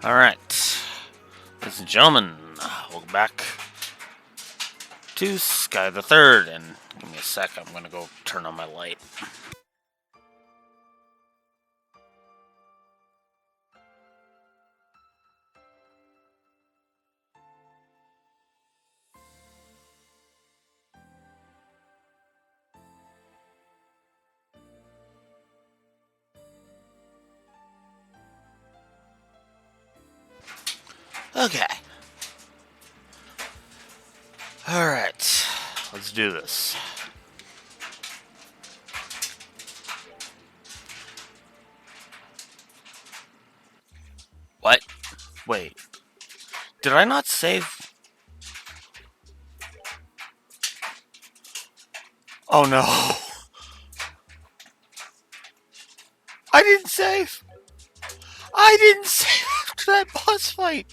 Alright, ladies and gentlemen, welcome back to Sky the Third, and give me a sec, I'm gonna go turn on my light. Okay. Alright, let's do this. What? Wait. Did I not save? Oh no. I didn't save. I didn't save after that boss fight.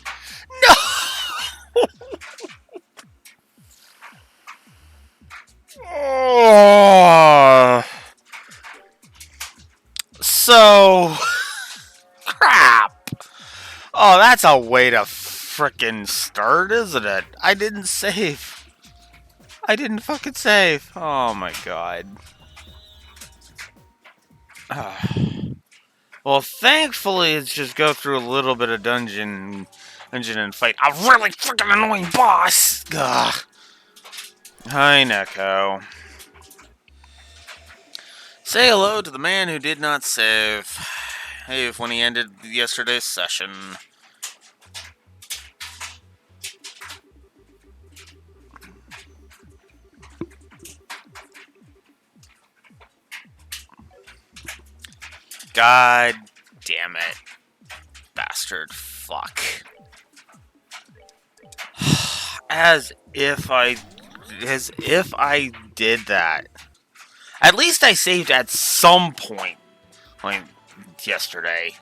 No! Oh. So crap. Oh, that's a way to frickin' start, isn't it? I didn't save. I didn't fucking save. Oh my god. Well, thankfully, it's just go through a little bit of dungeon and fight a really freaking annoying boss. Ugh. Hi, Neko. Say hello to the man who did not save. Hey, when he ended yesterday's session. God damn it. Bastard. Fuck. As if I did that. At least I saved at some point. Like yesterday.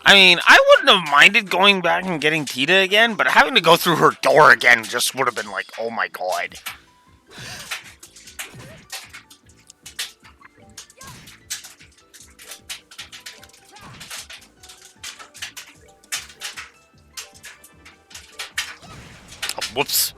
I mean, I wouldn't have minded going back and getting Tita again, but having to go through her door again just would have been like, oh my god. Oh, whoops.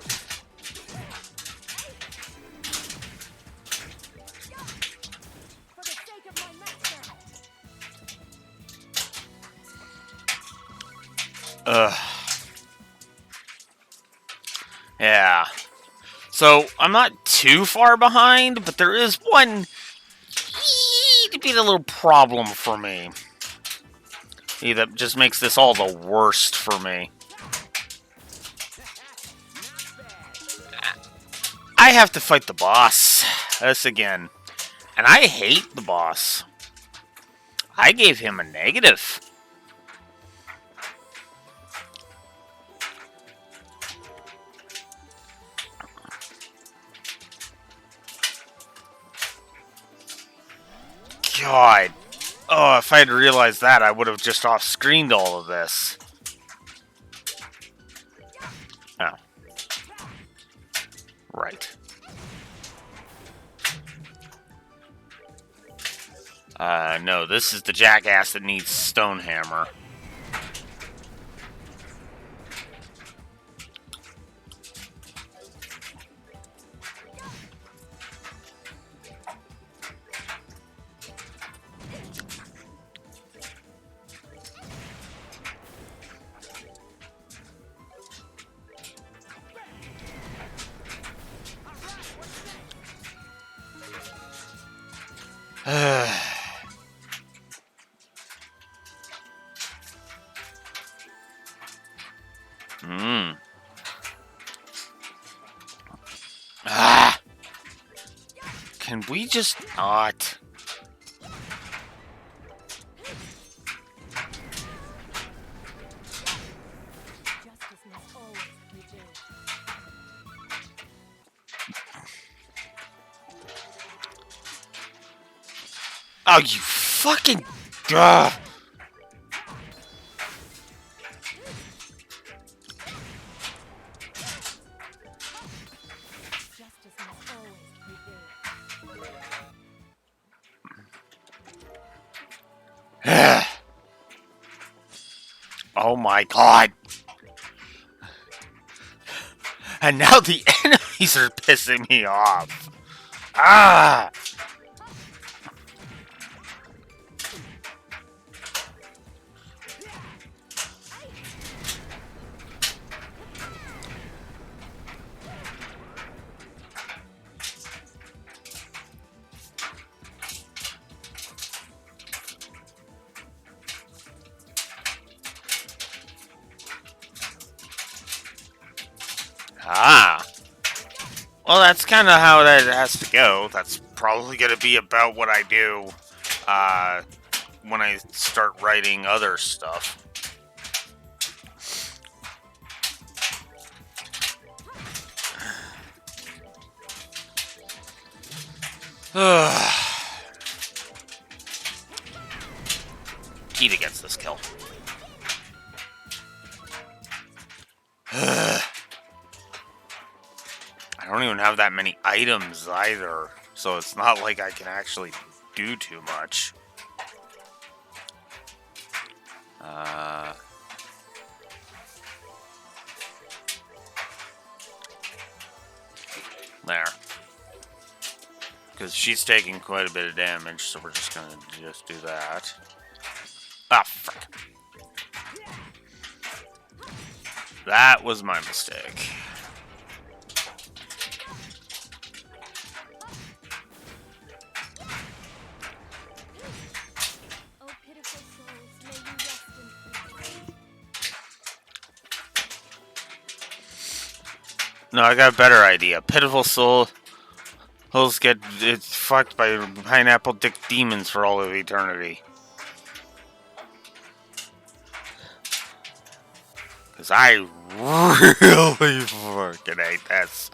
Yeah. So, I'm not too far behind, but there is one to be a little problem for me. That just makes this all the worst for me. I have to fight the boss. This again. And I hate the boss. I gave him a negative. God. Oh, if I had realized that, I would have just off-screened all of this. Oh. Right. No, this is the jackass that needs Stonehammer. Can we just not? Oh, you fucking... Ugh. Oh my god! And now the enemies are pissing me off. Ah! Ah. Well, that's kind of how that has to go. That's probably going to be about what I do when I start writing other stuff. Kita gets this kill. I don't even have that many items either, so it's not like I can actually do too much. There. Because she's taking quite a bit of damage, so we're just gonna just do that. Ah, fuck. That was my mistake. No, I got a better idea. Pitiful souls get it's fucked by pineapple dick demons for all of eternity. Because I really fucking hate this.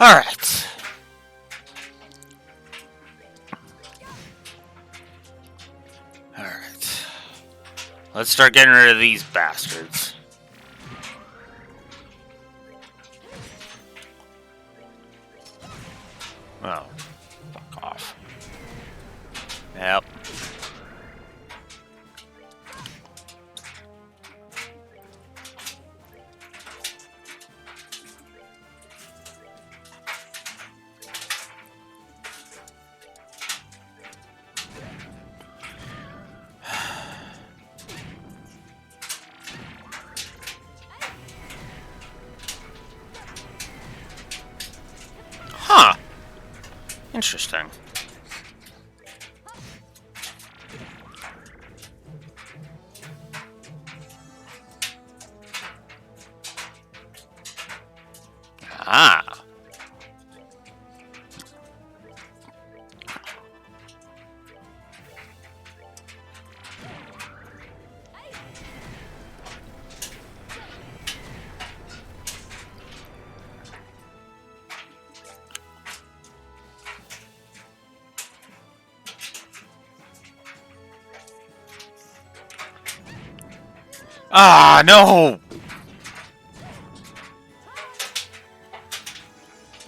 Alright. Alright. Let's start getting rid of these bastards. Oh. Fuck off. Yep. Huh. Interesting. Ah. Ah, no!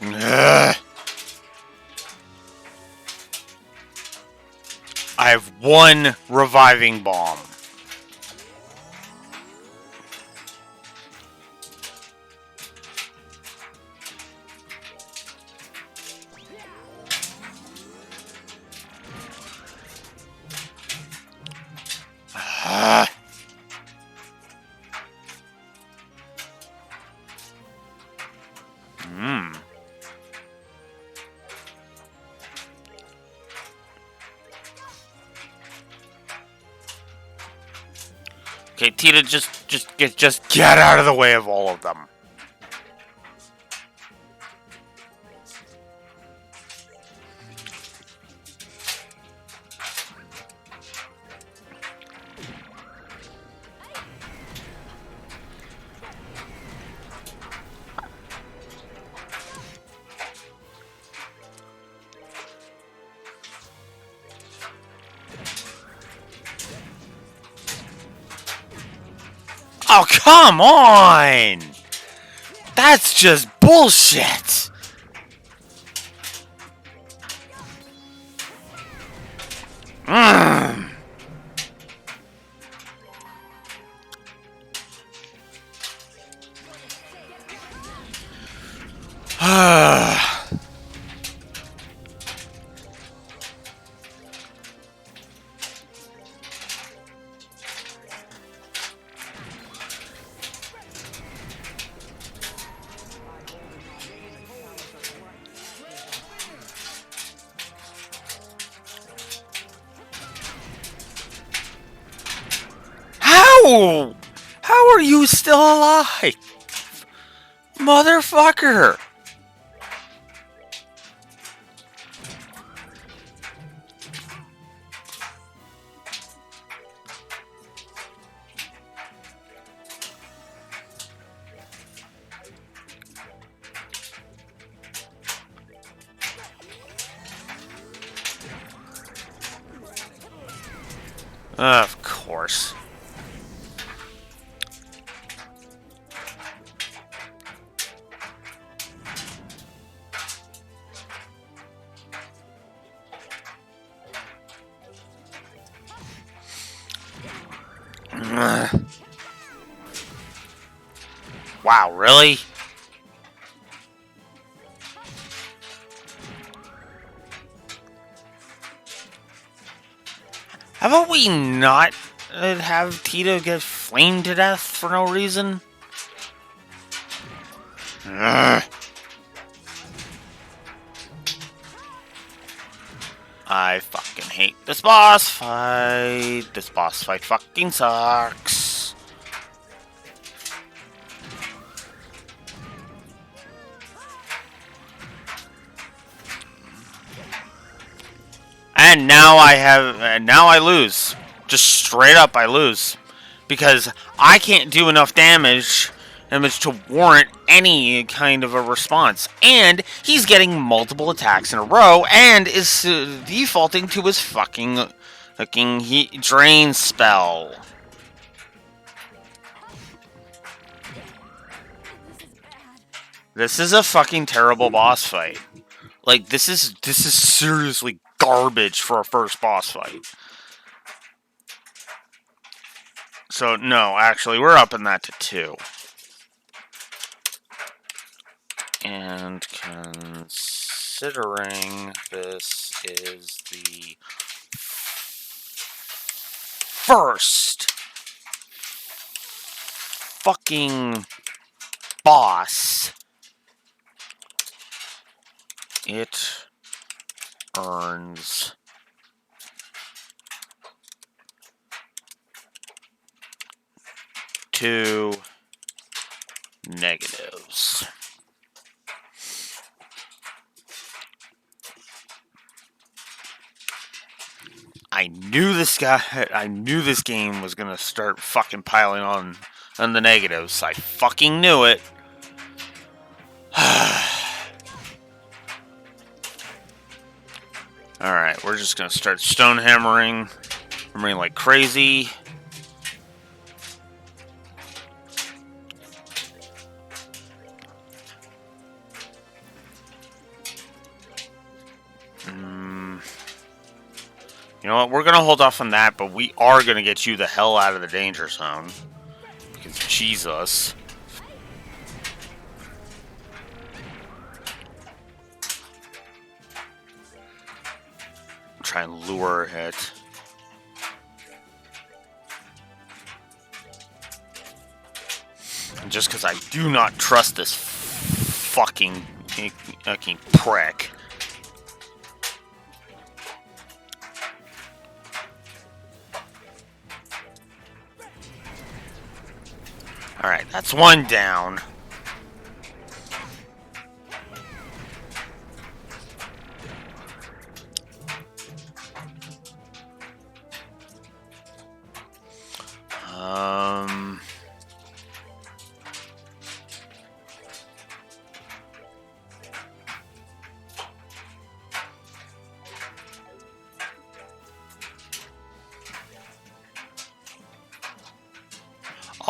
Ugh. I have one reviving bomb. Okay, Tita, just get out of the way of all of them. Oh, come on! That's just bullshit! Mmm. How? How are you still alive? Motherfucker! Of course. Wow, really? How about we not have Tito get flamed to death for no reason? Ugh. I fucking hate this boss fight. This boss fight fucking sucks. And now I lose. Just straight up I lose. Because I can't do enough damage to warrant any kind of a response. And he's getting multiple attacks in a row and is defaulting to his fucking heat drain spell. This is a fucking terrible boss fight. Like, this is seriously garbage for a first boss fight. So, no, actually, we're upping that to 2. And considering this is the first fucking boss, it earns two negatives. I knew this game was gonna start fucking piling on the negatives. I fucking knew it. Alright, we're just gonna start stone hammering like crazy. You know what, we're gonna hold off on that, but we are gonna get you the hell out of the danger zone. Because Jesus. Try and lure it. And just because I do not trust this fucking prick. Alright, that's one down.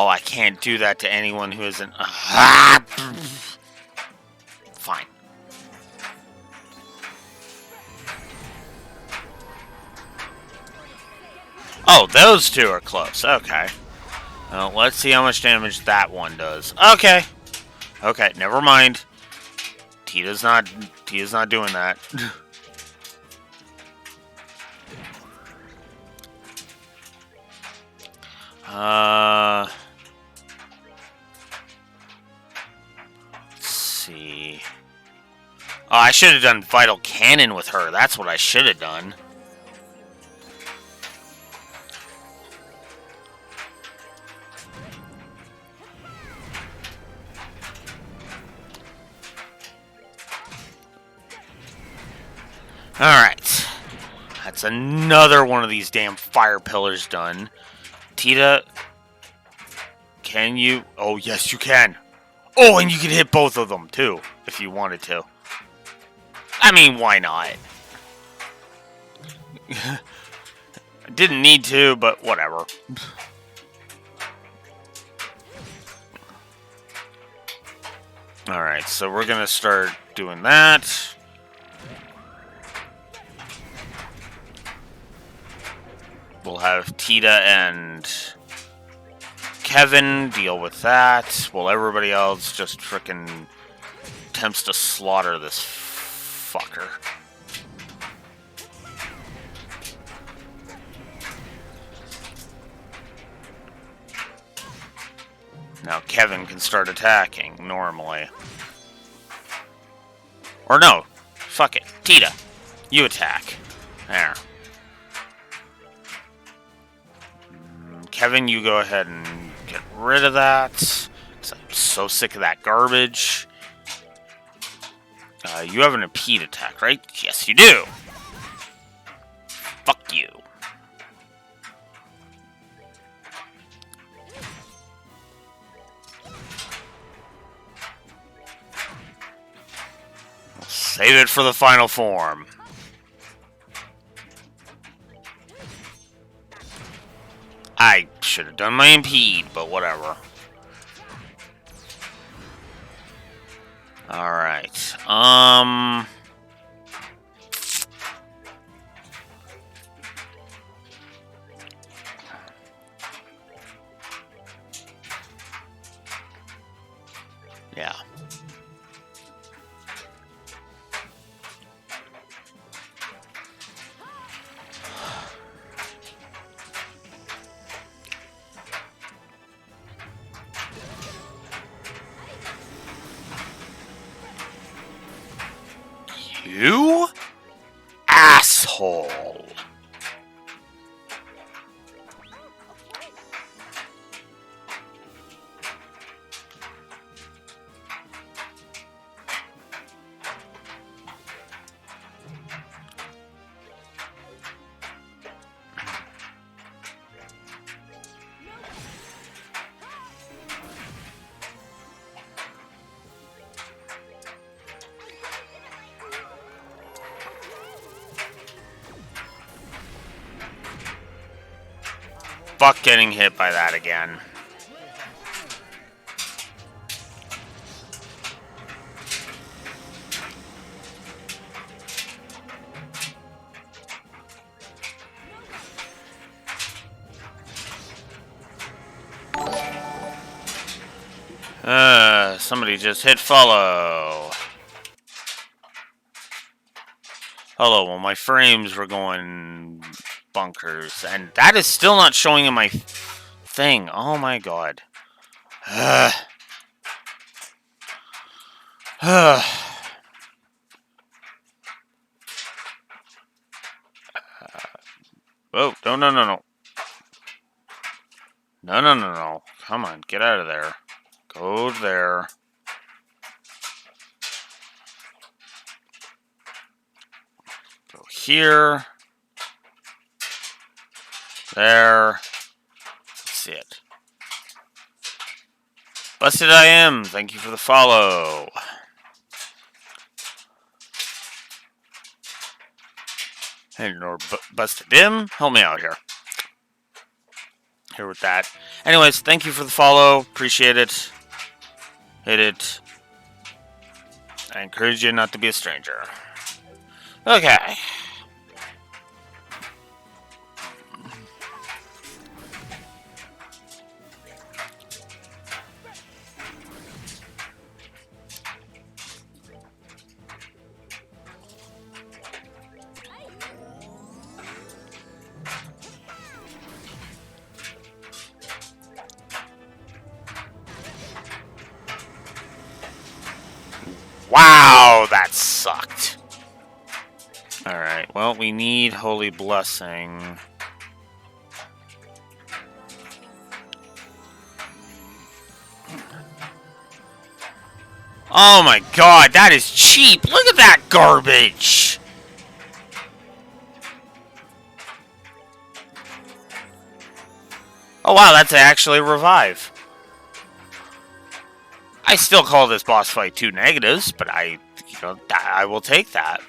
Oh, I can't do that to anyone who isn't... Fine. Oh, those two are close. Okay. Well, let's see how much damage that one does. Okay. Okay, never mind. Tita's not doing that. Let's see. Oh, I should have done Vital Cannon with her. That's what I should have done. Alright. That's another one of these damn fire pillars done. Tita, can you... Oh, yes, you can. Oh, and you can hit both of them, too, if you wanted to. I mean, why not? Didn't need to, but whatever. Alright, so we're gonna start doing that. We'll have Tita and Kevin deal with that, while everybody else just frickin' attempts to slaughter this fucker. Now Kevin can start attacking normally. Or no, fuck it. Tita, you attack. There. Kevin, you go ahead and get rid of that. 'Cause I'm so sick of that garbage. You have an impede attack, right? Yes, you do. Fuck you. Save it for the final form. I should have done my impede, but whatever. Alright. Yeah. You asshole. Fuck getting hit by that again. Somebody just hit follow. Hello, well my frames were going bunkers, and that is still not showing in my thing. Oh my god. Oh, no, no, no, no. No, no, no, no. Come on, get out of there. Go there. Go here. There. That's it. Busted I am. Thank you for the follow. And or Busted Dim, help me out here. here with that. Anyways, thank you for the follow. Appreciate it. Hit it. I encourage you not to be a stranger. Okay. Wow, that sucked. Alright, well, we need Holy Blessing. Oh my god, that is cheap! Look at that garbage! Oh wow, that's actually a revive. I still call this boss fight 2 negatives, but I will take that.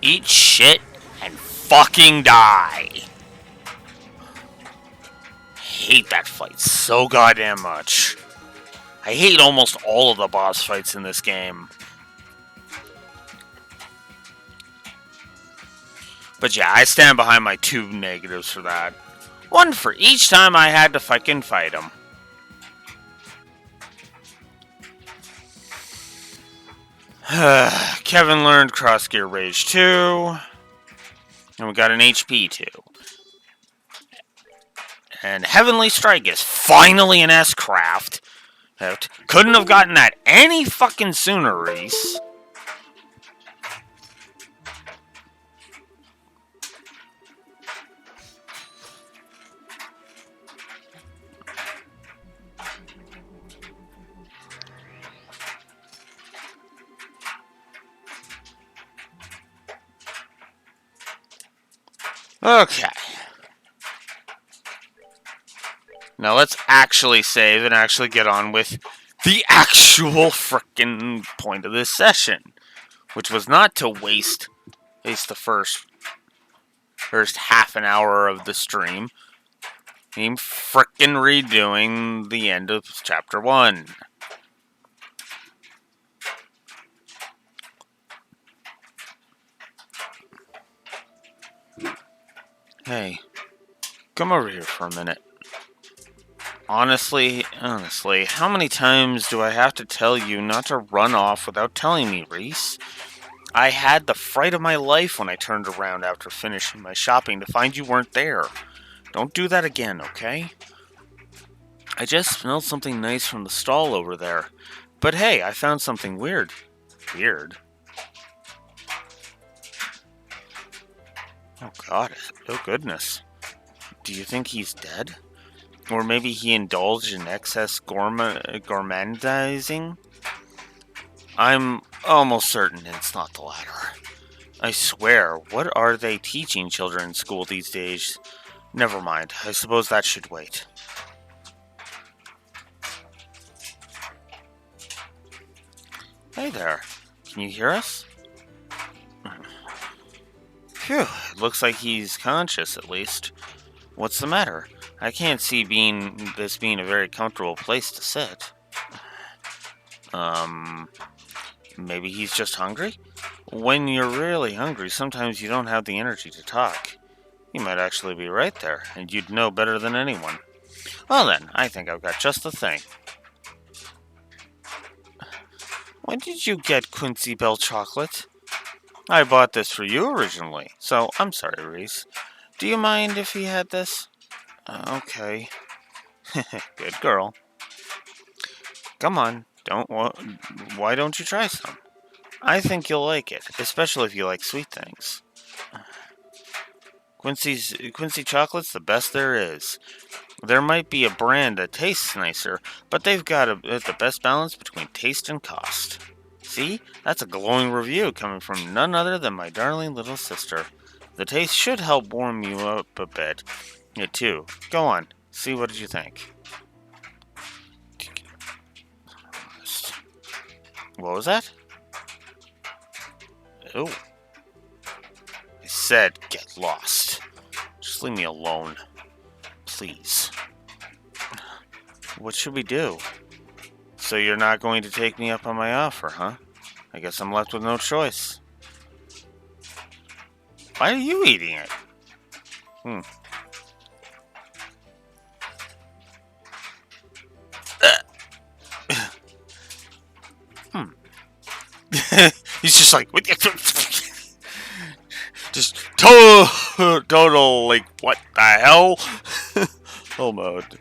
Eat shit and fucking die. I hate that fight so goddamn much. I hate almost all of the boss fights in this game. But yeah, I stand behind my 2 negatives for that. 1 for each time I had to fucking fight him. Kevin learned Cross Gear Rage 2. And we got an HP 2. And Heavenly Strike is finally an S-Craft. Couldn't have gotten that any fucking sooner, Reese. Okay. Now let's actually save and actually get on with the actual frickin' point of this session. Which was not to waste at least the first half an hour of the stream. I'm frickin' redoing the end of chapter 1. Hey, come over here for a minute. Honestly, how many times do I have to tell you not to run off without telling me, Reese? I had the fright of my life when I turned around after finishing my shopping to find you weren't there. Don't do that again, okay? I just smelled something nice from the stall over there. But hey, I found something weird. Weird? Oh god, oh goodness. Do you think he's dead? Or maybe he indulged in excess gourmandizing? I'm almost certain it's not the latter. I swear, what are they teaching children in school these days? Never mind, I suppose that should wait. Hey there, can you hear us? Phew, it looks like he's conscious at least. What's the matter? I can't see this being a very comfortable place to sit. Maybe he's just hungry? When you're really hungry, sometimes you don't have the energy to talk. You might actually be right there, and you'd know better than anyone. Well then, I think I've got just the thing. When did you get Quincy Bell chocolate? I bought this for you originally, so I'm sorry, Reese. Do you mind if he had this? Okay. Good girl. Come on, why don't you try some? I think you'll like it, especially if you like sweet things. Quincy chocolate's the best there is. There might be a brand that tastes nicer, but they've got the best balance between taste and cost. See? That's a glowing review coming from none other than my darling little sister. The taste should help warm you up a bit. It too. Go on. See, what did you think? What was that? Oh. I said get lost. Just leave me alone. Please. What should we do? So you're not going to take me up on my offer, huh? I guess I'm left with no choice. Why are you eating it? He's just like, just total, like, what the hell? Oh, mode.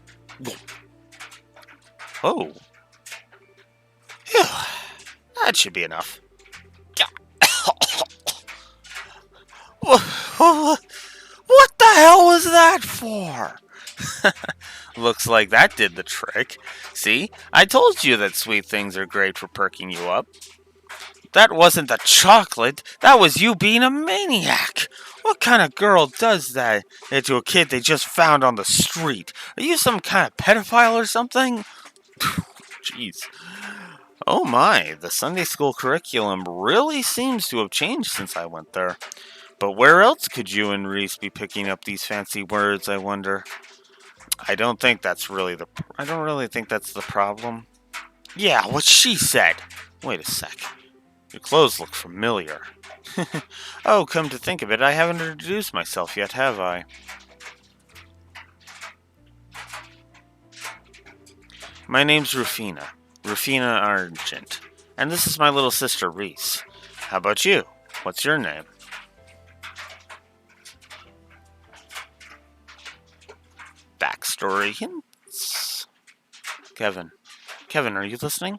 Oh. Phew. That should be enough. What the hell was that for? Looks like that did the trick. See? I told you that sweet things are great for perking you up. That wasn't the chocolate. That was you being a maniac. What kind of girl does that to a kid they just found on the street? Are you some kind of pedophile or something? Jeez. Oh my, the Sunday school curriculum really seems to have changed since I went there. But where else could you and Reese be picking up these fancy words, I wonder? I don't think that's the problem. Yeah, what she said. Wait a sec. Your clothes look familiar. Oh, come to think of it, I haven't introduced myself yet, have I? My name's Rufina. Rufina Argent. And this is my little sister, Reese. How about you? What's your name? Backstory hints. Kevin. Kevin, are you listening?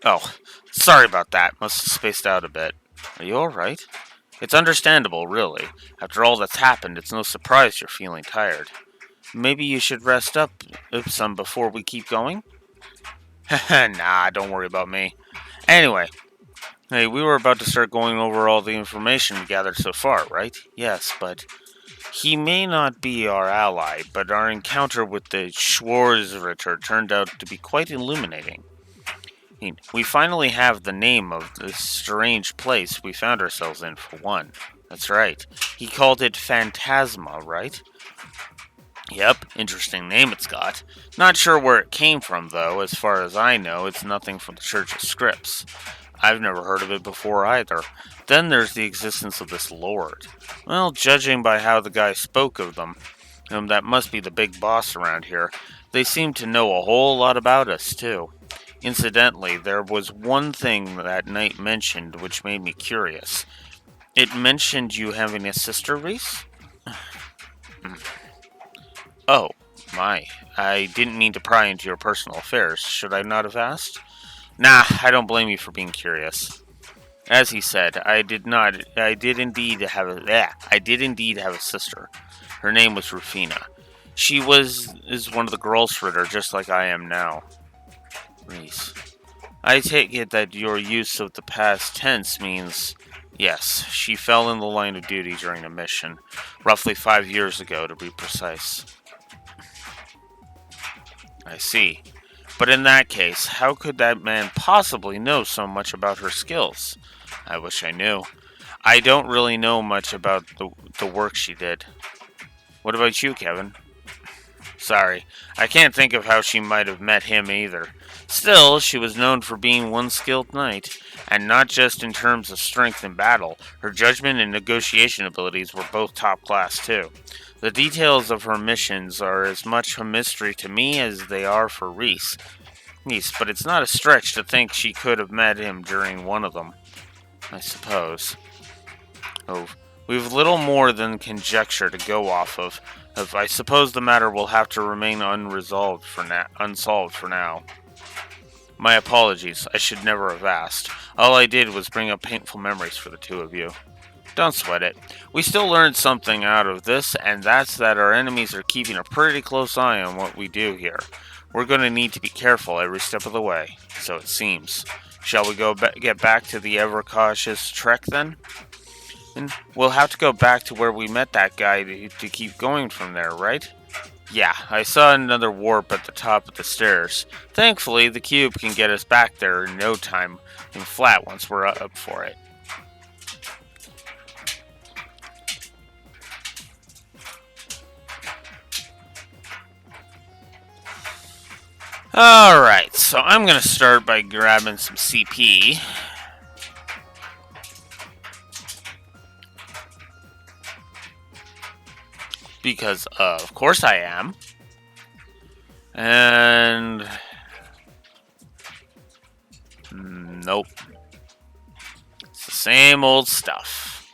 Oh, sorry about that. Must have spaced out a bit. Are you alright? It's understandable, really. After all that's happened, it's no surprise you're feeling tired. Maybe you should rest up some before we keep going? Nah, don't worry about me. Anyway, hey, we were about to start going over all the information we gathered so far, right? Yes, but he may not be our ally, but our encounter with the Schwarzritter turned out to be quite illuminating. We finally have the name of this strange place we found ourselves in, for one. That's right. He called it Phantasma, right? Yep, interesting name it's got. Not sure where it came from, though. As far as I know, it's nothing from the Church of Scripts. I've never heard of it before either. Then there's the existence of this Lord. Well, judging by how the guy spoke of them, that must be the big boss around here. They seem to know a whole lot about us, too. Incidentally, there was one thing that night mentioned which made me curious. It mentioned you having a sister, Reese? Oh, my. I didn't mean to pry into your personal affairs. Should I not have asked? Nah, I don't blame you for being curious. As he said, I did indeed have a sister. Her name was Rufina. She is one of the Grolsritter, just like I am now. Reese. I take it that your use of the past tense means, yes, she fell in the line of duty during a mission, roughly 5 years ago to be precise. I see. But in that case, how could that man possibly know so much about her skills? I wish I knew. I don't really know much about the work she did. What about you, Kevin? Sorry, I can't think of how she might have met him either. Still, she was known for being one skilled knight, and not just in terms of strength in battle. Her judgment and negotiation abilities were both top class too. The details of her missions are as much a mystery to me as they are for Reese. But it's not a stretch to think she could have met him during one of them, I suppose. Oh, we've little more than conjecture to go off of. I suppose the matter will have to remain unsolved for now. My apologies, I should never have asked. All I did was bring up painful memories for the two of you. Don't sweat it. We still learned something out of this, and that's that our enemies are keeping a pretty close eye on what we do here. We're going to need to be careful every step of the way, so it seems. Shall we get back to the ever-cautious Trek, then? And we'll have to go back to where we met that guy to keep going from there, right? Yeah, I saw another warp at the top of the stairs. Thankfully, the cube can get us back there in no time in flat once we're up for it. Alright, so I'm gonna start by grabbing some CP. Because, of course I am. And... nope. It's the same old stuff.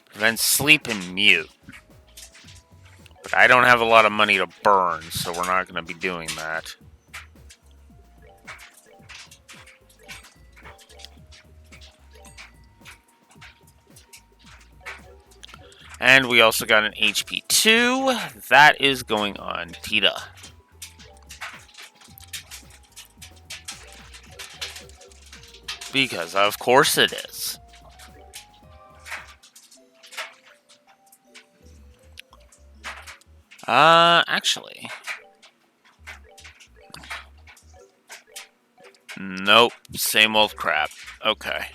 Prevent sleep and mute. But I don't have a lot of money to burn, so we're not going to be doing that. And we also got an HP 2. That is going on Tita. Because of course it is. Actually. Nope. Same old crap. Okay.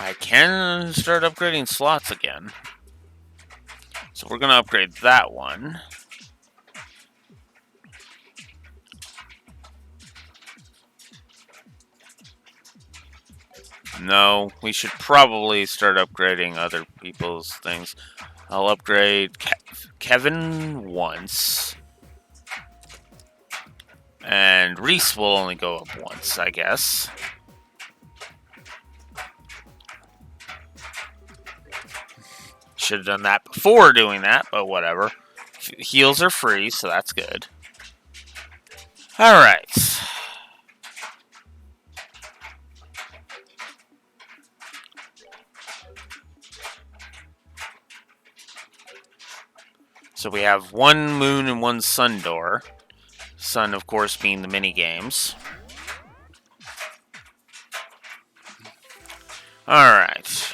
I can start upgrading slots again. So we're going to upgrade that one. No, we should probably start upgrading other people's things. I'll upgrade Kevin once. And Reese will only go up once, I guess. Should have done that before doing that, but whatever. Heals are free, so that's good. Alright. So we have one moon and one sun door. Sun, of course, being the mini games. Alright.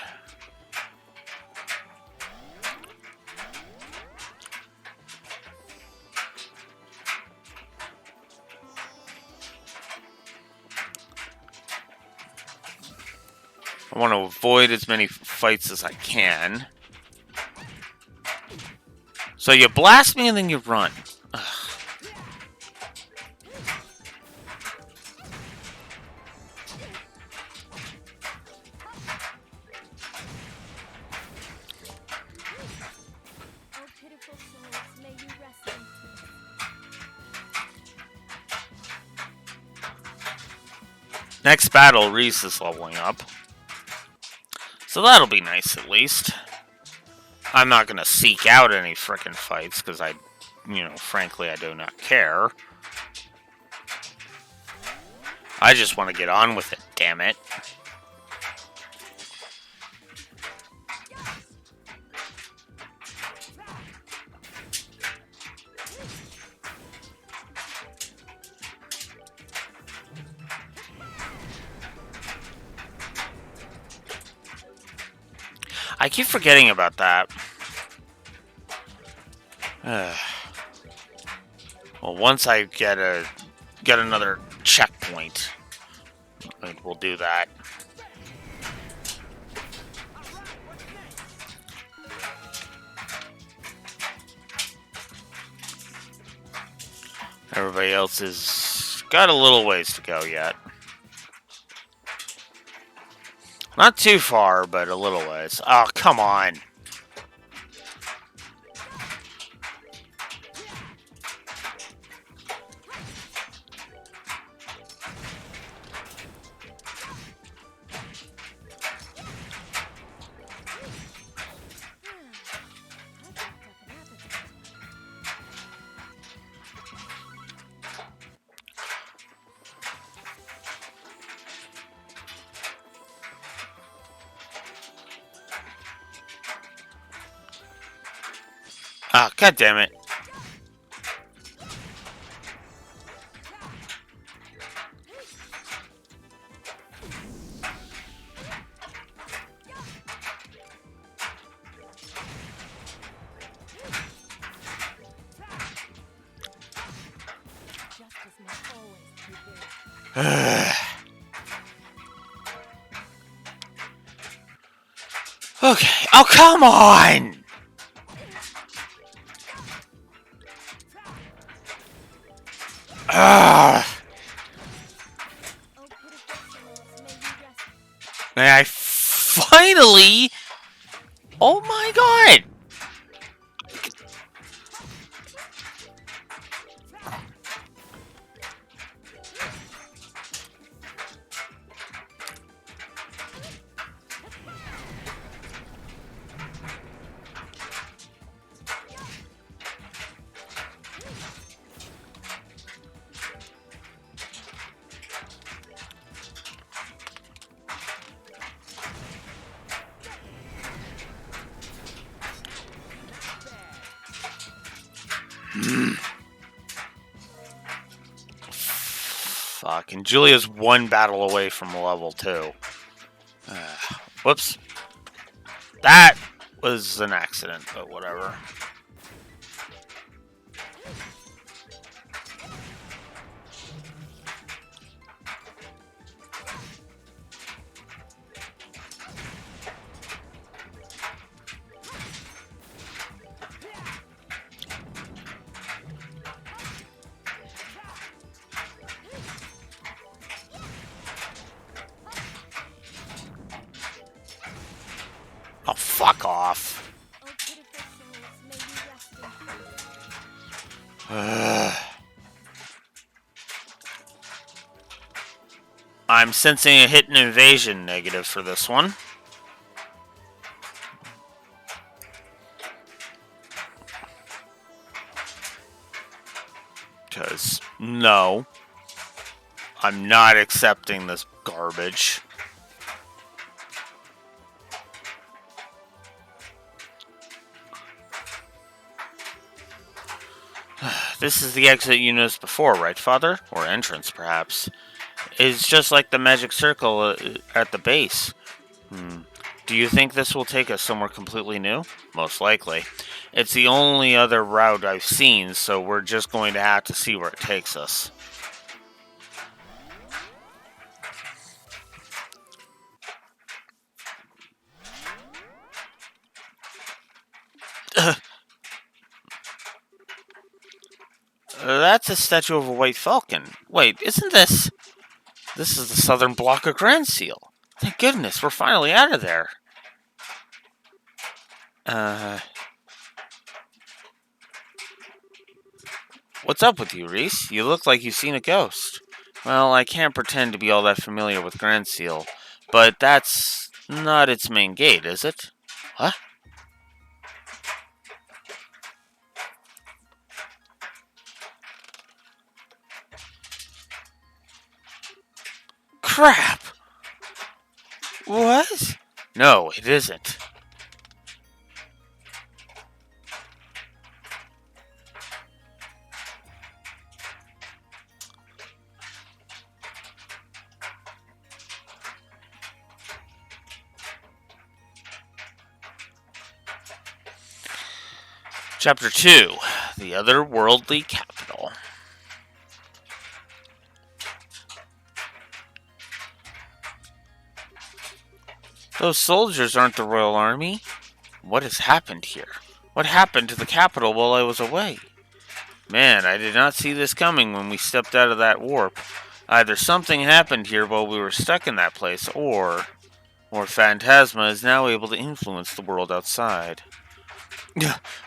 I want to avoid as many fights as I can. So you blast me and then you run. Ugh. Next battle, Reese is leveling up. So that'll be nice at least. I'm not going to seek out any frickin' fights because frankly, I do not care. I just want to get on with it, damn it. I keep forgetting about that. Well, once I get another checkpoint, we'll do that. Everybody else has got a little ways to go yet. Not too far, but a little ways. Oh, come on. Ah, oh, god damn it. Okay. Oh, come on! Ugh. May I finally... Oh my god! Fuck, and Julia's one battle away from level 2. Whoops. That was an accident, but whatever. Oh, fuck off. I'm sensing a hidden invasion negative for this one. Because, no. I'm not accepting this garbage. This is the exit you noticed before, right, Father? Or entrance, perhaps. It's just like the magic circle at the base. Do you think this will take us somewhere completely new? Most likely. It's the only other route I've seen, so we're just going to have to see where it takes us. That's a statue of a white falcon. Wait, isn't this... This is the southern block of Grand Seal. Thank goodness, we're finally out of there. What's up with you, Reese? You look like you've seen a ghost. Well, I can't pretend to be all that familiar with Grand Seal, but that's not its main gate, is it? What? Crap! What? No, it isn't. Chapter 2, The Otherworldly Capital. Those soldiers aren't the Royal Army. What has happened here? What happened to the capital while I was away? Man, I did not see this coming when we stepped out of that warp. Either something happened here while we were stuck in that place, or Phantasma is now able to influence the world outside.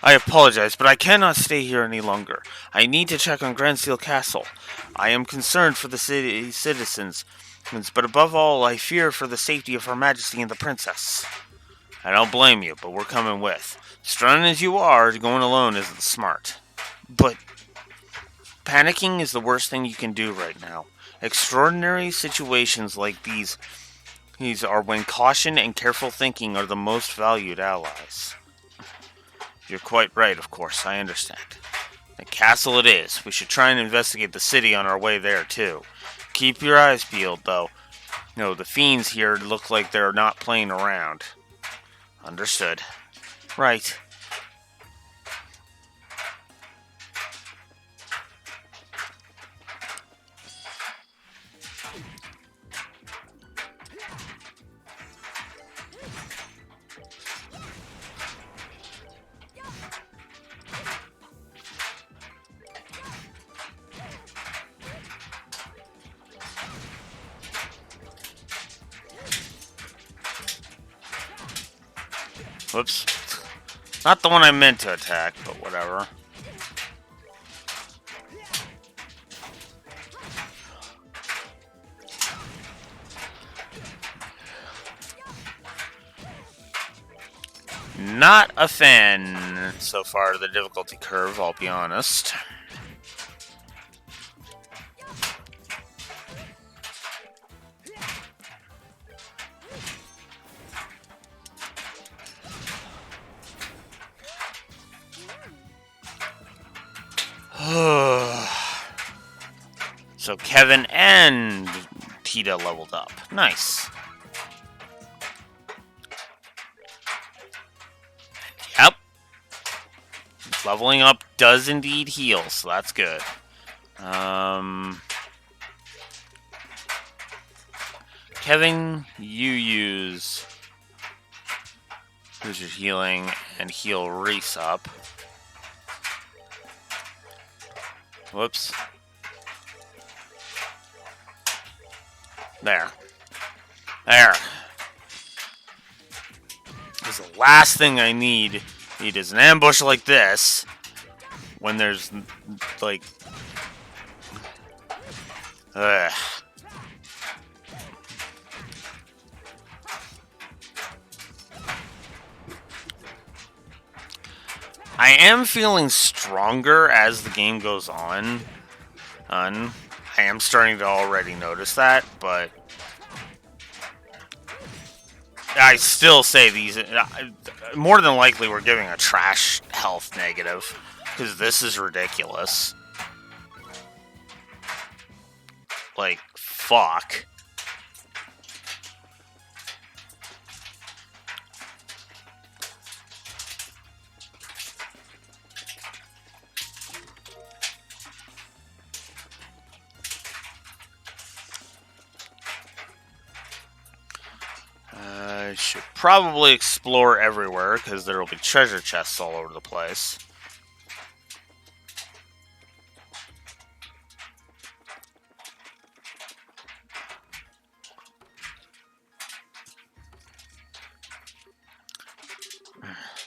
I apologize, but I cannot stay here any longer. I need to check on Grand Seal Castle. I am concerned for the city's citizens, but above all, I fear for the safety of Her Majesty and the Princess. I don't blame you, but we're coming with. Strong as you are, going alone isn't smart. But panicking is the worst thing you can do right now. Extraordinary situations like these are when caution and careful thinking are the most valued allies. You're quite right, of course, I understand. The castle it is. We should try and investigate the city on our way there, too. Keep your eyes peeled, though. No, the fiends here look like they're not playing around. Understood. Right. Whoops. Not the one I meant to attack, but whatever. Not a fan so far of the difficulty curve, I'll be honest. So Kevin and Tita leveled up. Nice. Yep. Leveling up does indeed heal, so that's good. Kevin, you use your healing and heal Reese up. Whoops. There. There. Because the last thing I need is an ambush like this when there's, like... Ugh. I am feeling stronger as the game goes on. I am starting to already notice that, but I still say these... more than likely we're giving a trash health negative, because this is ridiculous. Like, fuck. I should probably explore everywhere, because there will be treasure chests all over the place.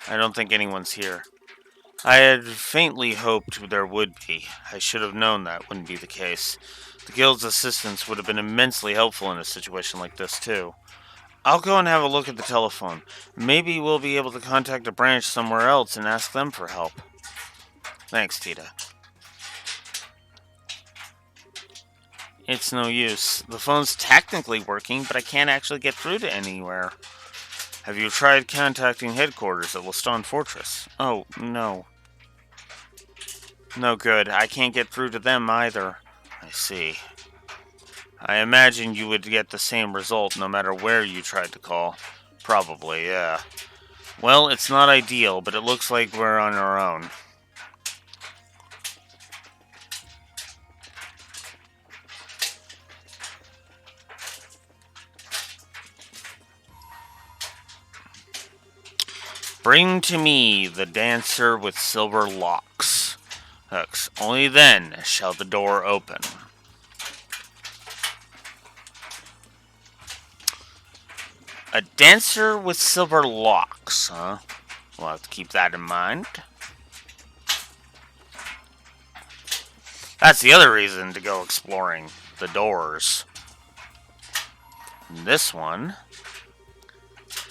I don't think anyone's here. I had faintly hoped there would be. I should have known that wouldn't be the case. The guild's assistance would have been immensely helpful in a situation like this, too. I'll go and have a look at the telephone. Maybe we'll be able to contact a branch somewhere else and ask them for help. Thanks, Tita. It's no use. The phone's technically working, but I can't actually get through to anywhere. Have you tried contacting headquarters at Laston Fortress? Oh, no. No good. I can't get through to them either. I see. I imagine you would get the same result no matter where you tried to call. Probably, yeah. Well, it's not ideal, but it looks like we're on our own. Bring to me the dancer with silver locks. Only then shall the door open. A dancer with silver locks, huh? We'll have to keep that in mind. That's the other reason to go exploring the doors. And this one.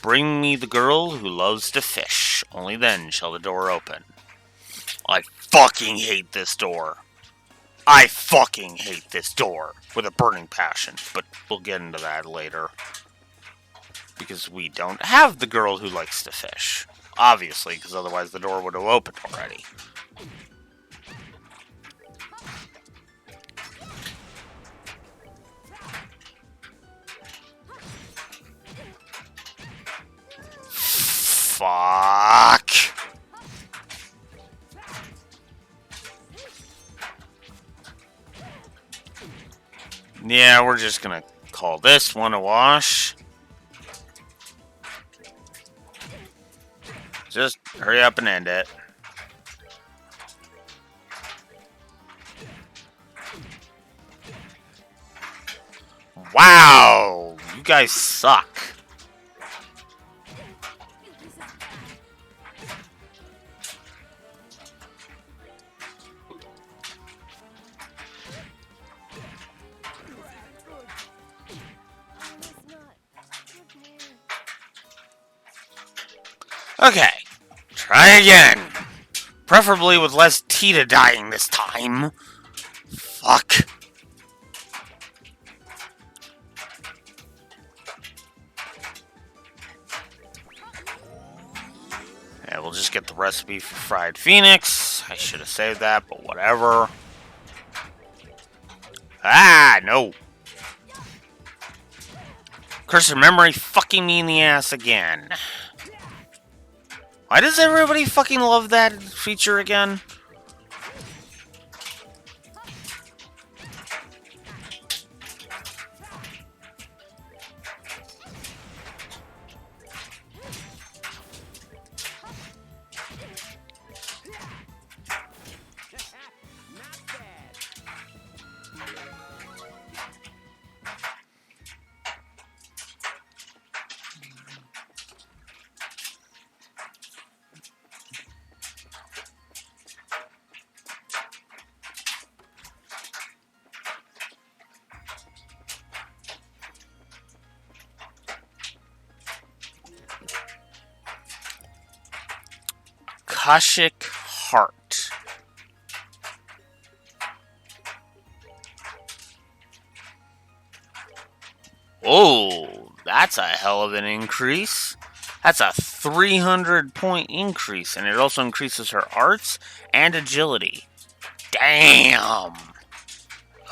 Bring me the girl who loves to fish. Only then shall the door open. I fucking hate this door. I fucking hate this door with a burning passion. But we'll get into that later. Because we don't have the girl who likes to fish. Obviously, because otherwise the door would have opened already. Fuck. Yeah, we're just gonna call this one a wash. Just hurry up and end it. Wow! You guys suck. Okay. Try again. Preferably with less Tita dying this time. Fuck. Yeah, we'll just get the recipe for fried phoenix. I should have saved that, but whatever. Ah, no. Cursor memory fucking me in the ass again. Why does everybody fucking love that feature again? Kashik Heart. Oh, that's a hell of an increase. That's a 300-point increase, and it also increases her arts and agility. Damn.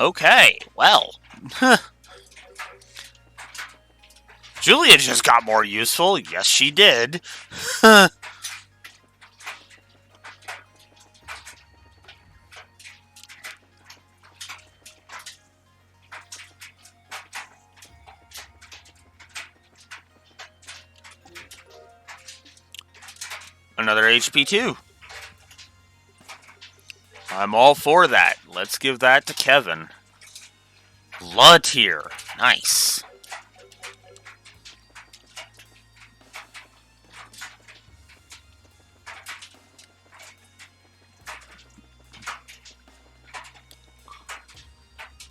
Okay, well. Julia just got more useful. Yes, she did. Another HP too. I'm all for that. Let's give that to Kevin. Blood tier. Nice.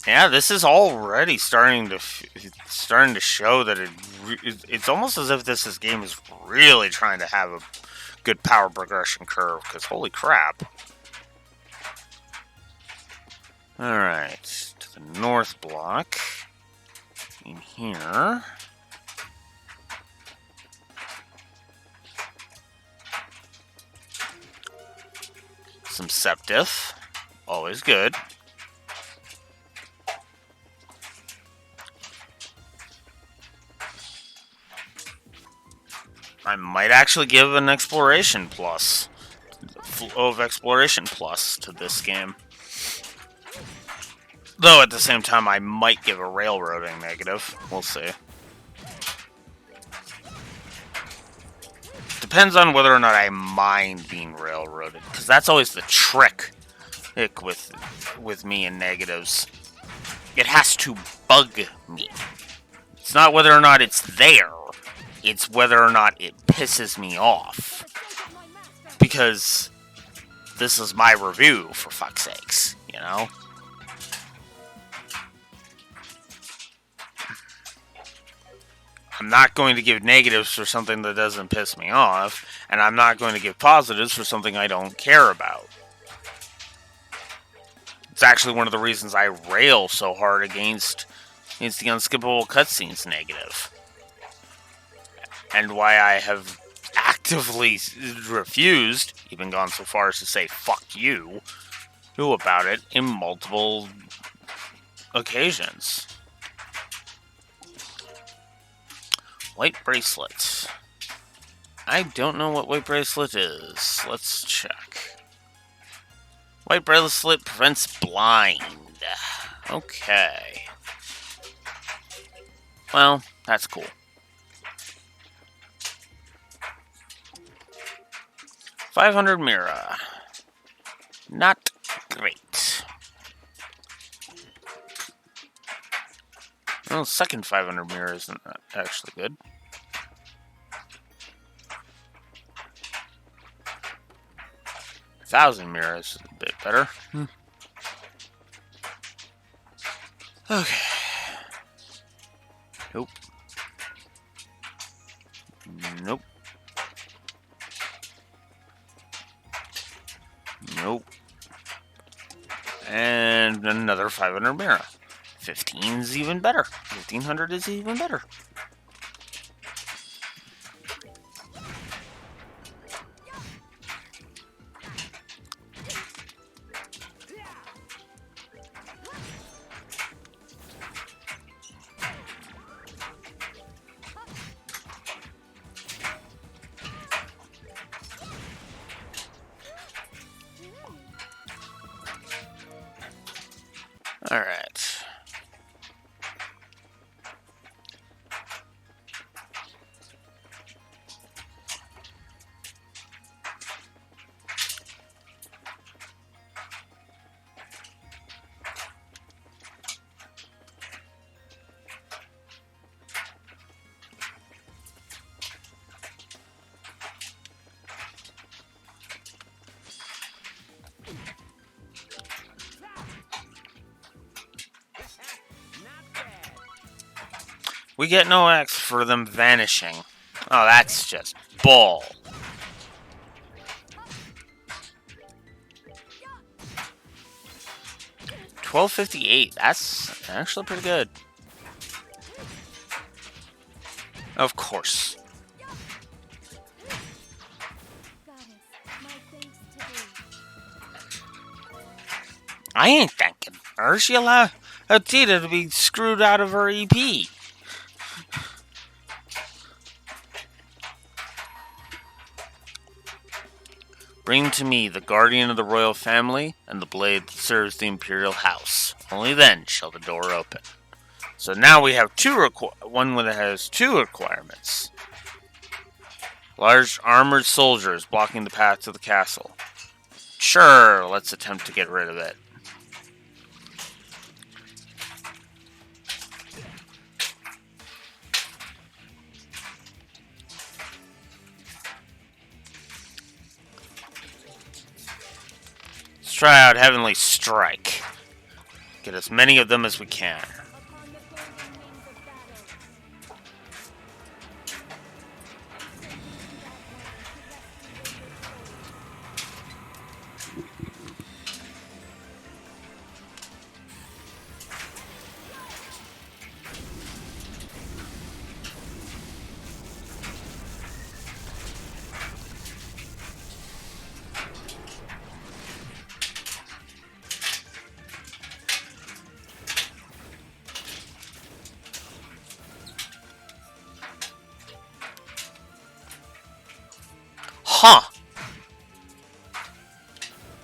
Yeah, this is already starting to show that it's almost as if this game is really trying to have a good power progression curve. Because holy crap! All right, to the north block. In here. Some Septif. Always good. I might actually give an exploration plus. Flow of exploration plus to this game. Though at the same time, I might give a railroading negative. We'll see. Depends on whether or not I mind being railroaded, because that's always the trick with me and negatives. It has to bug me. It's not whether or not it's there. It's whether or not it pisses me off. Because this is my review, for fuck's sakes, you know? I'm not going to give negatives for something that doesn't piss me off, and I'm not going to give positives for something I don't care about. It's actually one of the reasons I rail so hard against the unskippable cutscenes negative. And why I have actively refused, even gone so far as to say fuck you, about it in multiple occasions. White bracelet. I don't know what white bracelet is. Let's check. White bracelet prevents blind. Okay. Well, that's cool. 500 Mira. Not great. Well, second 500 Mira isn't actually good. Thousand Mira is a bit better. Okay. Nope. Nope. then another 500 Mira. 15 is even better. 1500 is even better. Alright. We get no X for them vanishing. Oh, that's just bull. $12.58. That's actually pretty good. Of course. I ain't thanking her. She allowed Tita to be screwed out of her EP. Bring to me the guardian of the royal family and the blade that serves the imperial house. Only then shall the door open. So now we have one that has two requirements. Large armored soldiers blocking the path to the castle. Sure, let's attempt to get rid of it. Let's try out Heavenly Strike. Get as many of them as we can. Huh.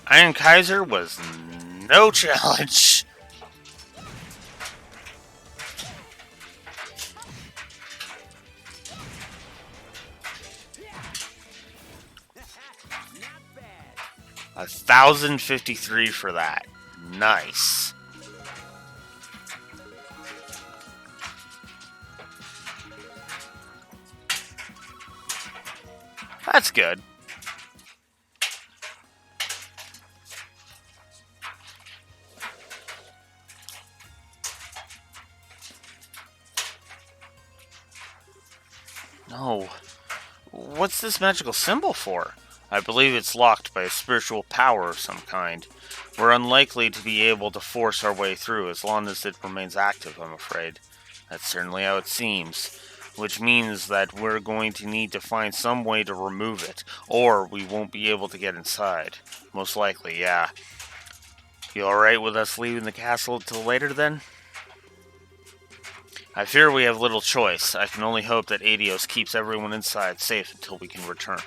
Iron Kaiser was no challenge. $1,053 for that. Nice. That's good. No. What's this magical symbol for? I believe it's locked by a spiritual power of some kind. We're unlikely to be able to force our way through as long as it remains active, I'm afraid. That's certainly how it seems. Which means that we're going to need to find some way to remove it, or we won't be able to get inside. Most likely, yeah. You alright with us leaving the castle until later, then? I fear we have little choice. I can only hope that Adios keeps everyone inside safe until we can return.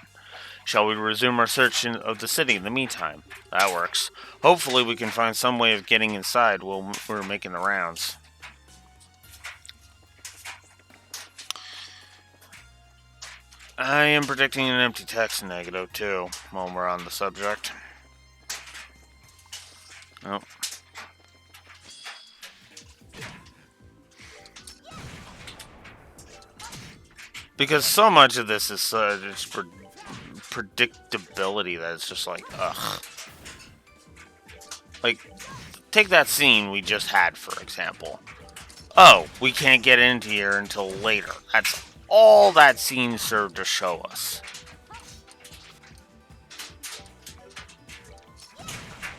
Shall we resume our search of the city in the meantime? That works. Hopefully we can find some way of getting inside while we're making the rounds. I am predicting an empty text negative, too, while we're on the subject. Oh. Because so much of this is just predictability that it's just like, ugh. Like, take that scene we just had, for example. Oh, we can't get into here until later. That's all that scene served to show us.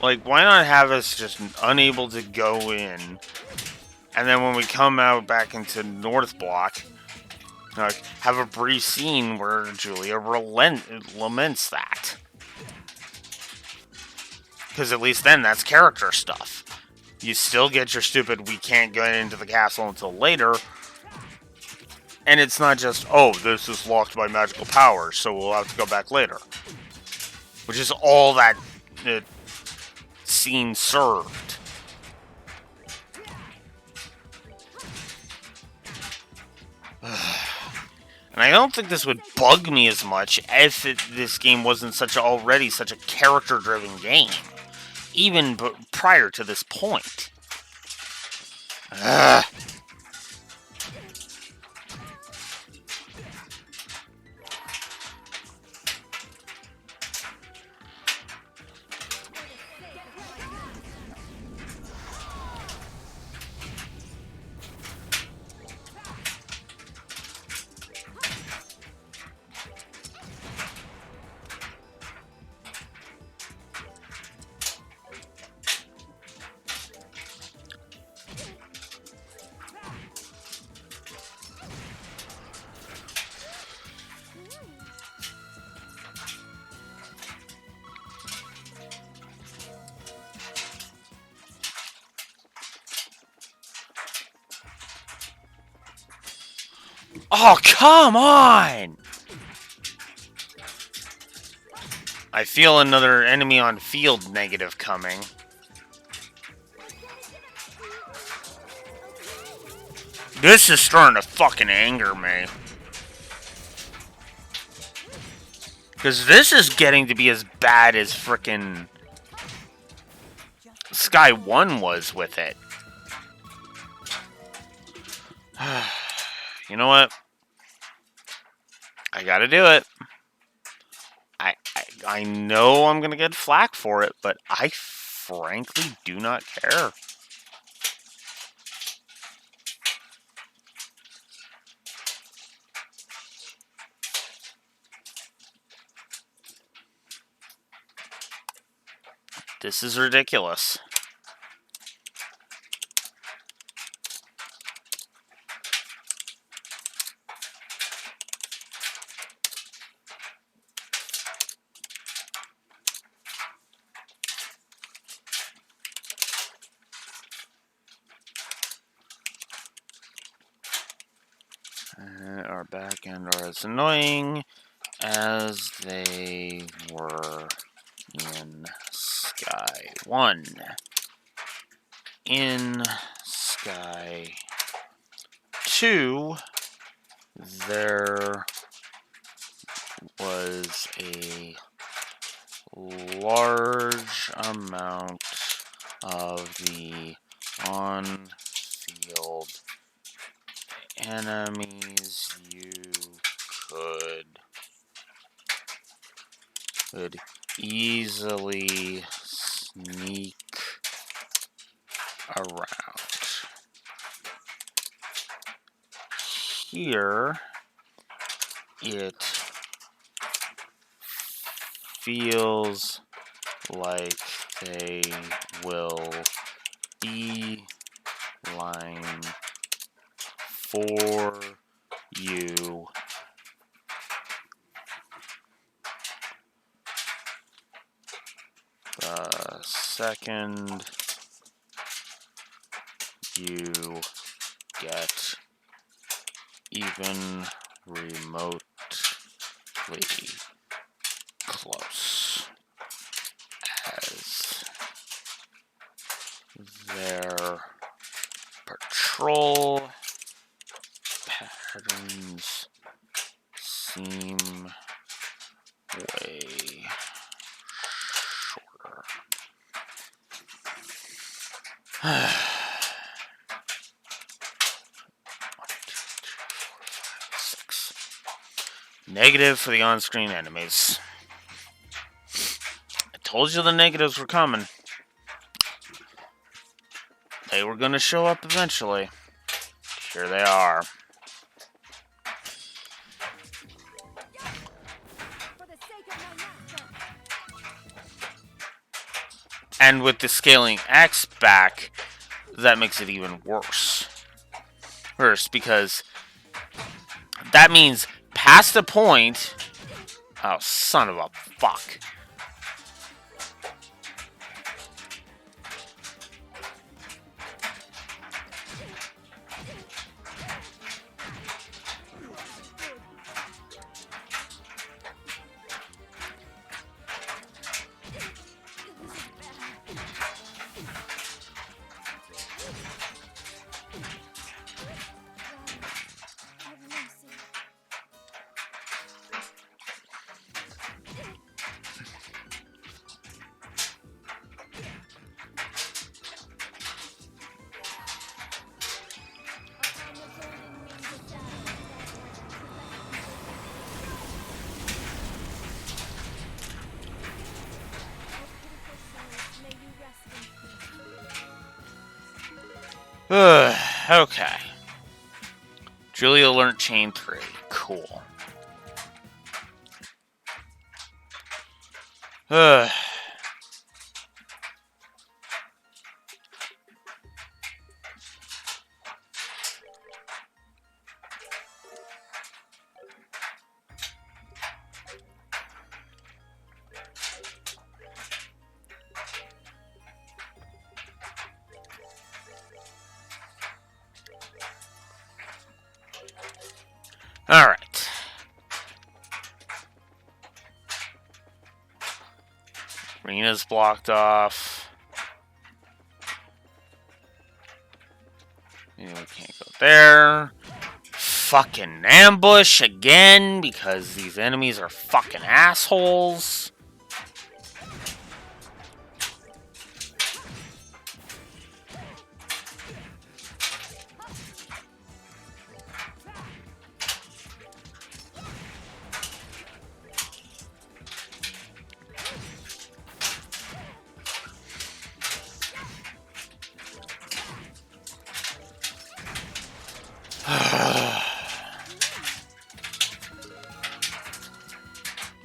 Like, why not have us just unable to go in, and then when we come out back into North Block, like, have a brief scene where Julia laments that. Because at least then that's character stuff. You still get your stupid, we can't get into the castle until later. And it's not just, oh, this is locked by magical powers, so we'll have to go back later. Which is all that scene served. And I don't think this would bug me as much if this game wasn't already such a character-driven game. Even prior to this point. Ugh. Oh, come on! I feel another enemy on field negative coming. This is starting to fucking anger me. Because this is getting to be as bad as frickin' Sky 1 was with it. You know what? I gotta do it. I know I'm gonna get flack for it, but I frankly do not care. This is ridiculous. Our back end are as annoying as they were in Sky 1. In Sky 2, there was a large amount of the on-field enemies you could easily sneak around. Here, it feels like they will beeline for you the second you get even remotely close, as their patrol patterns seem way shorter. 1, 2, 3, 4, 5, 6. Negative for the on-screen enemies. I told you the negatives were coming. They were going to show up eventually. Here they are. And with the scaling X back, that makes it even worse. Worse, because that means past a point... Oh, son of a fuck. Okay. Julia learned Chain 3. Cool. Alright. Arena's blocked off. We can't go there. Fucking ambush again because these enemies are fucking assholes.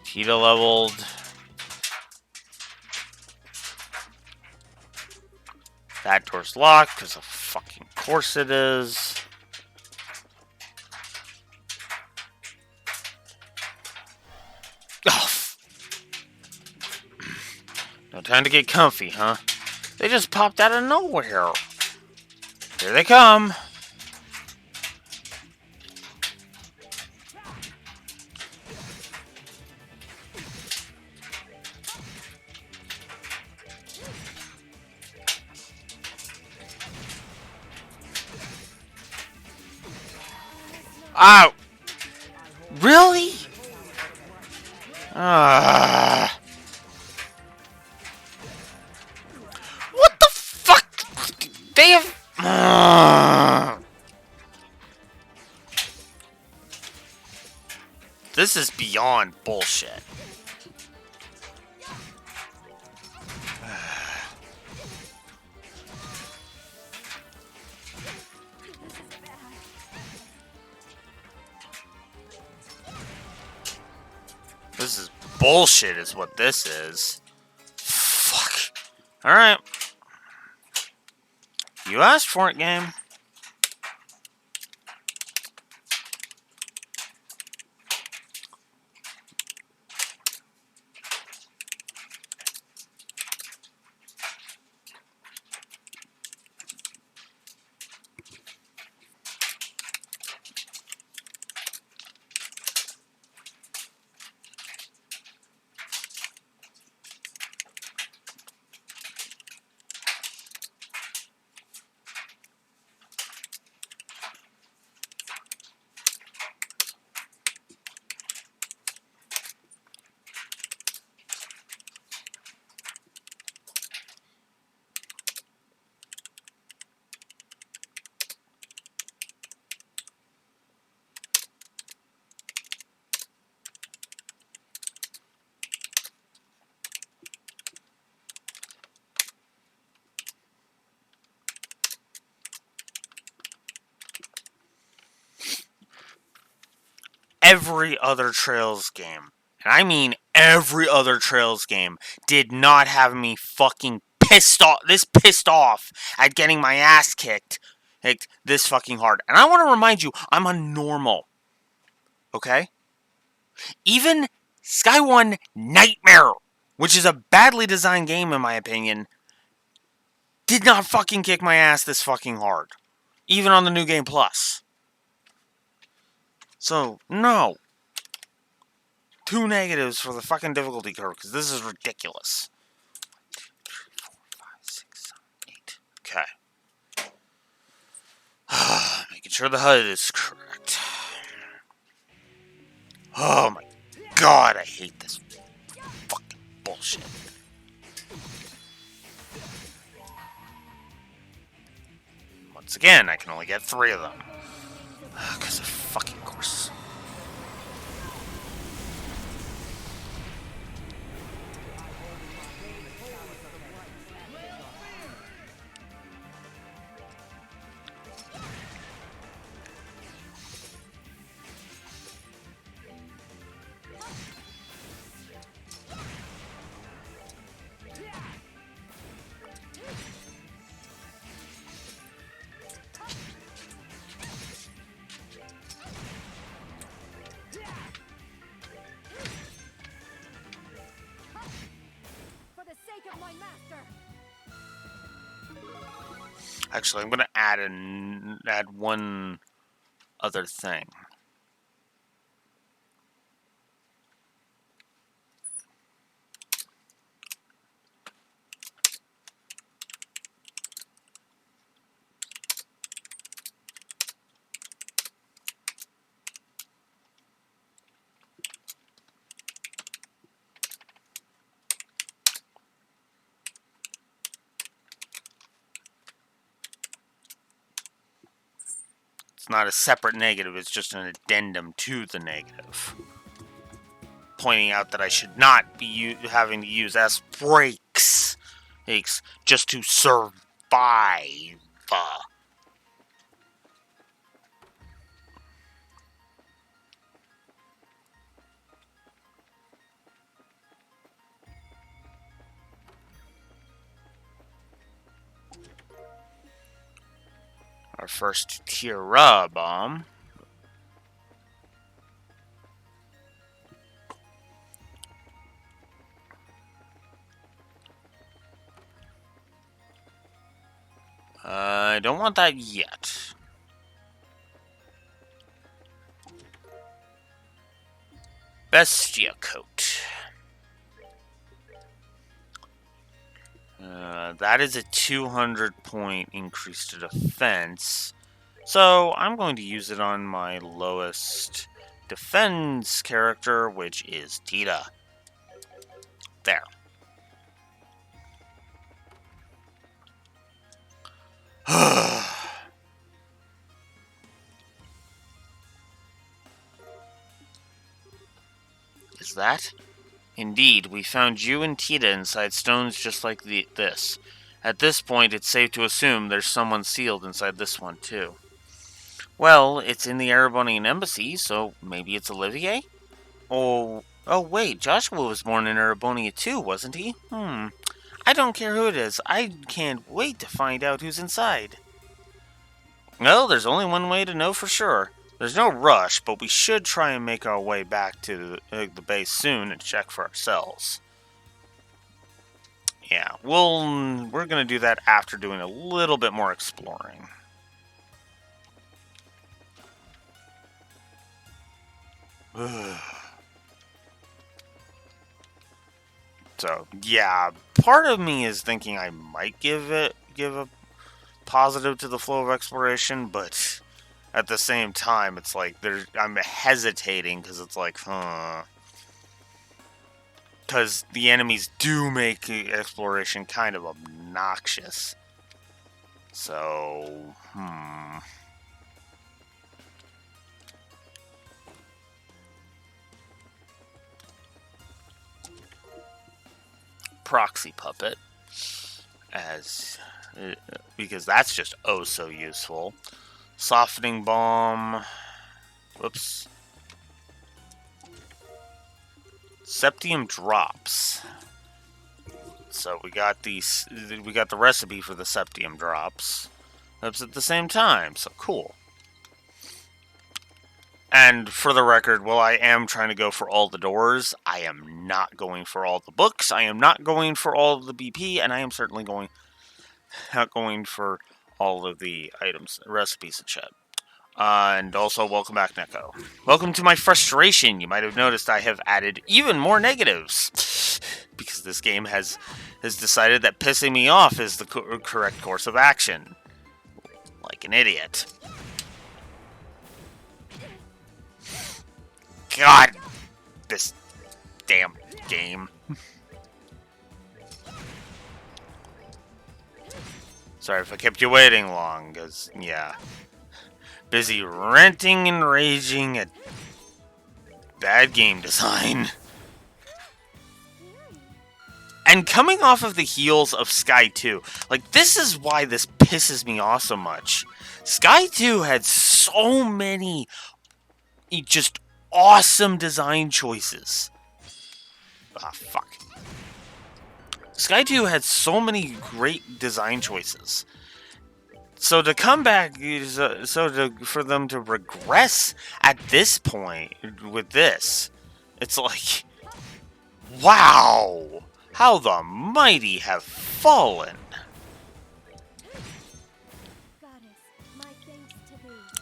Tita leveled. That door's locked because of fucking course it is. Oh. No time to get comfy, huh? They just popped out of nowhere. Here they come. Ow! Really? What the fuck? They have... This is beyond bullshit. This is bullshit is what this is. Fuck. Alright. You asked for it, game. Every other Trails game, and I mean every other Trails game, did not have me fucking pissed off at getting my ass kicked like this fucking hard. And I want to remind you, I'm on normal. Okay? Even Sky-1 Nightmare, which is a badly designed game in my opinion, did not fucking kick my ass this fucking hard. Even on the New Game Plus. So, no. 2 negatives for the fucking difficulty curve, because this is ridiculous. 2, 3, 4, 5, 6, 7, 8. Okay. Making sure the HUD is correct. Oh my god, I hate this fucking bullshit. Once again, I can only get 3 of them. Because of fucking course. Actually, I'm gonna add one other thing. It's not a separate negative, it's just an addendum to the negative. Pointing out that I should not be having to use S brakes just to survive. Our first Tira bomb. I don't want that yet. Bestia coat. That is a 200 point increase to defense. So I'm going to use it on my lowest defense character, which is Tita. There. Is that? Indeed, we found you and Tita inside stones just like this. At this point, it's safe to assume there's someone sealed inside this one, too. Well, it's in the Erebonian embassy, so maybe it's Olivier? Oh wait, Joshua was born in Erebonia too, wasn't he? I don't care who it is. I can't wait to find out who's inside. Well, there's only one way to know for sure. There's no rush, but we should try and make our way back to the base soon and check for ourselves. Yeah, we're gonna do that after doing a little bit more exploring. So, yeah, part of me is thinking I might give a positive to the flow of exploration, but at the same time, it's like I'm hesitating because it's like, because the enemies do make exploration kind of obnoxious. So, Proxy Puppet, because that's just oh so useful. Softening Bomb. Whoops. Septium Drops. So we got the recipe for the Septium drops. That's at the same time, so cool. And for the record, while I am trying to go for all the doors, I am not going for all the books. I am not going for all of the BP, and I am certainly not going for all of the items, recipes, and shit. And also, welcome back, Neko. Welcome to my frustration. You might have noticed I have added even more negatives. Because this game has decided that pissing me off is the correct course of action. Like an idiot. God! This damn game. Sorry if I kept you waiting long, because, yeah. Busy ranting and raging at bad game design. And coming off of the heels of Sky 2, like, this is why this pisses me off so much. Sky 2 had so many just awesome design choices. Ah, fuck. Sky 2 had so many great design choices. So to come back, for them to regress at this point with this, it's like, wow, how the mighty have fallen.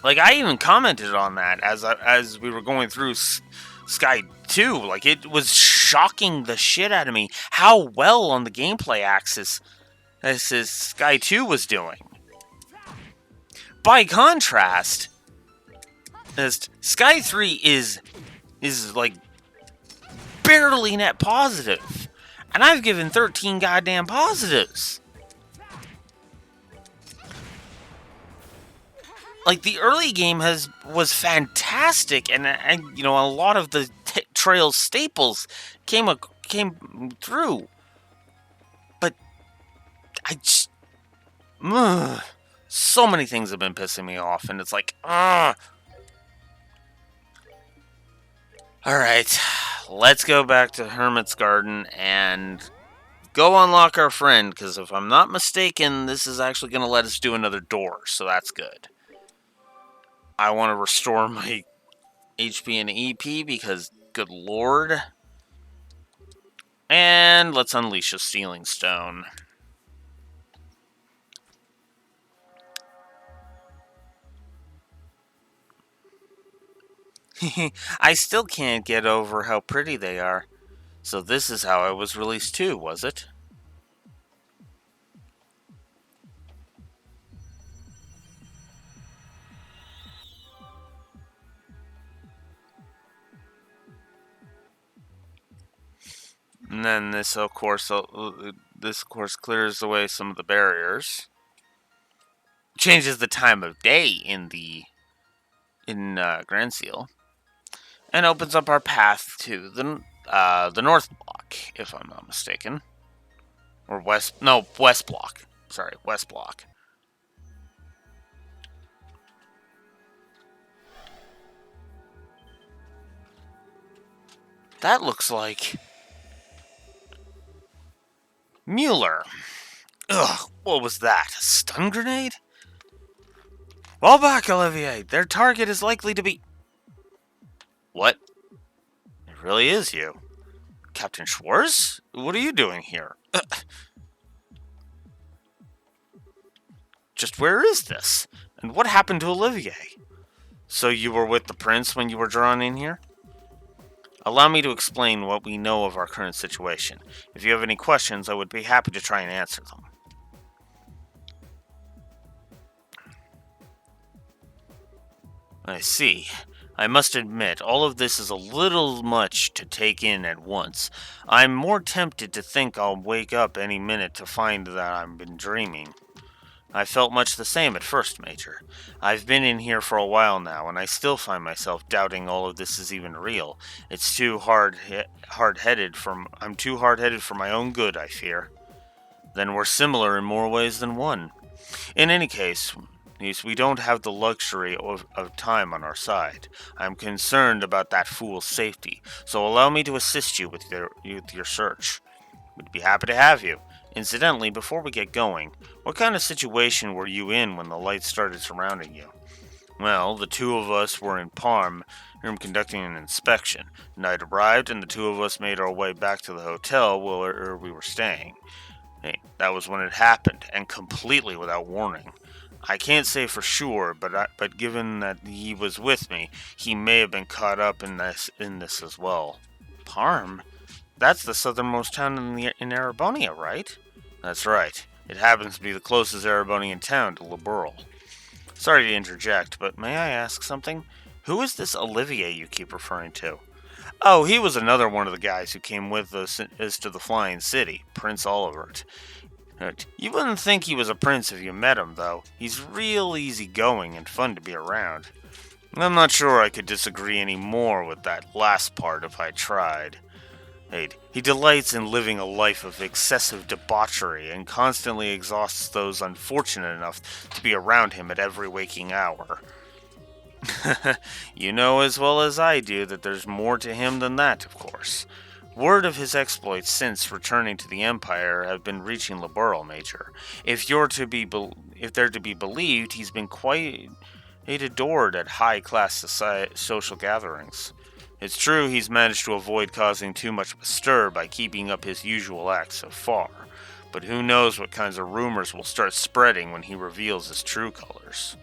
Like, I even commented on that as we were going through Sky 2. Like, it was shocking the shit out of me how well on the gameplay axis Sky 2 was doing. By contrast, Sky 3 is like barely net positive, and I've given 13 goddamn positives. Like, the early game was fantastic, and you know, a lot of the Trails staples came through, but I just. So many things have been pissing me off, and it's like, ugh. Alright, let's go back to Hermit's Garden and go unlock our friend, because if I'm not mistaken, this is actually going to let us do another door, so that's good. I want to restore my HP and EP, because, good lord. And let's unleash a Stealing Stone. I still can't get over how pretty they are. So this is how I was released too, was it? And then this, of course, clears away some of the barriers. Changes the time of day in Grand Seal. And opens up our path to the North Block, if I'm not mistaken. Or West Block. Sorry, West Block. That looks like Mueller. Ugh, what was that? A stun grenade? Fall back, Olivier. Their target is likely to be... What? It really is you. Captain Schwartz? What are you doing here? Just where is this? And what happened to Olivier? So you were with the prince when you were drawn in here? Allow me to explain what we know of our current situation. If you have any questions, I would be happy to try and answer them. I see. I must admit, all of this is a little much to take in at once. I'm more tempted to think I'll wake up any minute to find that I've been dreaming. I felt much the same at first, Major. I've been in here for a while now, and I still find myself doubting all of this is even real. It's too hard-headed I'm too hard-headed for my own good, I fear. Then we're similar in more ways than one. In any case, we don't have the luxury of time on our side. I'm concerned about that fool's safety, so allow me to assist you with your search. We'd be happy to have you. Incidentally, before we get going, what kind of situation were you in when the lights started surrounding you? Well, the two of us were in Parm room conducting an inspection. Night arrived, and the two of us made our way back to the hotel where we were staying. Hey, that was when it happened, and completely without warning. I can't say for sure, but given that he was with me, he may have been caught up in this as well. Parm? That's the southernmost town in Erebonia, right? That's right. It happens to be the closest Erebonian town to Liberl. Sorry to interject, but may I ask something? Who is this Olivier you keep referring to? Oh, he was another one of the guys who came with us as to the Flying City, Prince Olivert. You wouldn't think he was a prince if you met him, though. He's real easygoing and fun to be around. I'm not sure I could disagree any more with that last part if I tried. He delights in living a life of excessive debauchery and constantly exhausts those unfortunate enough to be around him at every waking hour. You know as well as I do that there's more to him than that, of course. Word of his exploits since returning to the Empire have been reaching Liberl, Major. If they're to be believed, he's been quite adored at high-class social gatherings. It's true he's managed to avoid causing too much of a stir by keeping up his usual act so far, but who knows what kinds of rumors will start spreading when he reveals his true colors.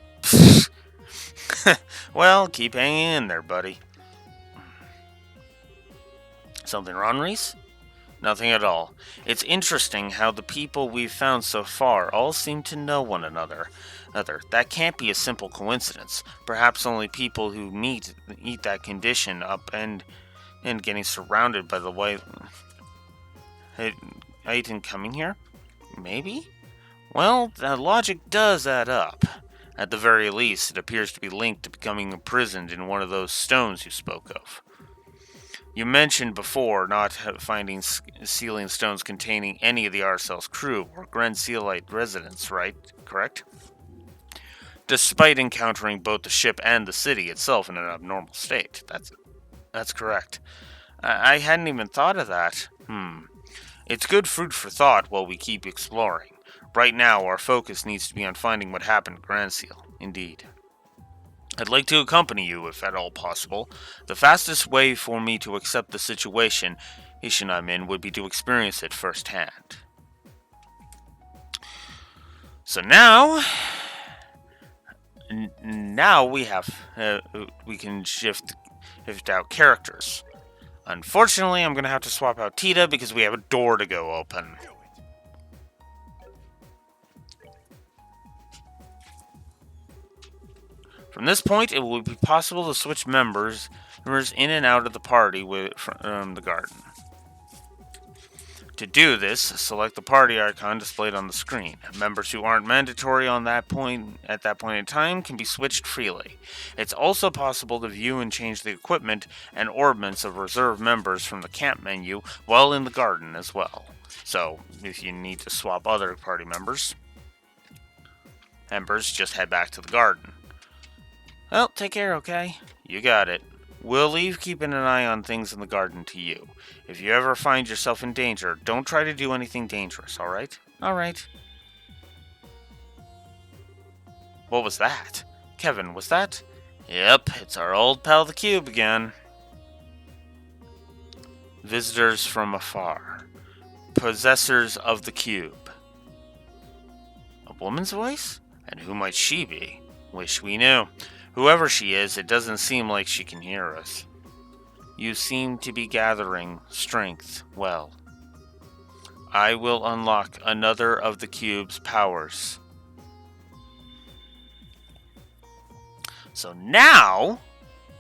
Well, keep hanging in there, buddy. Something wrong, Reese? Nothing at all. It's interesting how the people we've found so far all seem to know one another. That can't be a simple coincidence. Perhaps only people who eat that condition up and getting surrounded by the white item coming here? Maybe? Well, that logic does add up. At the very least, it appears to be linked to becoming imprisoned in one of those stones you spoke of. You mentioned before not finding sealing stones containing any of the Arcel's crew or Grensealite residents, right? Correct? Despite encountering both the ship and the city itself in an abnormal state. That's correct. I hadn't even thought of that. It's good food for thought while we keep exploring. Right now, our focus needs to be on finding what happened to Granseal. Indeed. I'd like to accompany you, if at all possible. The fastest way for me to accept the situation I'm in would be to experience it firsthand. So now we can shift out characters. Unfortunately, I'm going to have to swap out Tita because we have a door to go open. From this point, it will be possible to switch members in and out of the party from the garden. To do this, select the party icon displayed on the screen. Members who aren't mandatory at that point in time can be switched freely. It's also possible to view and change the equipment and orbments of reserve members from the camp menu while in the garden as well. So, if you need to swap other party members, just head back to the garden. Well, take care, okay? You got it. We'll leave keeping an eye on things in the garden to you. If you ever find yourself in danger, don't try to do anything dangerous, alright? Alright. What was that? Kevin, was that? Yep, it's our old pal the Cube again. Visitors from afar. Possessors of the Cube. A woman's voice? And who might she be? Wish we knew. Whoever she is, it doesn't seem like she can hear us. You seem to be gathering strength well. I will unlock another of the cube's powers. So now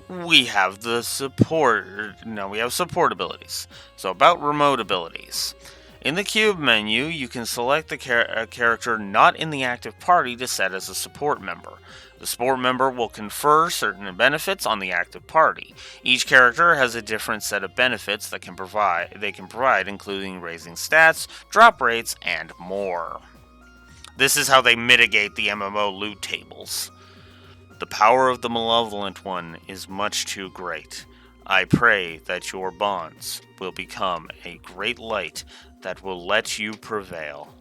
we have the support. Now we have support abilities. So about remote abilities. In the cube menu, you can select a character not in the active party to set as a support member. The support member will confer certain benefits on the active party. Each character has a different set of benefits they can provide, including raising stats, drop rates, and more. This is how they mitigate the MMO loot tables. The power of the Malevolent One is much too great. I pray that your bonds will become a great light that will let you prevail.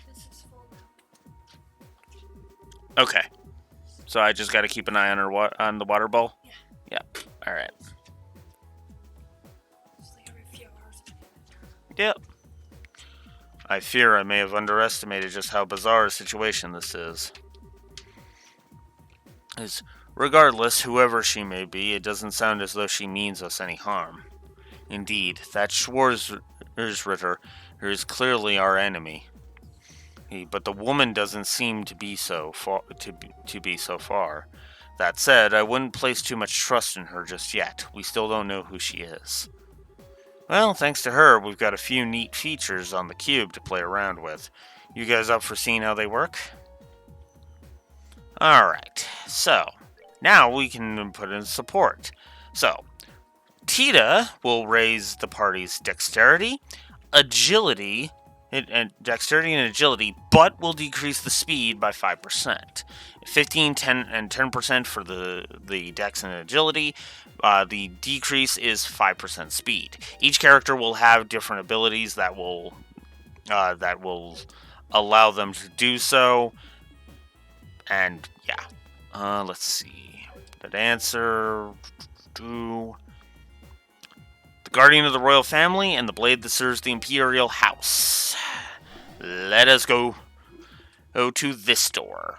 This is full now. Okay. So I just got to keep an eye on on the water bowl? Yeah. Yep. All right. It's like every few hours. Yep. I fear I may have underestimated just how bizarre a situation this is. Regardless, whoever she may be, it doesn't sound as though she means us any harm. Indeed, that Schwarzritter is clearly our enemy. But the woman doesn't seem to be so far. That said, I wouldn't place too much trust in her just yet. We still don't know who she is. Well, thanks to her, we've got a few neat features on the cube to play around with. You guys up for seeing how they work? Alright, so now we can put in support. So, Tita will raise the party's dexterity, agility, dexterity and agility, but will decrease the speed by 5%. 15, 10, and 10% for the dex and agility. The decrease is 5% speed. Each character will have different abilities that will allow them to do so. And yeah, let's see. That answer. The Guardian of the Royal Family and the blade that serves the Imperial House. Let us go to this door.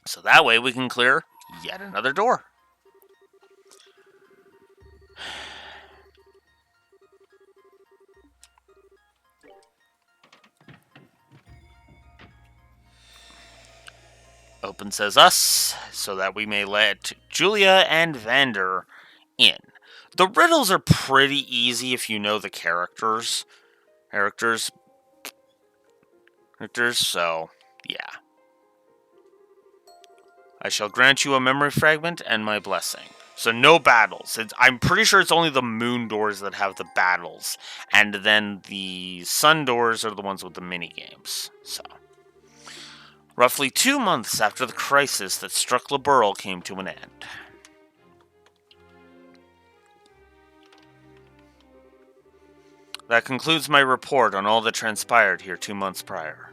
So that way we can clear yet another door. Open says us, so that we may let Julia and Vander in. The riddles are pretty easy if you know the characters, so yeah. I shall grant you a memory fragment and my blessing. So no battles. I'm pretty sure it's only the moon doors that have the battles. And then the sun doors are the ones with the mini-games. So, roughly 2 months after the crisis that struck Liberl came to an end. That concludes my report on all that transpired here 2 months prior.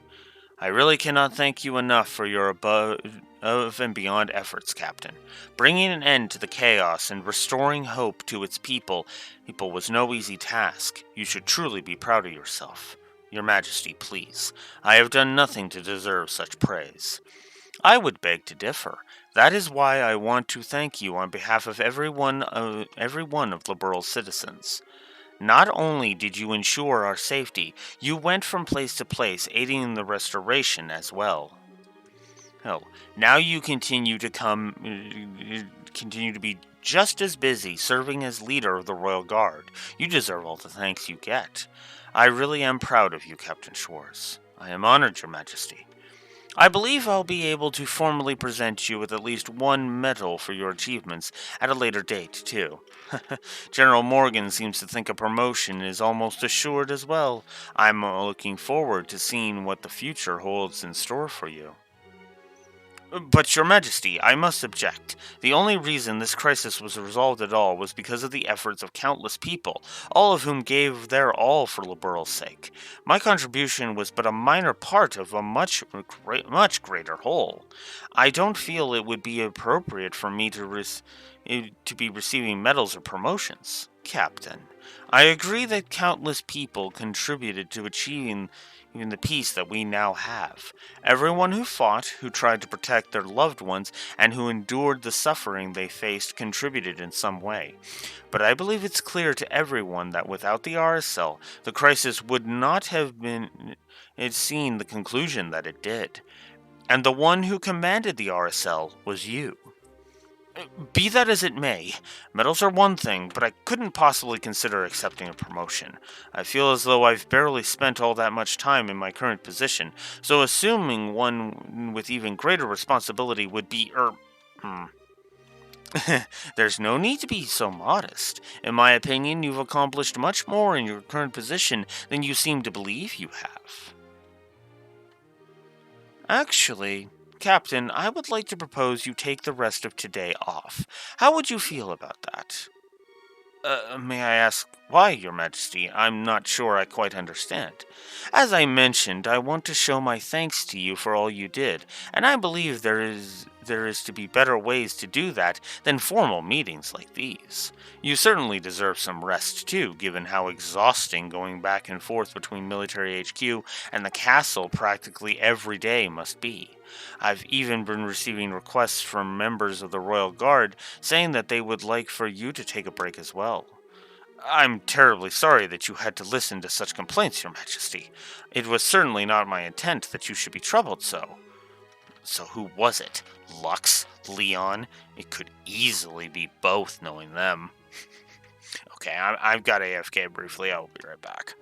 I really cannot thank you enough for your above and beyond efforts, Captain. Bringing an end to the chaos and restoring hope to its people was no easy task. You should truly be proud of yourself. Your Majesty, please. I have done nothing to deserve such praise. I would beg to differ. That is why I want to thank you on behalf of every one of Liberl's citizens. Not only did you ensure our safety, you went from place to place, aiding in the restoration as well. Oh, now you continue to be just as busy serving as leader of the Royal Guard. You deserve all the thanks you get. I really am proud of you, Captain Schwartz. I am honored, Your Majesty. I believe I'll be able to formally present you with at least one medal for your achievements at a later date, too. General Morgan seems to think a promotion is almost assured as well. I'm looking forward to seeing what the future holds in store for you. But, Your Majesty, I must object. The only reason this crisis was resolved at all was because of the efforts of countless people, all of whom gave their all for Liberl's sake. My contribution was but a minor part of a much greater whole. I don't feel it would be appropriate for me to be receiving medals or promotions, Captain. I agree that countless people contributed to achieving even the peace that we now have. Everyone who fought, who tried to protect their loved ones, and who endured the suffering they faced contributed in some way. But I believe it's clear to everyone that without the RSL, the crisis would not have seen the conclusion that it did. And the one who commanded the RSL was you. Be that as it may, medals are one thing, but I couldn't possibly consider accepting a promotion. I feel as though I've barely spent all that much time in my current position, so assuming one with even greater responsibility would be, There's no need to be so modest. In my opinion, you've accomplished much more in your current position than you seem to believe you have. Actually, Captain, I would like to propose you take the rest of today off. How would you feel about that? May I ask why, Your Majesty? I'm not sure I quite understand. As I mentioned, I want to show my thanks to you for all you did, and I believe there is to be better ways to do that than formal meetings like these. You certainly deserve some rest too, given how exhausting going back and forth between military HQ and the castle practically every day must be. I've even been receiving requests from members of the Royal Guard saying that they would like for you to take a break as well. I'm terribly sorry that you had to listen to such complaints, Your Majesty. It was certainly not my intent that you should be troubled so. So who was it? Lux? Leon? It could easily be both, knowing them. Okay, I've got AFK briefly. I'll be right back.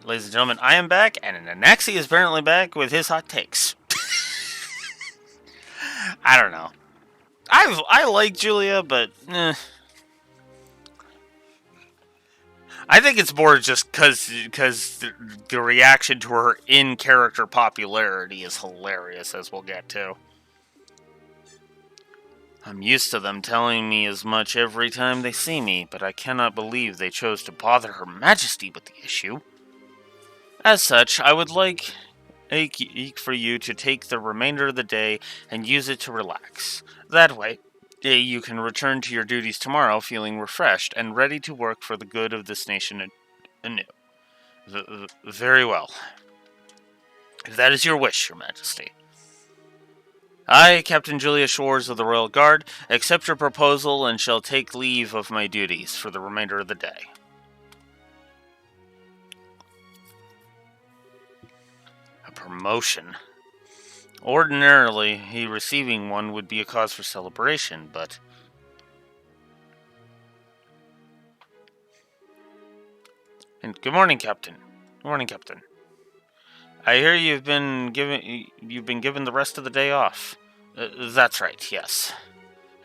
ladies and gentlemen, I am back, and Anaxi is apparently back with his hot takes. I don't know. I like Julia, but I think it's more just because the reaction to her in-character popularity is hilarious, as we'll get to. I'm used to them telling me as much every time they see me, but I cannot believe they chose to bother Her Majesty with the issue. As such, I would like for you to take the remainder of the day and use it to relax. That way, you can return to your duties tomorrow feeling refreshed and ready to work for the good of this nation anew. Very well. If that is your wish, Your Majesty. I, Captain Julia Shores of the Royal Guard, accept your proposal and shall take leave of my duties for the remainder of the day. A promotion. Ordinarily, he receiving one would be a cause for celebration, but... And good morning, Captain. Good morning, Captain. I hear you've been given the rest of the day off. That's right, yes.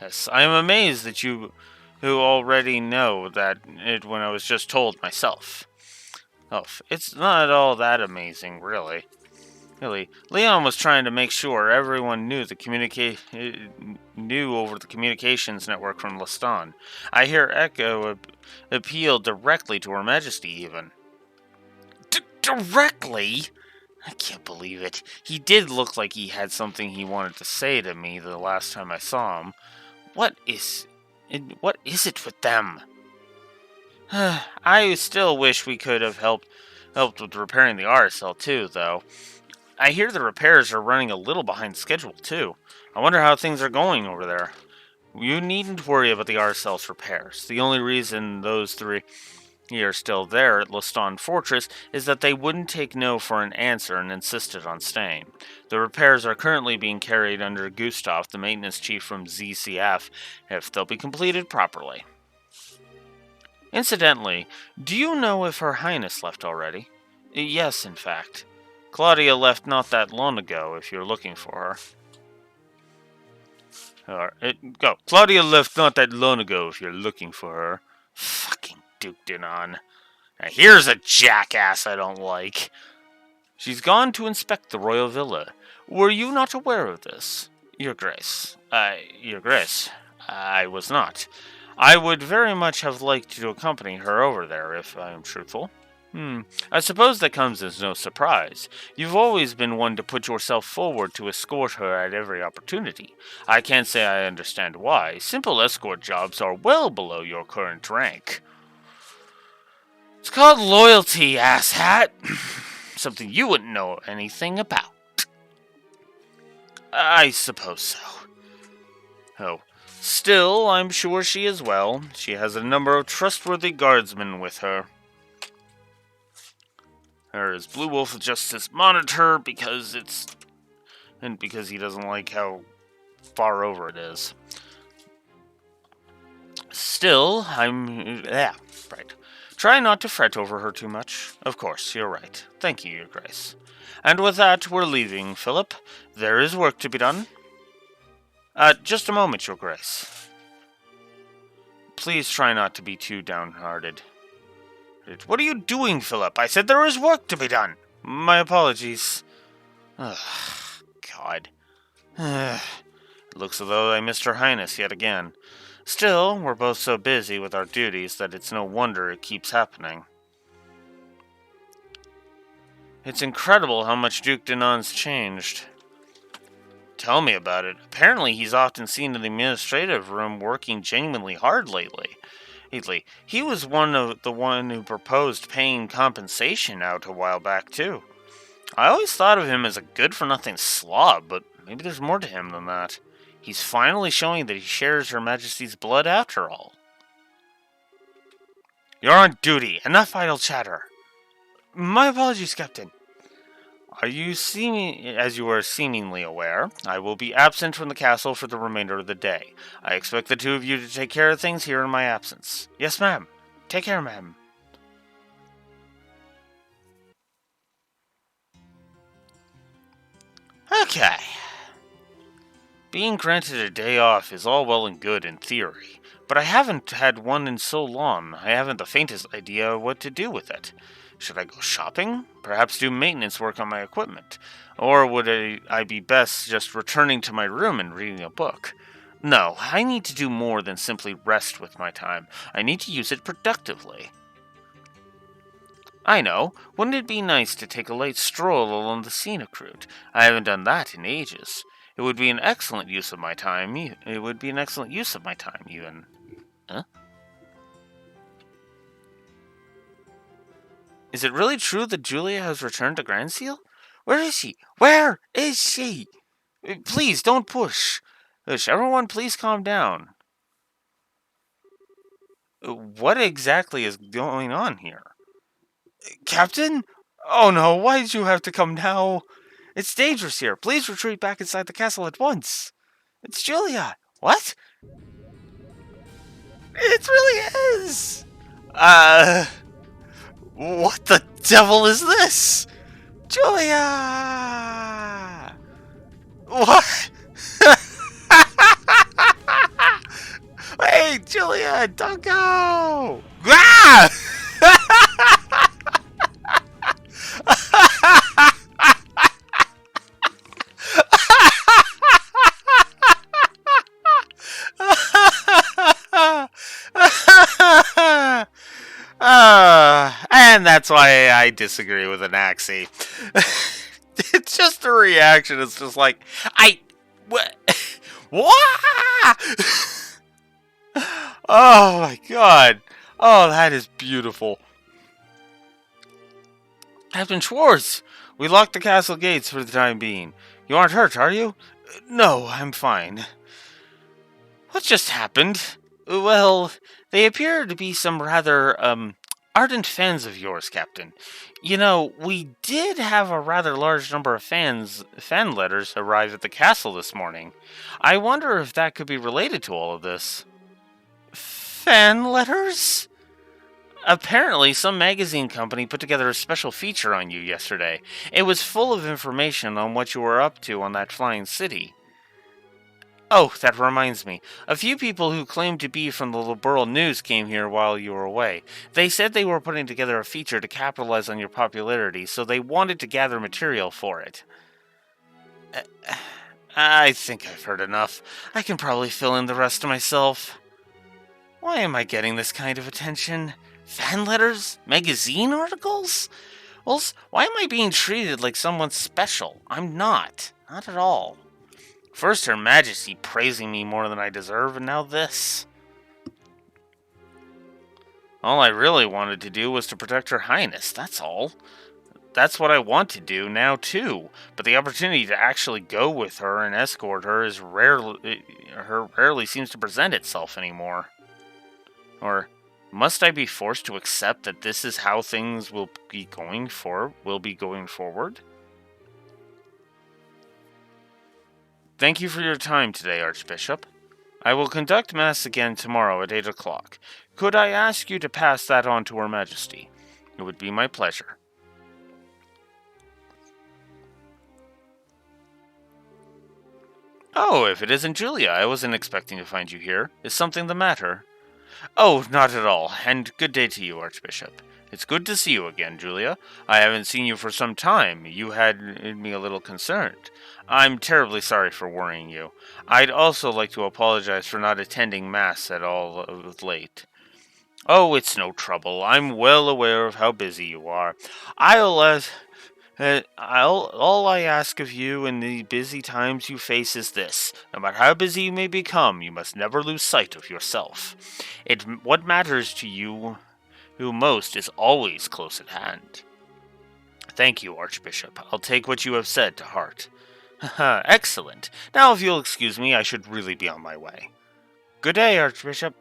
Yes, I am amazed that you who already know that when I was just told myself. Oh, it's not all that amazing, really. Really, Leon was trying to make sure everyone knew knew over the communications network from Lestan. I hear Echo appealed directly to Her Majesty, even. Directly? I can't believe it. He did look like he had something he wanted to say to me the last time I saw him. What is it with them? I still wish we could have helped with repairing the RSL too, though. I hear the repairs are running a little behind schedule too. I wonder how things are going over there. You needn't worry about the RSL's repairs. The only reason those three are still there at Lestan Fortress is that they wouldn't take no for an answer and insisted on staying. The repairs are currently being carried under Gustav, the maintenance chief from ZCF, if they'll be completed properly. Incidentally, do you know if Her Highness left already? Yes, in fact. Claudia left not that long ago, if you're looking for her. Go. Claudia left not that long ago, if you're looking for her. Fucking Duke Dinan. Now here's a jackass I don't like. She's gone to inspect the royal villa. Were you not aware of this? Your Grace. Your Grace. I was not. I would very much have liked to accompany her over there, if I am truthful. I suppose that comes as no surprise. You've always been one to put yourself forward to escort her at every opportunity. I can't say I understand why. Simple escort jobs are well below your current rank. It's called loyalty, asshat. Something you wouldn't know anything about. I suppose so. Oh, still, I'm sure she is well. She has a number of trustworthy guardsmen with her. As Blue Wolf adjusts his monitor because he doesn't like how far over it is. Still, right. Try not to fret over her too much. Of course, you're right. Thank you, Your Grace. And with that, we're leaving, Philip. There is work to be done. Just a moment, Your Grace. Please try not to be too downhearted. What are you doing, Philip? I said there is work to be done. My apologies. Ugh, God. It looks as though I missed Her Highness yet again. Still, we're both so busy with our duties that it's no wonder it keeps happening. It's incredible how much Duke Dinan's changed. Tell me about it. Apparently he's often seen in the administrative room working genuinely hard lately. He was the one who proposed paying compensation out a while back, too. I always thought of him as a good-for-nothing slob, but maybe there's more to him than that. He's finally showing that he shares Her Majesty's blood after all. You're on duty. Enough idle chatter. My apologies, Captain. As you are seemingly aware, I will be absent from the castle for the remainder of the day. I expect the two of you to take care of things here in my absence. Yes, ma'am. Take care, ma'am. Okay. Being granted a day off is all well and good in theory, but I haven't had one in so long, I haven't the faintest idea what to do with it. Should I go shopping? Perhaps do maintenance work on my equipment? Or would I be best just returning to my room and reading a book? No, I need to do more than simply rest with my time. I need to use it productively. I know. Wouldn't it be nice to take a light stroll along the scenic route? I haven't done that in ages. It would be an excellent use of my time. It would be an excellent use of my time, even. Huh? Is it really true that Julia has returned to Grand Seal? Where is she? Where is she? Please, don't push. Everyone, please calm down. What exactly is going on here? Captain? Oh no, why did you have to come now? It's dangerous here. Please retreat back inside the castle at once. It's Julia. What? It really is. What the devil is this? Julia! What? Wait, Julia, don't go! Ah! And that's why I disagree with Anaxi. It's just a reaction. It's just like, what? What? Oh my god. Oh, that is beautiful. Captain Schwartz, we locked the castle gates for the time being. You aren't hurt, are you? No, I'm fine. What just happened? Well, they appear to be some rather, ardent fans of yours, Captain. You know, we did have a rather large number of fan letters arrive at the castle this morning. I wonder if that could be related to all of this. Fan letters? Apparently, some magazine company put together a special feature on you yesterday. It was full of information on what you were up to on that flying city. Oh, that reminds me. A few people who claimed to be from the Liberal News came here while you were away. They said they were putting together a feature to capitalize on your popularity, so they wanted to gather material for it. I think I've heard enough. I can probably fill in the rest myself. Why am I getting this kind of attention? Fan letters? Magazine articles? Well, why am I being treated like someone special? I'm not. Not at all. First Her Majesty praising me more than I deserve, and now this. All I really wanted to do was to protect Her Highness, that's all. That's what I want to do now, too. But the opportunity to actually go with her and escort her rarely seems to present itself anymore. Or must I be forced to accept that this is how things will be going forward? Thank you for your time today, Archbishop. I will conduct Mass again tomorrow at 8 o'clock. Could I ask you to pass that on to Her Majesty? It would be my pleasure. Oh, if it isn't Julia, I wasn't expecting to find you here. Is something the matter? Oh, not at all, and good day to you, Archbishop. It's good to see you again, Julia. I haven't seen you for some time. You had me a little concerned. I'm terribly sorry for worrying you. I'd also like to apologize for not attending Mass at all late. Oh, it's no trouble. I'm well aware of how busy you are. All I ask of you in the busy times you face is this. No matter how busy you may become, you must never lose sight of yourself. What matters to you most is always close at hand. Thank you, Archbishop. I'll take what you have said to heart. Excellent. Now, if you'll excuse me, I should really be on my way. Good day, Archbishop.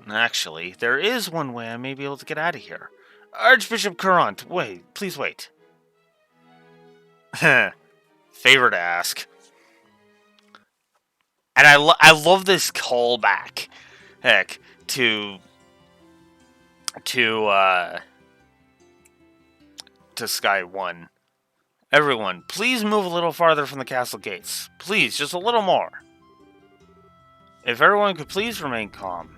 Actually, there is one way I may be able to get out of here. Archbishop Courant, wait, please wait. Favor to ask. And I love this callback, heck, to Sky 1. Everyone, please move a little farther from the castle gates. Please, just a little more. If everyone could please remain calm.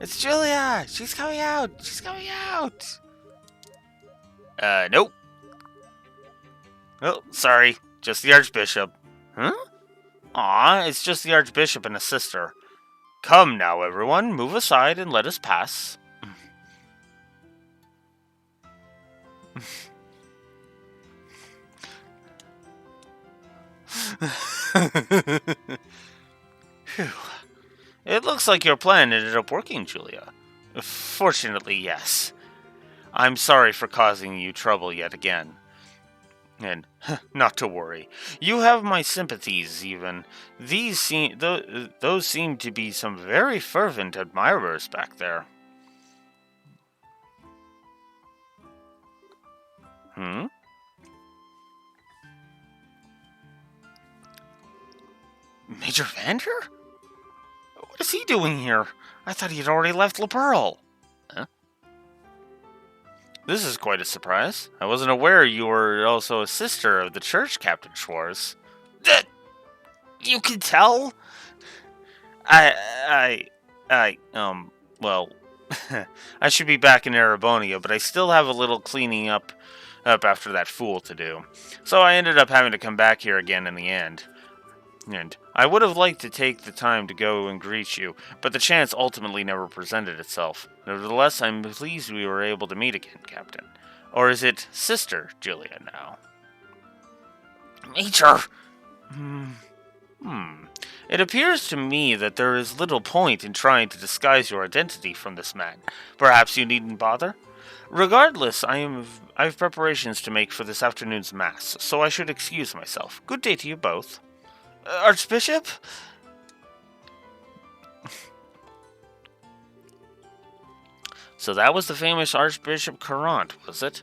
It's Julia! She's coming out! She's coming out! Nope. Oh, sorry. Just the Archbishop. Huh? Aw, it's just the Archbishop and a sister. Come now, everyone. Move aside and let us pass. Phew. It looks like your plan ended up working, Julia. Fortunately, yes. I'm sorry for causing you trouble yet again. And not to worry, you have my sympathies. Even those seem to be some very fervent admirers back there. Hmm. Major Vander? What is he doing here? I thought he had already left La Pearl. Huh? This is quite a surprise. I wasn't aware you were also a sister of the church, Captain Schwartz. You can tell? Well, I should be back in Erebonia, but I still have a little cleaning up after that fool to do. So I ended up having to come back here again in the end. And I would have liked to take the time to go and greet you, but the chance ultimately never presented itself. Nevertheless, I'm pleased we were able to meet again, Captain. Or is it Sister Julia now? Major! It appears to me that there is little point in trying to disguise your identity from this man. Perhaps you needn't bother? Regardless, I have preparations to make for this afternoon's mass, so I should excuse myself. Good day to you both. Archbishop? So that was the famous Archbishop Courant, was it?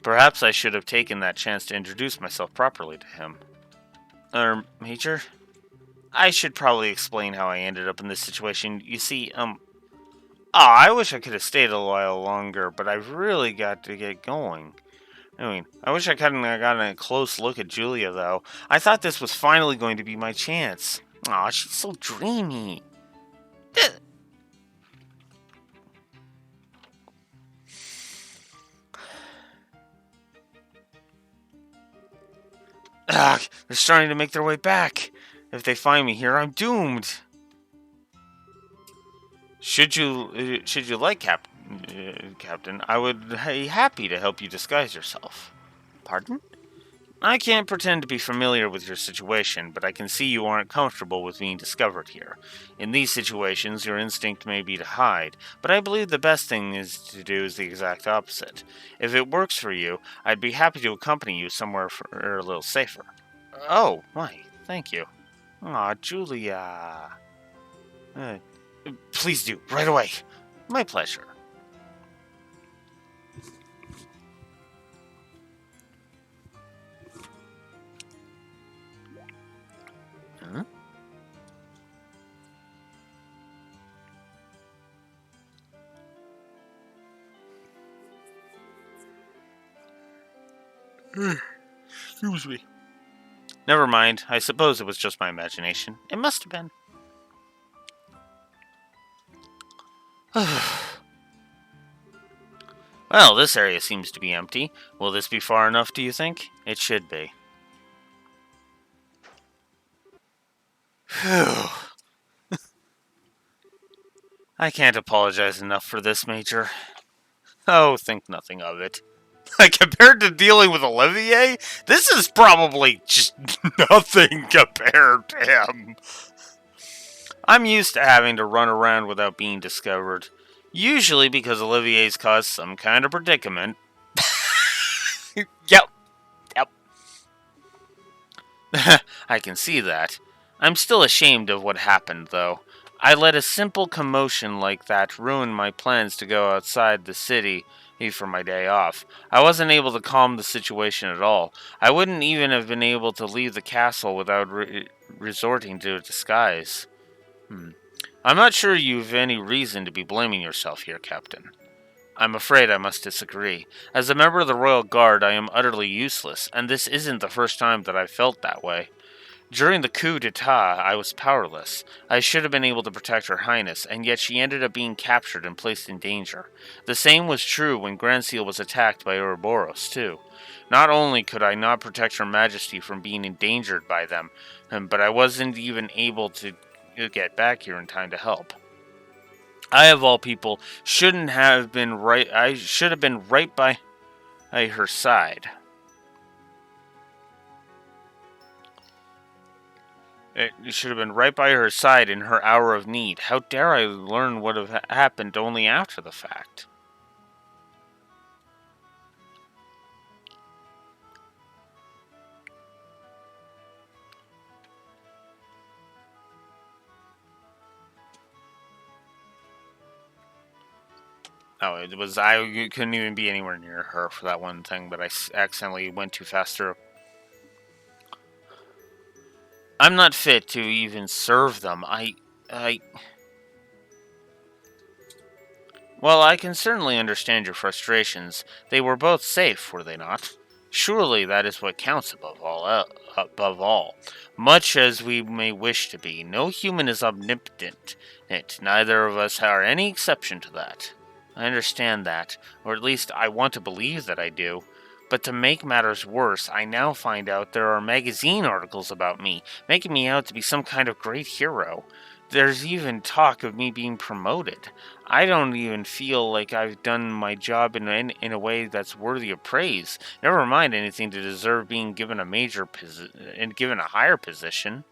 Perhaps I should have taken that chance to introduce myself properly to him. Major? I should probably explain how I ended up in this situation. You see, I wish I could have stayed a while longer, but I've really got to get going. I wish I could have gotten a close look at Julia, though. I thought this was finally going to be my chance. Aw, she's so dreamy. They're starting to make their way back. If they find me here, I'm doomed. Should you like, Captain, I would be happy to help you disguise yourself. Pardon? I can't pretend to be familiar with your situation, but I can see you aren't comfortable with being discovered here. In these situations, your instinct may be to hide, but I believe the best thing to do is the exact opposite. If it works for you, I'd be happy to accompany you somewhere a little safer. Oh, why, thank you. Aw, Julia. Please do, right away. My pleasure. Huh? Excuse me. Never mind. I suppose it was just my imagination. It must have been. Well, this area seems to be empty. Will this be far enough, do you think? It should be. Phew. I can't apologize enough for this, Major. Oh, think nothing of it. Compared to dealing with Olivier, this is probably just nothing compared to him. I'm used to having to run around without being discovered. Usually because Olivier's caused some kind of predicament. Yep. I can see that. I'm still ashamed of what happened, though. I let a simple commotion like that ruin my plans to go outside the city for my day off. I wasn't able to calm the situation at all. I wouldn't even have been able to leave the castle without resorting to a disguise. I'm not sure you've any reason to be blaming yourself here, Captain. I'm afraid I must disagree. As a member of the Royal Guard, I am utterly useless, and this isn't the first time that I've felt that way. During the coup d'etat, I was powerless. I should have been able to protect Her Highness, and yet she ended up being captured and placed in danger. The same was true when Grand Seal was attacked by Ouroboros, too. Not only could I not protect Her Majesty from being endangered by them, but I wasn't even able to get back here in time to help. I, of all people, shouldn't have been right. I should have been right by her side. It should have been right by her side in her hour of need. How dare I learn what have happened only after the fact? Oh, it was I couldn't even be anywhere near her for that one thing, but I accidentally went too fast through. I'm not fit to even serve them. Well, I can certainly understand your frustrations. They were both safe, were they not? Surely that is what counts above all. Above all, much as we may wish to be, no human is omnipotent. Neither of us are any exception to that. I understand that, or at least I want to believe that I do. But to make matters worse, I now find out there are magazine articles about me, making me out to be some kind of great hero. There's even talk of me being promoted. I don't even feel like I've done my job in a way that's worthy of praise. Never mind anything to deserve being given a and given a higher position.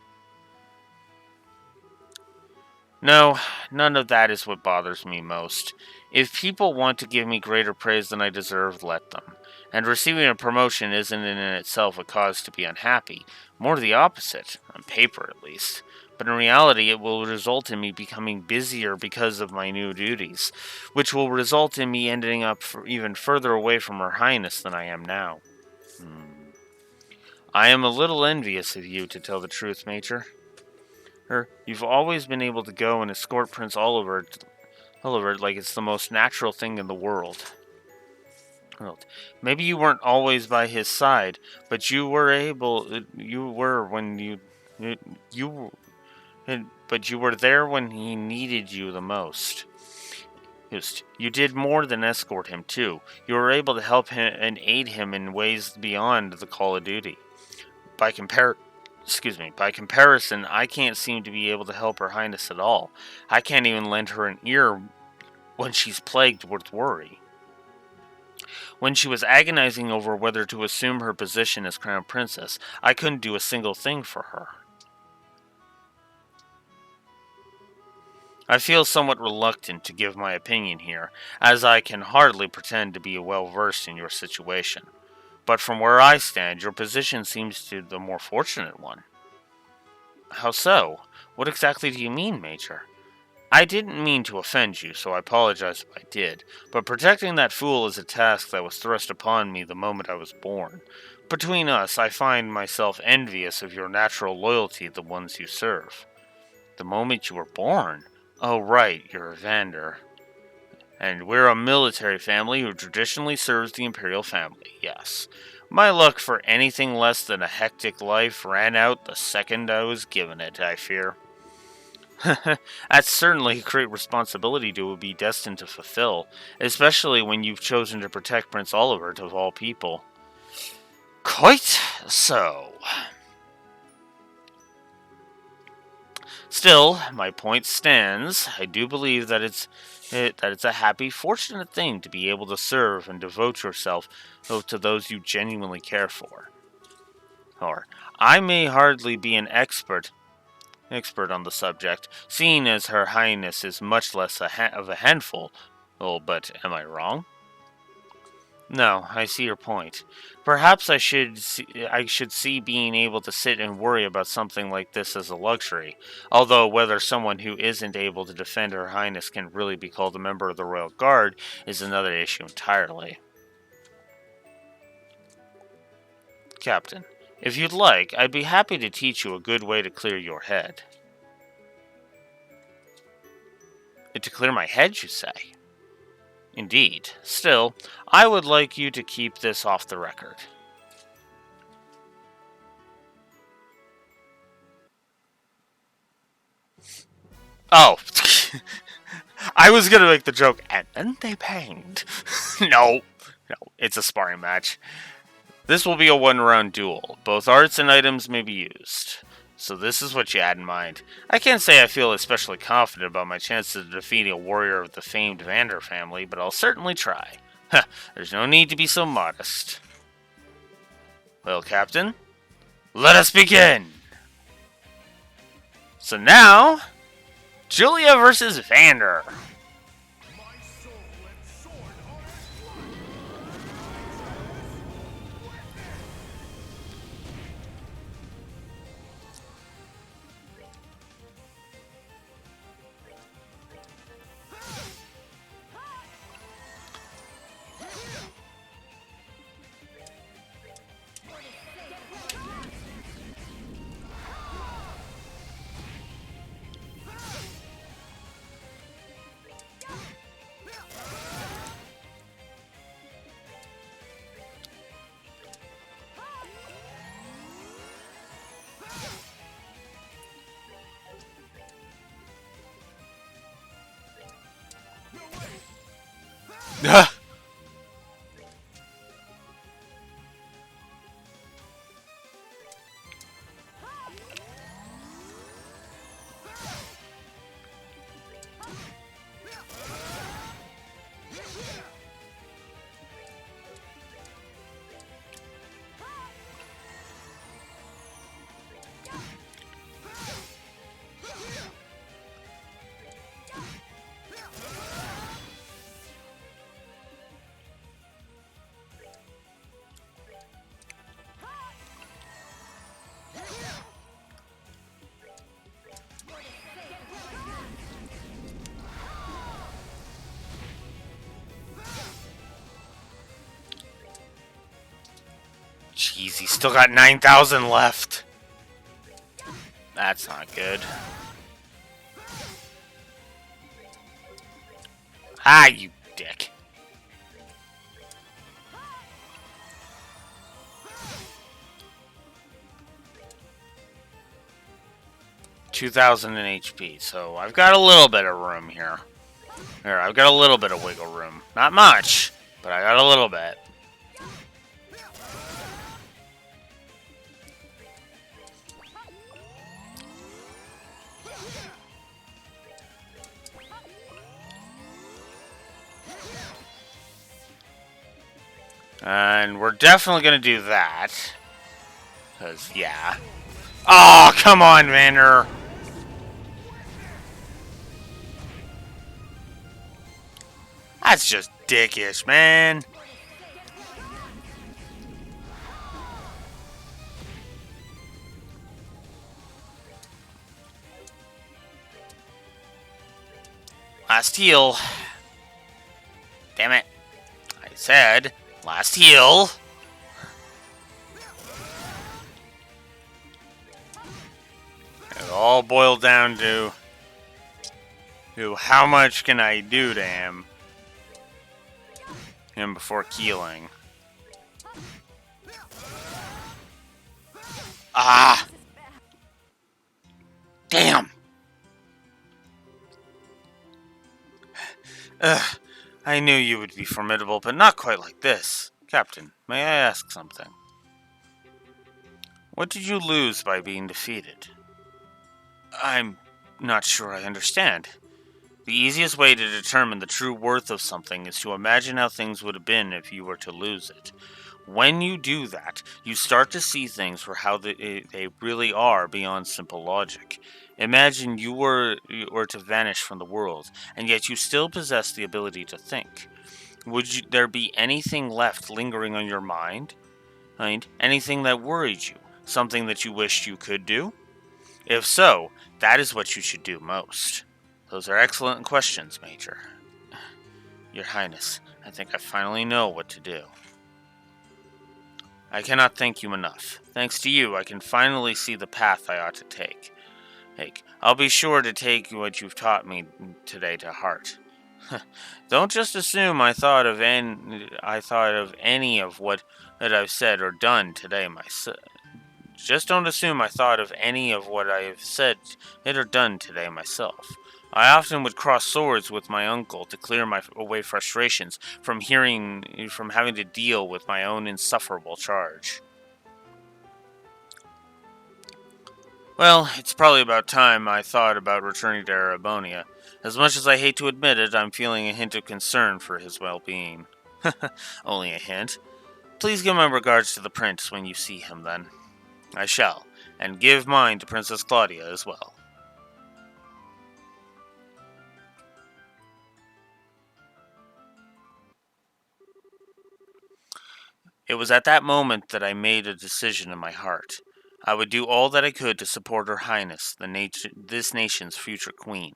No, none of that is what bothers me most. If people want to give me greater praise than I deserve, let them. And receiving a promotion isn't in itself a cause to be unhappy. More the opposite, on paper at least. But in reality, it will result in me becoming busier because of my new duties, which will result in me ending up even further away from Her Highness than I am now. I am a little envious of you, to tell the truth, Major. You've always been able to go and escort Prince Oliver like it's the most natural thing in the world. Maybe you weren't always by his side, but you were able. You were when you, but you were there when he needed you the most. You did more than escort him too. You were able to help him and aid him in ways beyond the call of duty. By comparison, I can't seem to be able to help Her Highness at all. I can't even lend her an ear when she's plagued with worry. When she was agonizing over whether to assume her position as Crown Princess, I couldn't do a single thing for her. I feel somewhat reluctant to give my opinion here, as I can hardly pretend to be well versed in your situation. But from where I stand, your position seems to be the more fortunate one. How so? What exactly do you mean, Major? I didn't mean to offend you, so I apologize if I did, but protecting that fool is a task that was thrust upon me the moment I was born. Between us, I find myself envious of your natural loyalty to the ones you serve. The moment you were born? Oh, right, you're Evander. And we're a military family who traditionally serves the Imperial family, yes. My luck for anything less than a hectic life ran out the second I was given it, I fear. That's certainly a great responsibility to be destined to fulfill, especially when you've chosen to protect Prince Oliver of all people. Quite so. Still, my point stands. I do believe that it's a happy, fortunate thing to be able to serve and devote yourself to those you genuinely care for. Or, I may hardly be an expert on the subject, seeing as Her Highness is much less of a handful. Oh, but am I wrong? No, I see your point. Perhaps I should see being able to sit and worry about something like this as a luxury. Although whether someone who isn't able to defend Her Highness can really be called a member of the Royal Guard is another issue entirely. Captain, if you'd like, I'd be happy to teach you a good way to clear your head. To clear my head, you say? Indeed. Still, I would like you to keep this off the record. Oh. I was gonna make the joke, and then they banged. No. No, it's a sparring match. This will be a one-round duel. Both arts and items may be used. So this is what you had in mind. I can't say I feel especially confident about my chances of defeating a warrior of the famed Vander family, but I'll certainly try. There's no need to be so modest. Well, Captain, let us begin! So now, Julia versus Vander. Ah! 'Jeez, he's still got 9,000 left. That's not good. Ah, you dick. $2,000 in HP, so I've got a little bit of room here. Here, I've got a little bit of wiggle room. Not much, but I got a little bit. And we're definitely going to do that. Because, yeah. Oh, come on, Vander. That's just dickish, man. Last heal. Damn it. I said last heal. It all boiled down to how much can I do to him before keeling. Ah! Damn! Ugh, I knew you would be formidable, but not quite like this. Captain, may I ask something? What did you lose by being defeated? I'm not sure I understand. The easiest way to determine the true worth of something is to imagine how things would have been if you were to lose it. When you do that, you start to see things for how they really are beyond simple logic. Imagine you were to vanish from the world, and yet you still possess the ability to think. Would there be anything left lingering on your mind? Anything that worried you? Something that you wished you could do? If so, that is what you should do most. Those are excellent questions, Major. Your Highness, I think I finally know what to do. I cannot thank you enough. Thanks to you, I can finally see the path I ought to take. I'll be sure to take what you've taught me today to heart. Don't just assume I thought of any of what that I've said or done today myself. Just don't assume I thought of any of what I have said or done today myself. I often would cross swords with my uncle to clear away frustrations from having to deal with my own insufferable charge. Well, it's probably about time I thought about returning to Arabonia. As much as I hate to admit it, I'm feeling a hint of concern for his well-being. Only a hint. Please give my regards to the prince when you see him, then. I shall, and give mine to Princess Claudia as well. It was at that moment that I made a decision in my heart. I would do all that I could to support Her Highness, this nation's future queen.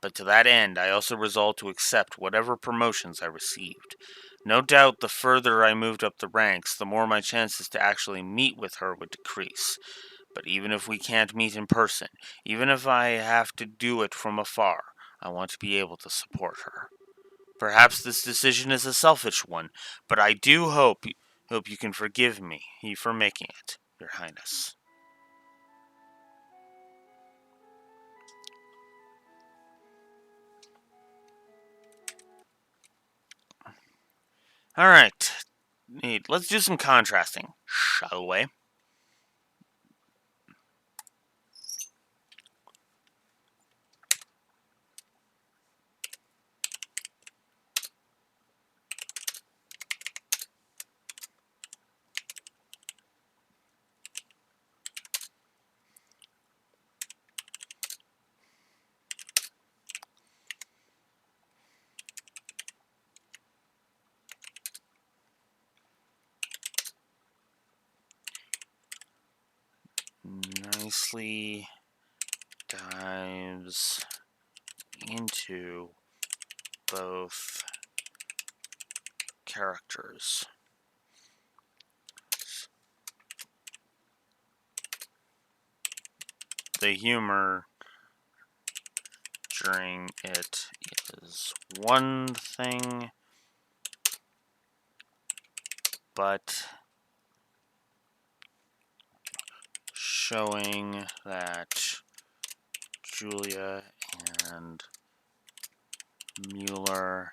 But to that end, I also resolved to accept whatever promotions I received. No doubt the further I moved up the ranks, the more my chances to actually meet with her would decrease. But even if we can't meet in person, even if I have to do it from afar, I want to be able to support her. Perhaps this decision is a selfish one, but I do hope you can forgive me for making it, Your Highness. All right, let's do some contrasting, shall we? Nicely dives into both characters. The humor during it is one thing, but showing that Julia and Mueller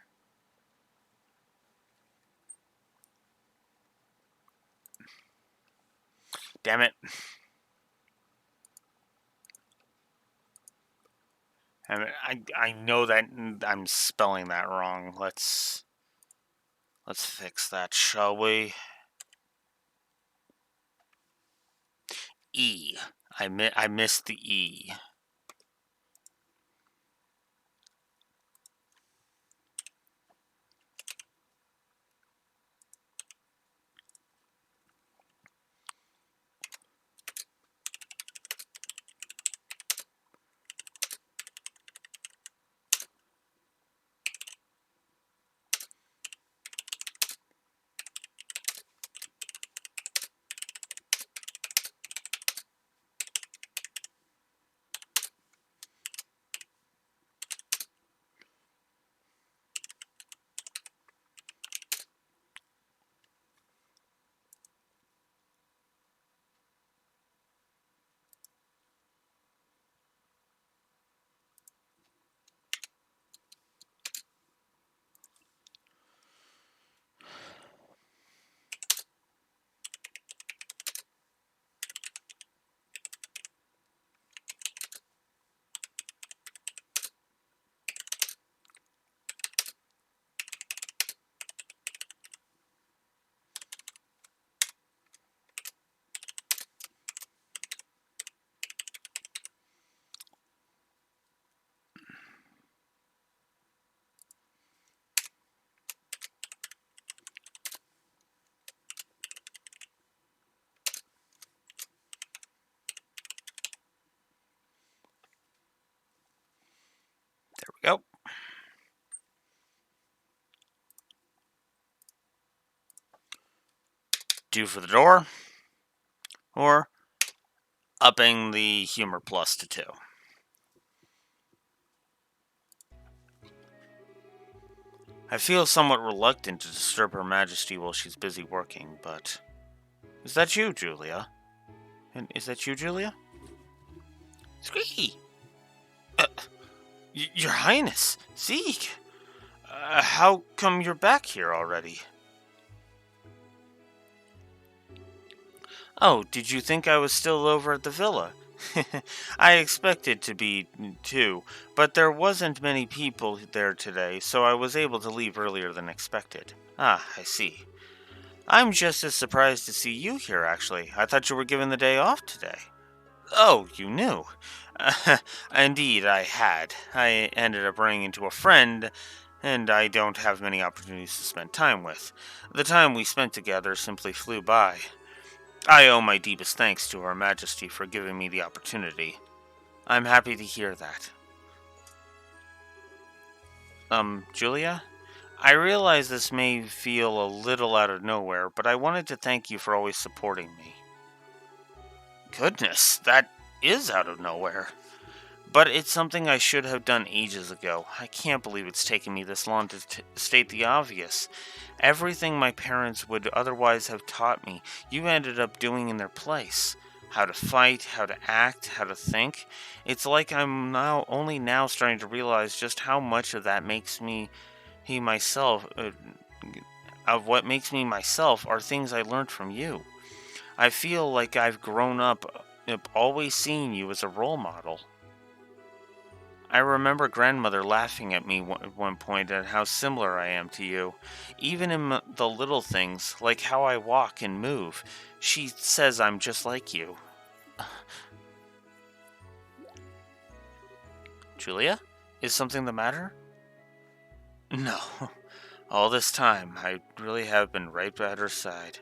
damn it. I know that I'm spelling that wrong. Let's fix that, shall we? E. I missed the E. There we go. Due for the door, or upping the humor plus to 2. I feel somewhat reluctant to disturb Her Majesty while she's busy working, but... Is that you, Julia? And is that you, Julia? Squeaky! Uh, Your Highness! Zeke! How come you're back here already? Oh, did you think I was still over at the villa? I expected to be, too, but there wasn't many people there today, so I was able to leave earlier than expected. Ah, I see. I'm just as surprised to see you here, actually. I thought you were given the day off today. Oh, you knew. Indeed, I had. I ended up running into a friend, and I don't have many opportunities to spend time with. The time we spent together simply flew by. I owe my deepest thanks to Her Majesty for giving me the opportunity. I'm happy to hear that. Julia? I realize this may feel a little out of nowhere, but I wanted to thank you for always supporting me. Goodness, that is out of nowhere. But it's something I should have done ages ago. I can't believe it's taken me this long to state the obvious. Everything my parents would otherwise have taught me, you ended up doing in their place. How to fight, how to act, how to think. It's like I'm only now starting to realize just how much of that makes me myself, of what makes me myself are things I learned from you. I feel like I've grown up, always seeing you as a role model. I remember grandmother laughing at me at one point at how similar I am to you. Even in the little things, like how I walk and move, she says I'm just like you. Julia? Is something the matter? No. All this time, I really have been right at her side.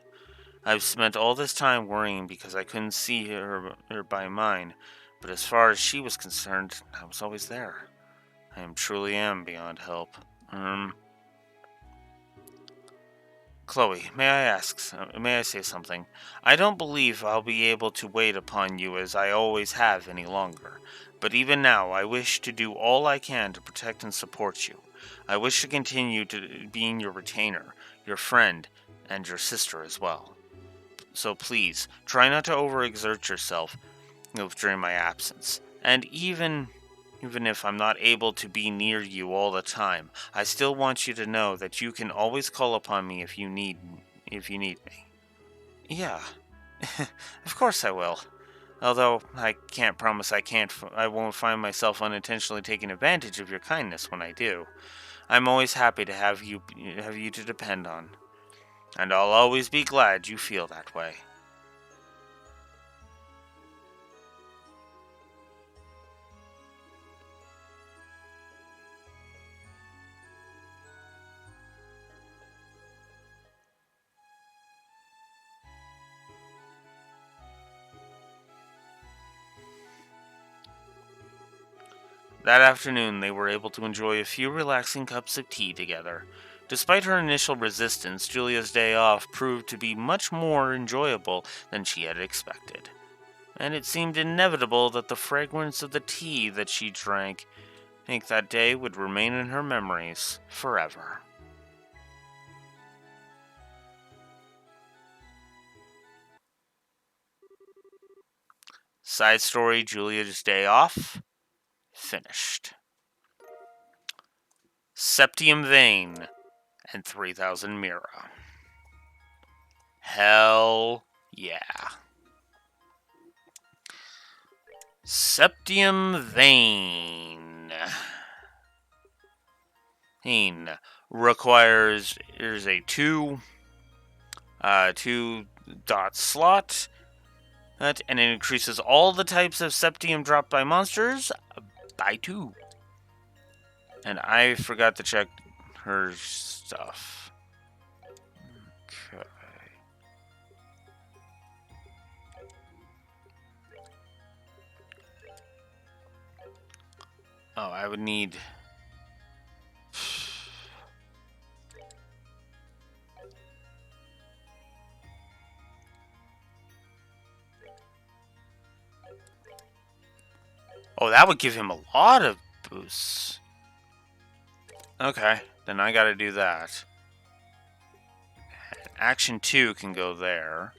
I've spent all this time worrying because I couldn't see her by mine, but as far as she was concerned, I was always there. I truly am beyond help. Chloe, may I say something? I don't believe I'll be able to wait upon you as I always have any longer. But even now, I wish to do all I can to protect and support you. I wish to continue to being your retainer, your friend, and your sister as well. So please, try not to overexert yourself during my absence. And even if I'm not able to be near you all the time, I still want you to know that you can always call upon me if you need me. Yeah, of course I will. Although I can't promise I won't find myself unintentionally taking advantage of your kindness when I do. I'm always happy to have you to depend on, and I'll always be glad you feel that way. That afternoon, they were able to enjoy a few relaxing cups of tea together. Despite her initial resistance, Julia's day off proved to be much more enjoyable than she had expected. And it seemed inevitable that the fragrance of the tea that she drank that day would remain in her memories forever. Side story, Julia's day off, finished. Septium Vein and 3000 Mira. Hell yeah. Septium Vein. Requires, here's a 2 dot slot, and it increases all the types of septium dropped by monsters by 2. And I forgot to check her stuff. Okay. Oh, I would need... Oh, that would give him a lot of boosts. Okay, then I gotta do that. Action 2 can go there.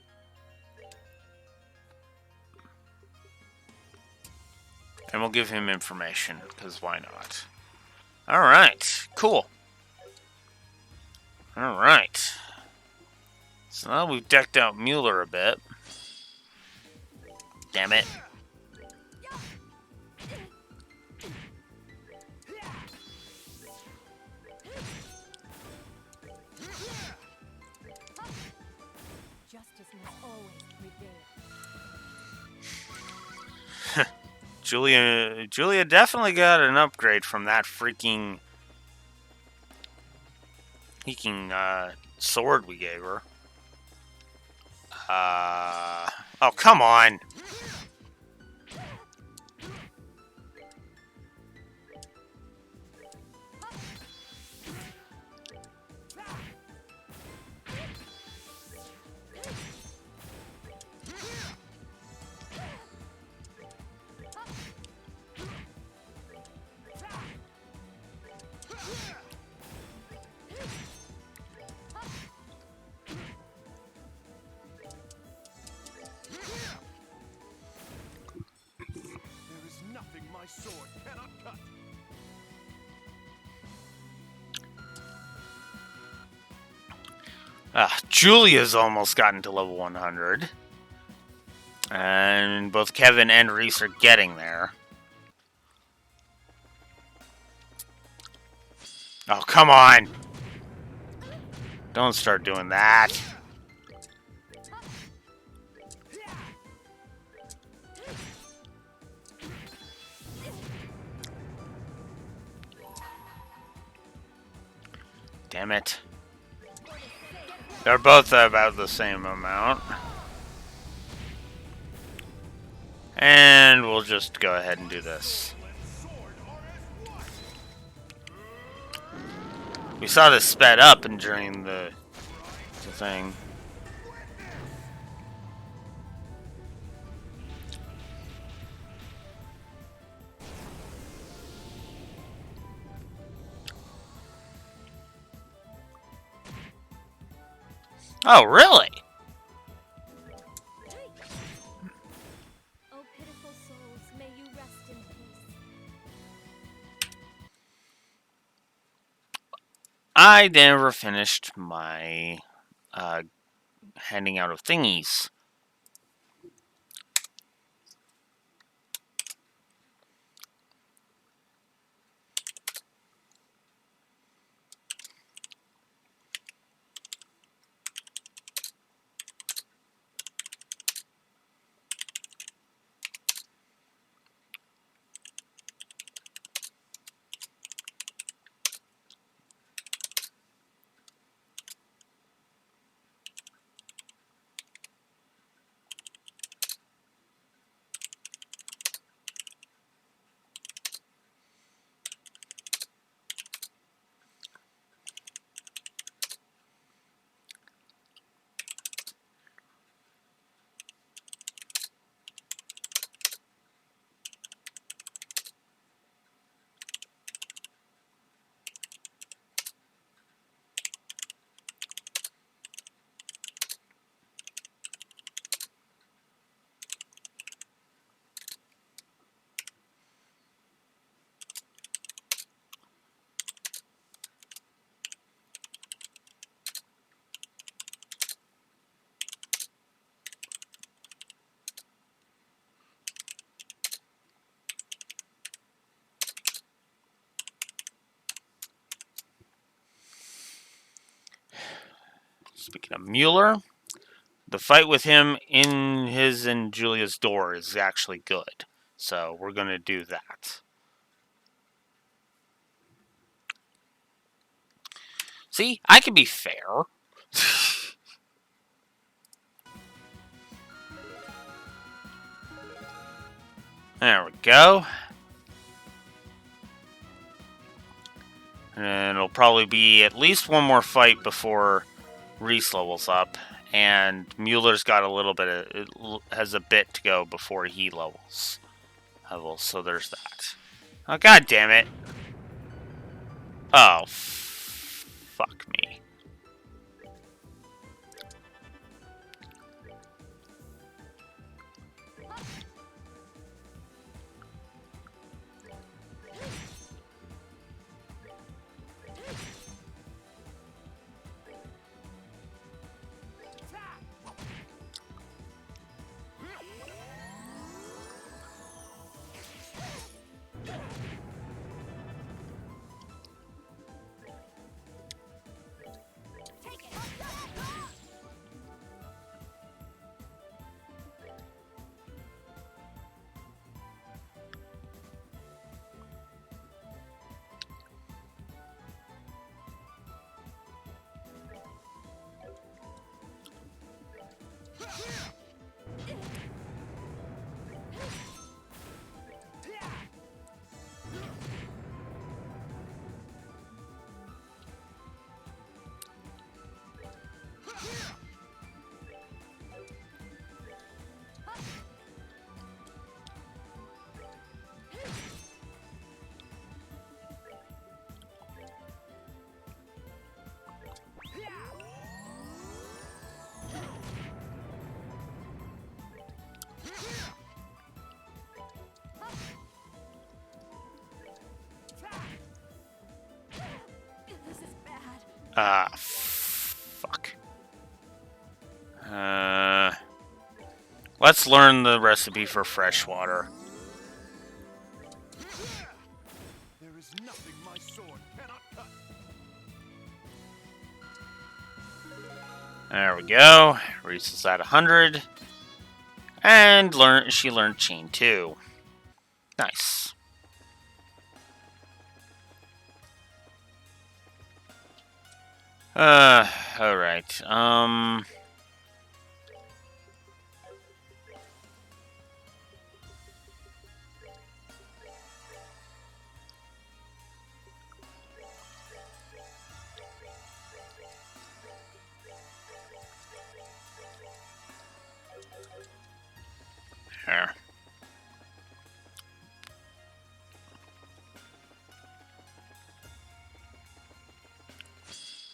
And we'll give him information, because why not? Alright, cool. Alright. So now we've decked out Mueller a bit. Damn it. Justice must always prevail. Julia definitely got an upgrade from that freaking sword we gave her. Oh, come on. There is nothing my sword cannot cut. Julia's almost gotten to level 100. And both Kevin and Reese are getting there. Oh, come on! Don't start doing that. Damn it. They're both about the same amount. And we'll just go ahead and do this. We saw this sped up and during the thing. Oh, really? Oh, pitiful souls, may you rest in peace. I never finished my handing out of thingies. Speaking of Mueller, the fight with him in his and Julia's door is actually good. So we're going to do that. See, I can be fair. There we go. And it'll probably be at least one more fight before Reese levels up. And Mueller's got a little bit of, has a bit to go before he levels. So there's that. Oh, god damn it. Oh, fuck me. This is bad. Ah, fuck. Let's learn the recipe for fresh water. There is nothing my sword cannot cut. There we go. Reese's at 100. And she learned Chain 2. Nice. Alright. Here.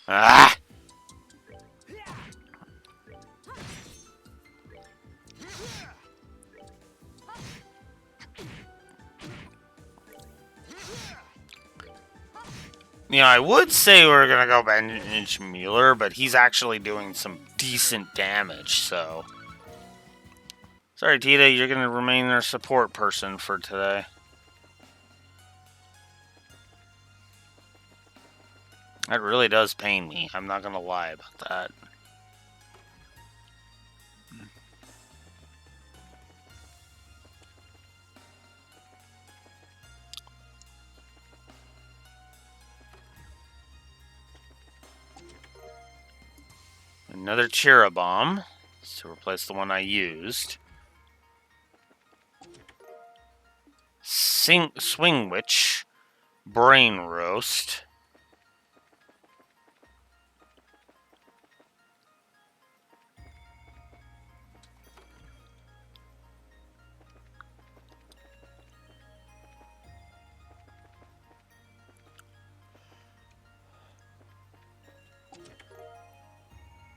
Ah! You know, I would say we're gonna go Bench Mueller, but he's actually doing some decent damage, so... Sorry, Tita, you're gonna remain our support person for today. That really does pain me. I'm not gonna lie about that. Another Chira Bomb to replace the one I used. Swing Witch. Brain Roast.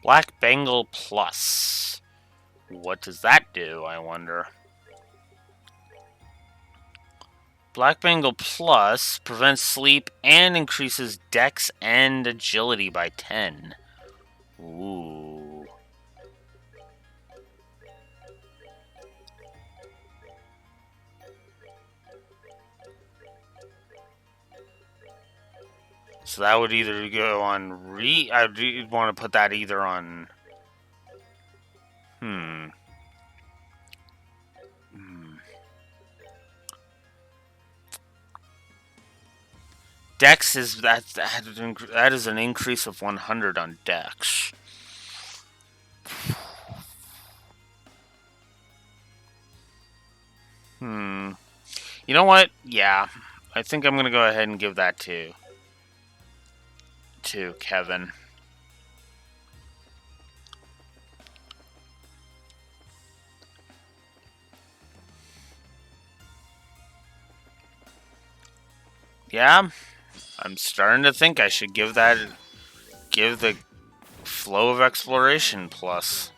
Black Bengal Plus. What does that do, I wonder? Black Bengal Plus prevents sleep and increases dex and agility by 10. Ooh. So that would either go on I'd want to put that either on... Dex is... That is an increase of 100 on Dex. You know what? Yeah. I think I'm going to go ahead and give that to Kevin. Yeah. I'm starting to think I should give the flow of exploration plus.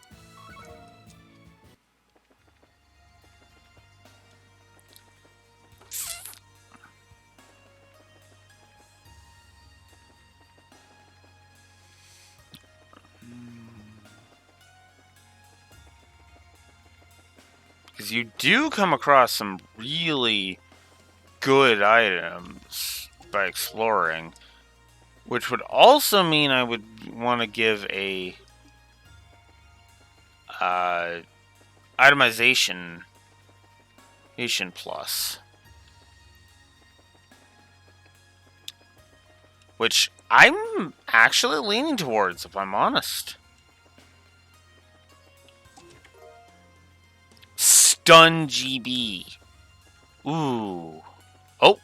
Because you do come across some really good items by exploring, which would also mean I would want to give a itemization plus, which I'm actually leaning towards, if I'm honest. Stun GB. Ooh. Oh,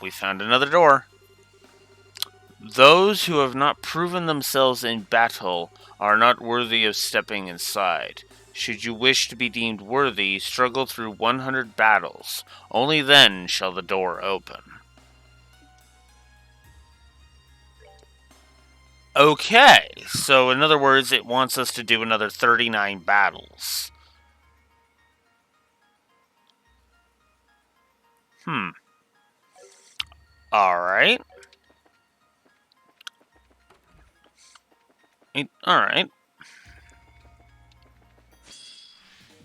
we found another door. Those who have not proven themselves in battle are not worthy of stepping inside. Should you wish to be deemed worthy, struggle through 100 battles. Only then shall the door open. Okay, so in other words, it wants us to do another 39 battles. Alright. Alright.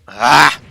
Ah!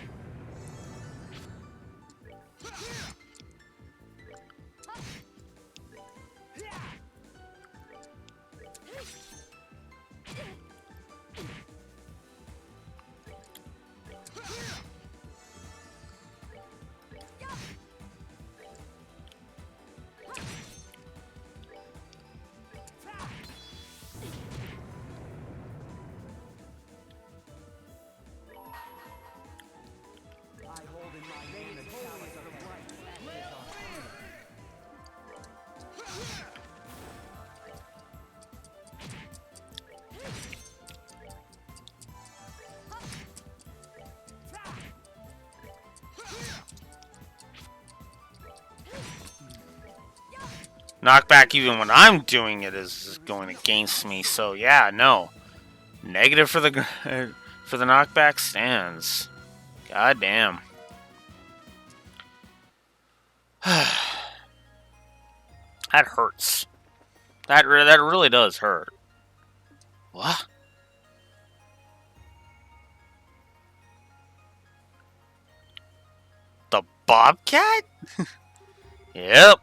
Knockback, even when I'm doing it, is going against me. So yeah, no. Negative for the for the knockback stands. God damn. That hurts. That really does hurt. What? The Bobcat? Yep.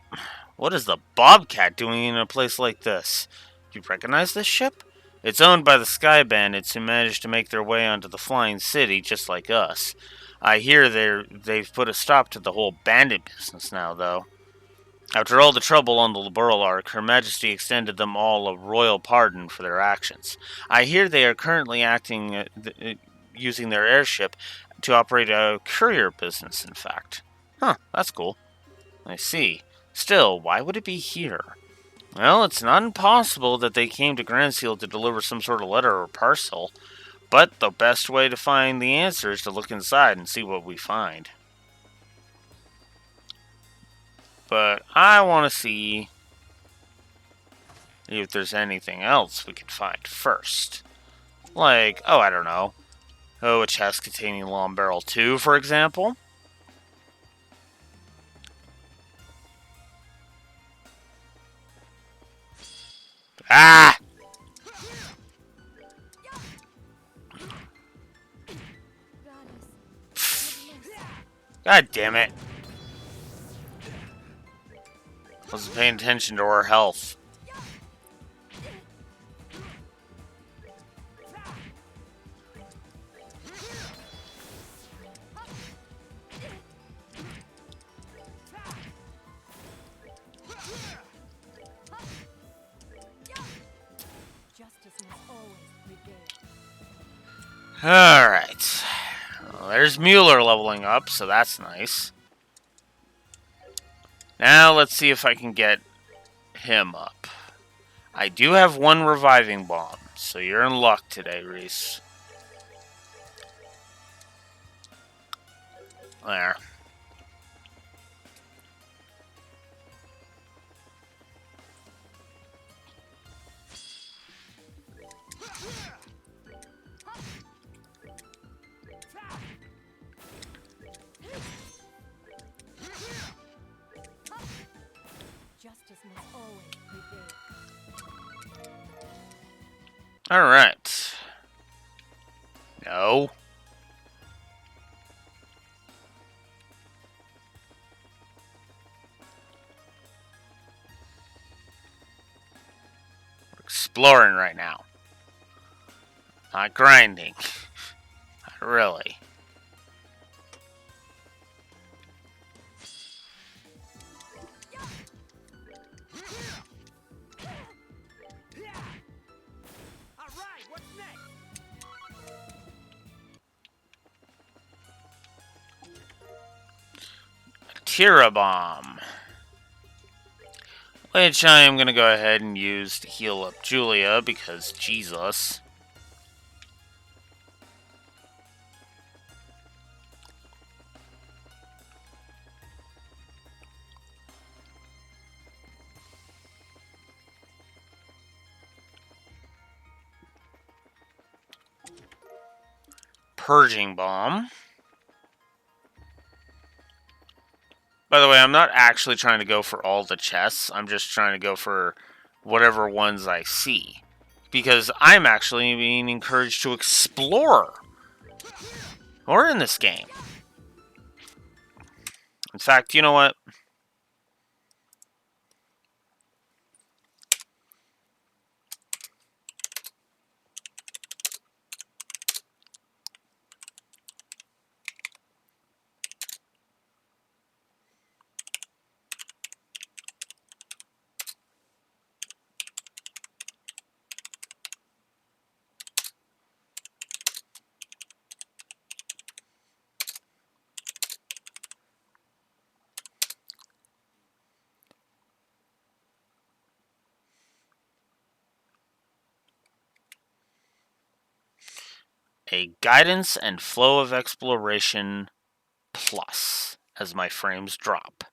What is the Bobcat doing in a place like this? Do you recognize this ship? It's owned by the Sky Bandits who managed to make their way onto the Flying City just like us. I hear they've put a stop to the whole bandit business now, though. After all the trouble on the Liberal Ark, Her Majesty extended them all a royal pardon for their actions. I hear they are currently using their airship to operate a courier business, in fact. Huh, that's cool. I see. Still, why would it be here? Well, it's not impossible that they came to Grandseal to deliver some sort of letter or parcel, but the best way to find the answer is to look inside and see what we find. But I want to see if there's anything else we could find first. Like, oh, I don't know. Oh, a chest containing Long Barrel 2, for example. Ah! God damn it. Wasn't paying attention to her health. Alright. Well, there's Mueller leveling up, so that's nice. Now let's see if I can get him up. I do have one reviving bomb, so you're in luck today, Reese. There. must always prevail. Alright. No. We're exploring right now. Not grinding. Not really. All right, what's next? Tira Bomb. Which I am going to go ahead and use to heal up Julia, because Jesus. Purging Bomb. By the way, I'm not actually trying to go for all the chests. I'm just trying to go for whatever ones I see. Because I'm actually being encouraged to explore more in this game. In fact, you know what? A guidance and flow of exploration plus as my frames drop.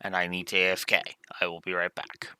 And I need to AFK. I will be right back.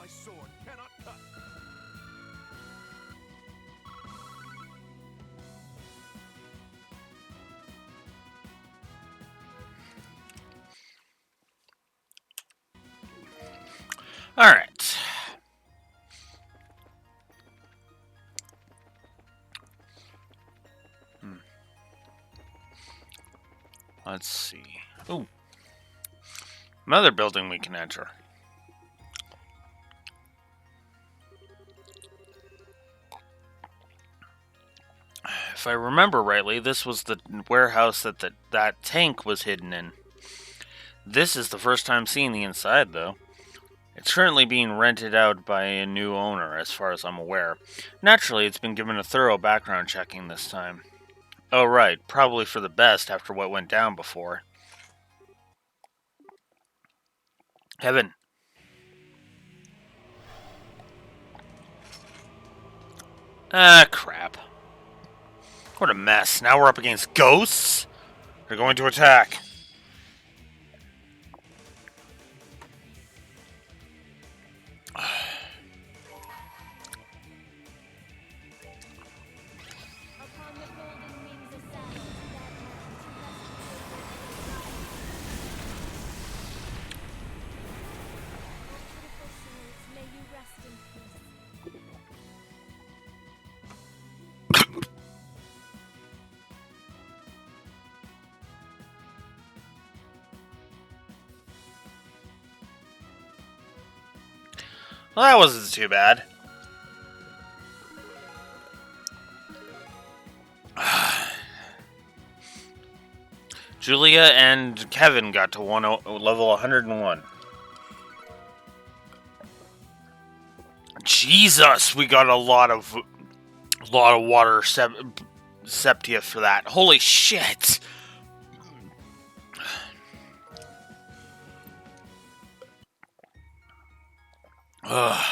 sword cannot cut. All right. Let's see. Ooh. Another building we can enter. If I remember rightly, this was the warehouse that that tank was hidden in. This is the first time seeing the inside, though. It's currently being rented out by a new owner, as far as I'm aware. Naturally, it's been given a thorough background checking this time. Oh, right. Probably for the best after what went down before. Heaven. Ah, crap. What a mess. Now we're up against ghosts? They're going to attack. Upon the golden wings of Saturn, pitiful souls, may you rest in peace. Well, that wasn't too bad. Julia and Kevin got to level 101. Jesus, we got a lot of water septia for that. Holy shit! Ugh.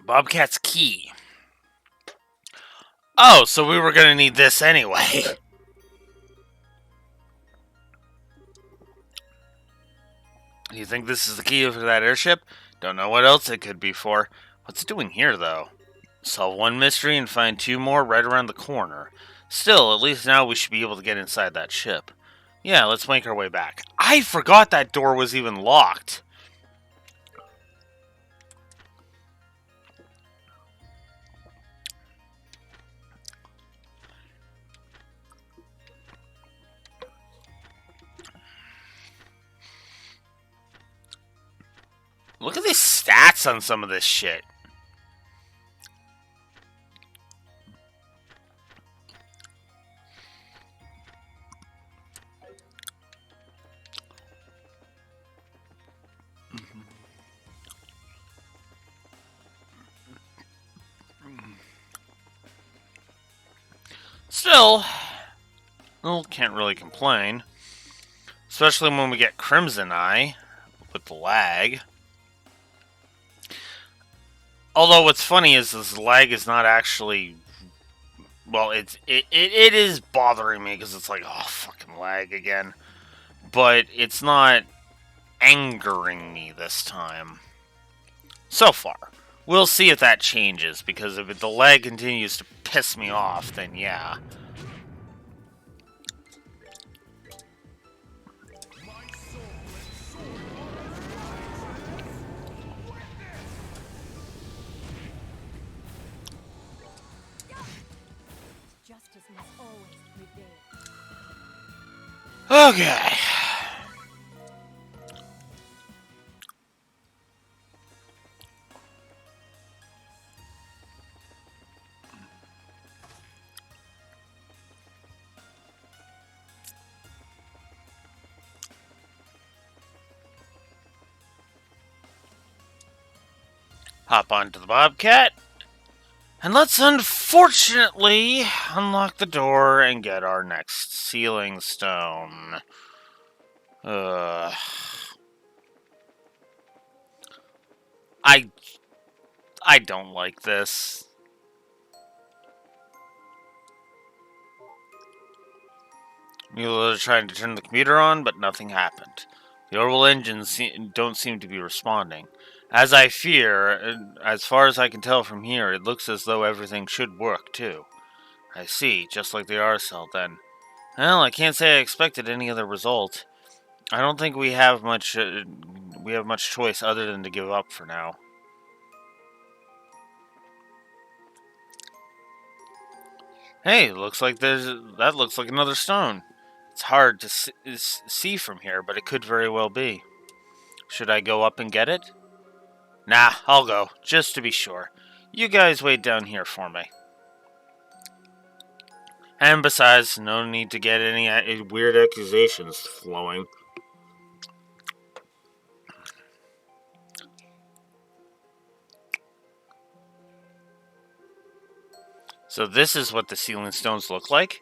Bobcat's key. Oh, so we were gonna need this anyway. You think this is the key for that airship? Don't know what else it could be for. What's it doing here, though? Solve one mystery and find two more right around the corner. Still, at least now we should be able to get inside that ship. Yeah, let's make our way back. I forgot that door was even locked. Look at the stats on some of this shit. Still, well, can't really complain. Especially when we get Crimson Eye with the lag. Although what's funny is this lag is not actually... Well, it is bothering me because it's like, oh, fucking lag again. But it's not angering me this time. So far. We'll see if that changes, because if the lag continues to piss me off, then yeah. Justice must always prevail. Okay. Hop onto the Bobcat. And let's unfortunately unlock the door and get our next sealing stone. I don't like this. Mueller tried to turn the computer on, but nothing happened. The orbital engines don't seem to be responding. As I fear, as far as I can tell from here, it looks as though everything should work too. I see, just like the R cell then. Well, I can't say I expected any other result. I don't think we have much choice other than to give up for now. Hey, that looks like another stone. It's hard to see from here, but it could very well be. Should I go up and get it? Nah, I'll go, just to be sure. You guys wait down here for me. And besides, no need to get any weird accusations flowing. So this is what the sealing stones look like?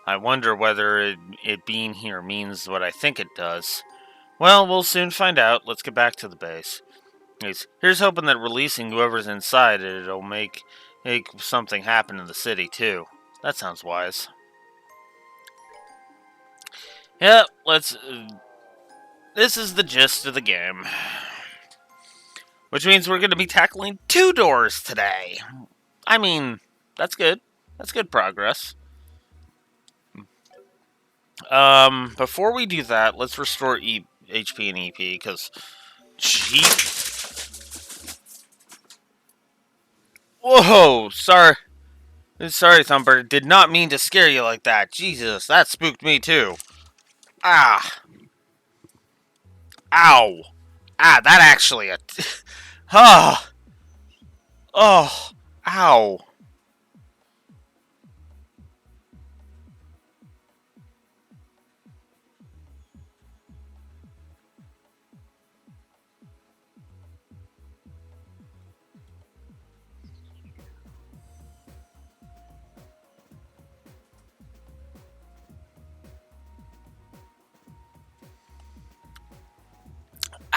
I wonder whether it being here means what I think it does. Well, we'll soon find out. Let's get back to the base. Here's hoping that releasing whoever's inside it'll make something happen in the city, too. That sounds wise. Yeah, this is the gist of the game. Which means we're going to be tackling 2 doors today. I mean, that's good. That's good progress. Before we do that, let's restore HP and EP, because... Whoa! Sorry, Thumper. Did not mean to scare you like that. Jesus, that spooked me too. Ah. Ow. Ah, that actually... Ah. Oh. Ow.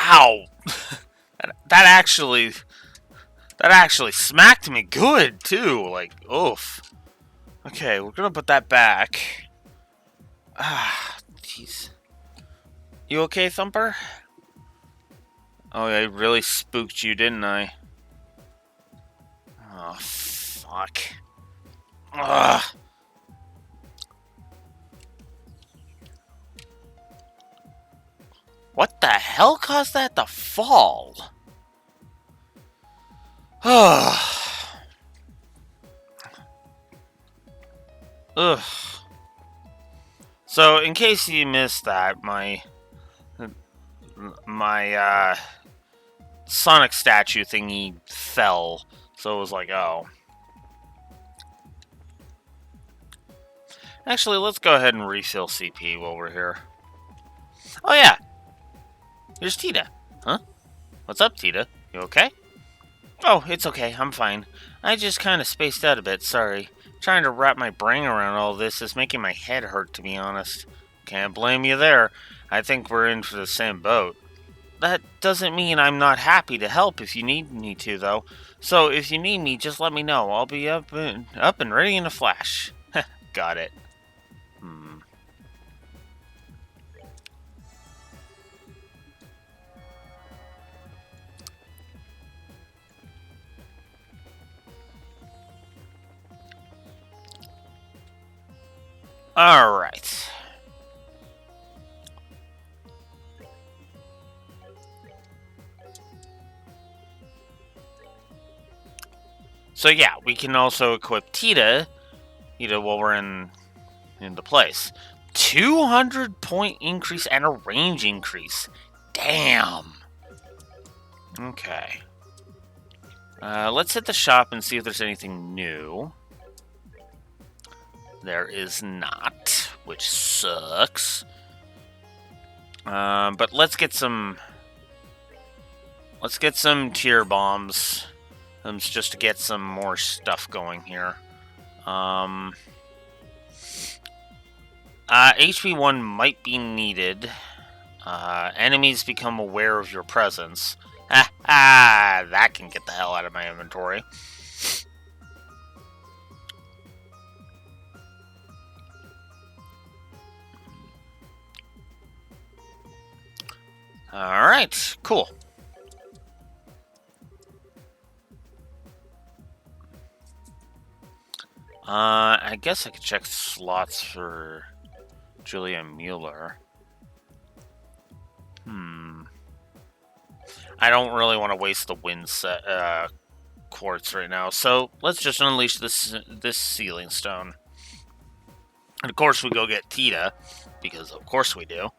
Ow. that actually smacked me good too. Like, oof. Okay, we're gonna put that back. Ah, jeez. You okay, Thumper? Oh, I really spooked you, didn't I? Oh, fuck. Ugh. What the hell caused that to fall? Ugh. So, in case you missed that, my Sonic statue thingy fell. So it was like, oh. Actually, let's go ahead and refill CP while we're here. Oh yeah, here's Tita. Huh? What's up, Tita? You okay? Oh, it's okay. I'm fine. I just kind of spaced out a bit, sorry. Trying to wrap my brain around all this is making my head hurt, to be honest. Can't blame you there. I think we're in for the same boat. That doesn't mean I'm not happy to help if you need me to, though. So if you need me, just let me know. I'll be up and ready in a flash. Got it. Alright. So yeah, we can also equip Tita, while we're in the place. 200 point increase and a range increase. Damn. Okay. Let's hit the shop and see if there's anything new. There is not, which sucks. But let's get some tier bombs. Just to get some more stuff going here. HP 1 might be needed. Enemies become aware of your presence. That can get the hell out of my inventory. Alright, cool. I guess I could check slots for Julia Mueller. I don't really want to waste the wind set, quartz right now, so let's just unleash this sealing stone. And of course we go get Tita, because of course we do.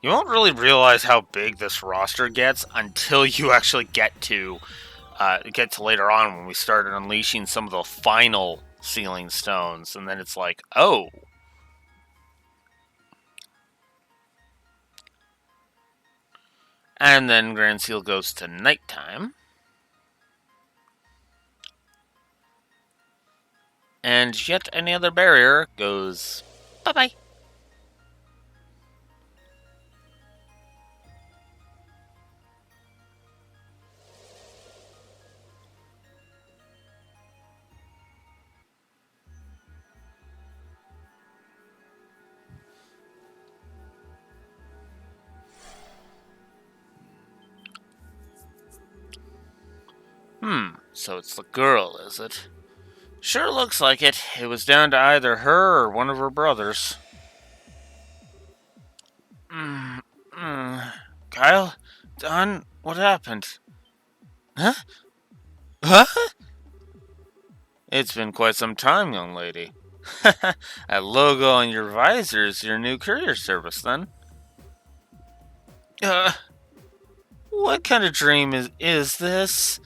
You won't really realize how big this roster gets until you actually get to later on when we start unleashing some of the final sealing stones, and then it's like, oh. And then Grand Seal goes to nighttime. And yet another barrier goes bye-bye. So it's the girl, is it? Sure looks like it. It was down to either her or one of her brothers. Kyle? Don? What happened? Huh? Huh? It's been quite some time, young lady. That logo on your visor is your new courier service, then? What kind of dream is this?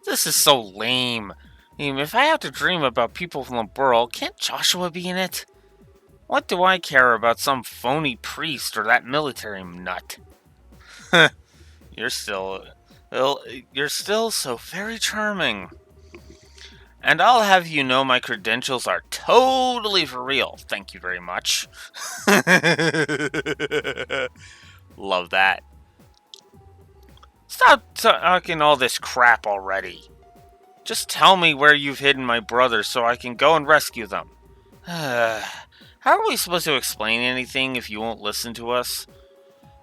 This is so lame. If I have to dream about people from the world, can't Joshua be in it? What do I care about some phony priest or that military nut? You're still so very charming. And I'll have you know my credentials are totally for real. Thank you very much. Love that. Stop talking all this crap already. Just tell me where you've hidden my brothers so I can go and rescue them. How are we supposed to explain anything if you won't listen to us?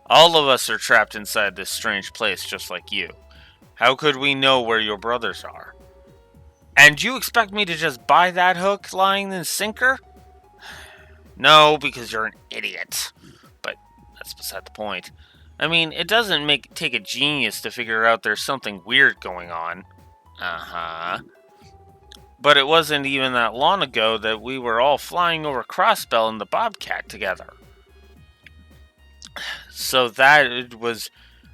All of us are trapped inside this strange place just like you. How could we know where your brothers are? And you expect me to just buy that hook, line, and sinker? No, because you're an idiot. But that's beside the point. I mean, it doesn't take a genius to figure out there's something weird going on. Uh-huh. But it wasn't even that long ago that we were all flying over Crossbell in the Bobcat together. So that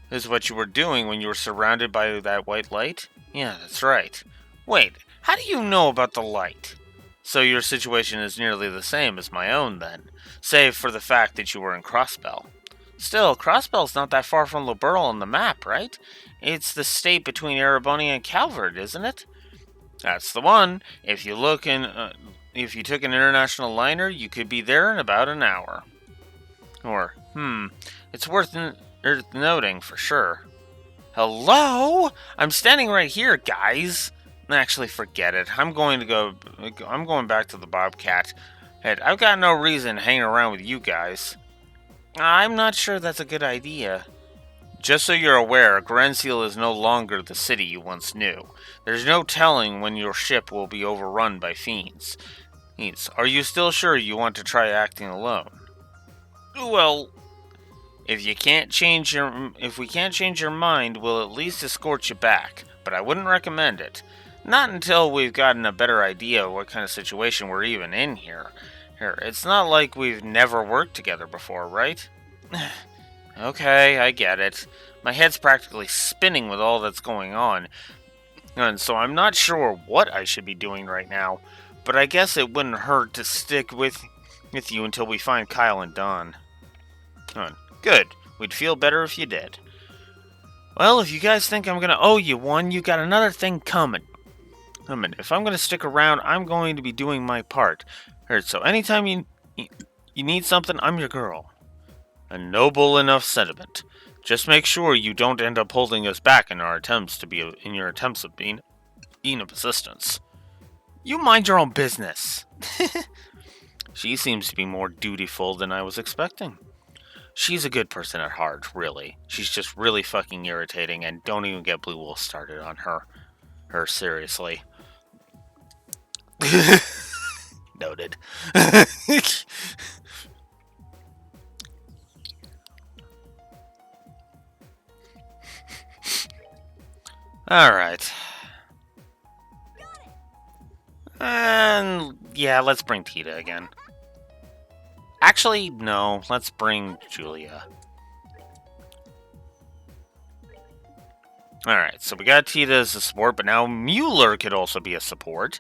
is what you were doing when you were surrounded by that white light? Yeah, that's right. Wait, how do you know about the light? So your situation is nearly the same as my own then, save for the fact that you were in Crossbell. Still, Crossbell's not that far from Liberl on the map, right? It's the state between Erebony and Calvert, isn't it? That's the one. If you took an international liner, you could be there in about an hour. Or, it's worth noting for sure. Hello? I'm standing right here, guys. Actually, forget it. I'm going back to the Bobcat. Hey, I've got no reason hanging around with you guys. I'm not sure that's a good idea. Just so you're aware, Grenseal is no longer the city you once knew. There's no telling when your ship will be overrun by fiends. Are you still sure you want to try acting alone? Well, if we can't change your mind, we'll at least escort you back. But I wouldn't recommend it. Not until we've gotten a better idea of what kind of situation we're even in here. It's not like we've never worked together before, right? Okay, I get it. My head's practically spinning with all that's going on. And so I'm not sure what I should be doing right now. But I guess it wouldn't hurt to stick with you until we find Kyle and Don. Good. We'd feel better if you did. Well, if you guys think I'm gonna owe you one, you got another thing coming. If I'm gonna stick around, I'm going to be doing my part. So anytime you need something, I'm your girl. A noble enough sentiment. Just make sure you don't end up holding us back in your attempts of being of assistance. You mind your own business. She seems to be more dutiful than I was expecting. She's a good person at heart, really. She's just really fucking irritating, and don't even get Blue Wolf started on her. Her, seriously. Noted. Alright. And yeah, let's bring Tita again. Actually, no, let's bring Julia. Alright, so we got Tita as a support, but now Mueller could also be a support.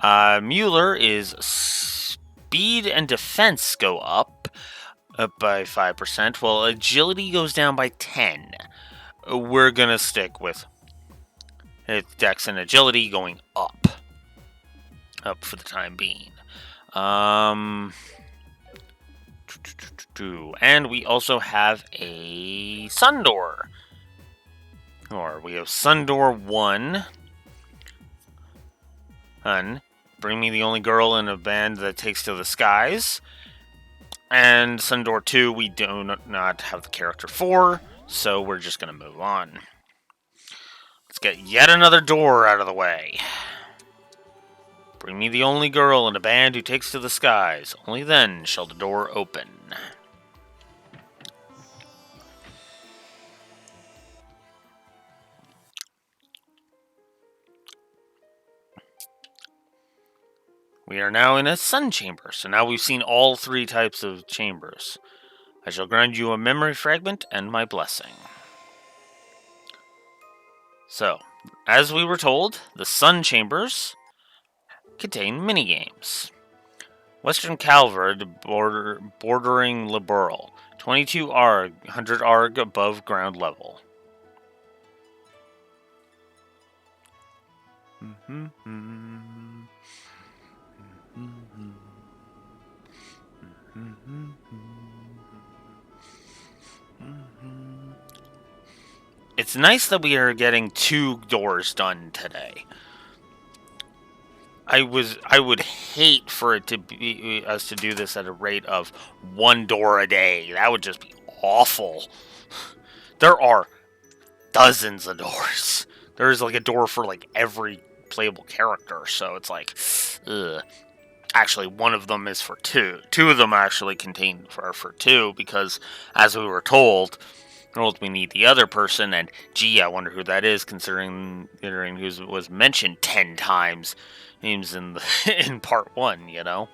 Mueller is speed and defense go up by 5%, while agility goes down by 10. We're gonna stick with Dex and agility going up. Up for the time being. And we also have a Sundor. Or we have Sundor 1. Bring me the only girl in a band that takes to the skies. And Sundor 2 we do not have the character for, so we're just going to move on. Let's get yet another door out of the way. Bring me the only girl in a band who takes to the skies. Only then shall the door open. We are now in a sun chamber, so now we've seen all 3 types of chambers. I shall grant you a memory fragment and my blessing. So, as we were told, the sun chambers contain minigames. Western Calvard bordering Liberal. 22 ARG, 100 ARG above ground level. It's nice that we are getting 2 doors done today. I would hate for it to be us to do this at a rate of 1 door a day. That would just be awful. There are dozens of doors. There's like a door for like every playable character, so it's like, ugh. Actually, one of them is for 2. 2 of them actually contain for 2 because, as we were told, we need the other person, and gee, I wonder who that is, considering who was mentioned 10 times in part 1, you know.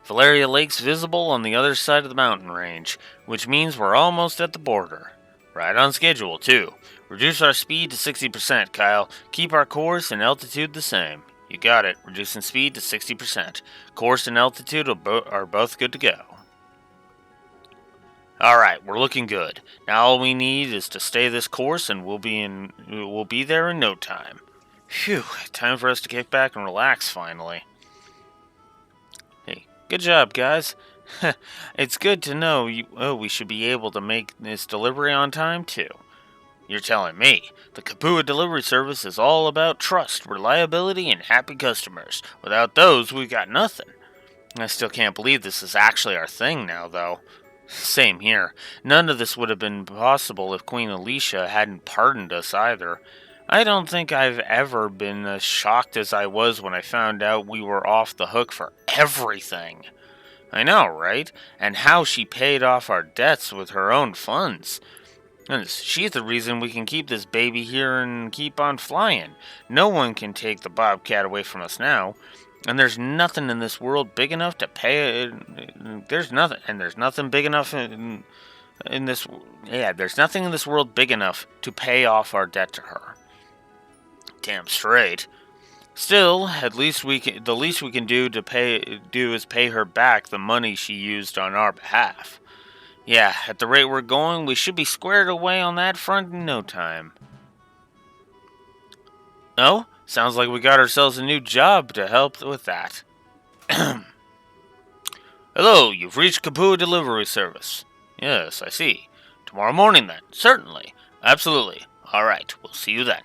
Valeria Lake's visible on the other side of the mountain range, which means we're almost at the border. Right on schedule, too. Reduce our speed to 60%, Kyle. Keep our course and altitude the same. You got it. Reducing speed to 60%. Course and altitude are both good to go. Alright, we're looking good. Now all we need is to stay this course and we'll be there in no time. Phew, time for us to kick back and relax finally. Hey, good job, guys. It's good to know we should be able to make this delivery on time, too. You're telling me. The Kapua delivery service is all about trust, reliability, and happy customers. Without those, we've got nothing. I still can't believe this is actually our thing now, though. Same here. None of this would have been possible if Queen Alicia hadn't pardoned us either. I don't think I've ever been as shocked as I was when I found out we were off the hook for everything. I know, right? And how she paid off our debts with her own funds. And she's the reason we can keep this baby here and keep on flying. No one can take the Bobcat away from us now. And there's nothing in this world big enough to pay. There's nothing big enough in this. Yeah, there's nothing in this world big enough to pay off our debt to her. Damn straight. Still, the least we can do is pay her back the money she used on our behalf. Yeah, at the rate we're going, we should be squared away on that front in no time. Oh? Sounds like we got ourselves a new job to help with that. Hello, you've reached Kapua Delivery Service. Yes, I see. Tomorrow morning then, certainly. Absolutely. Alright, we'll see you then.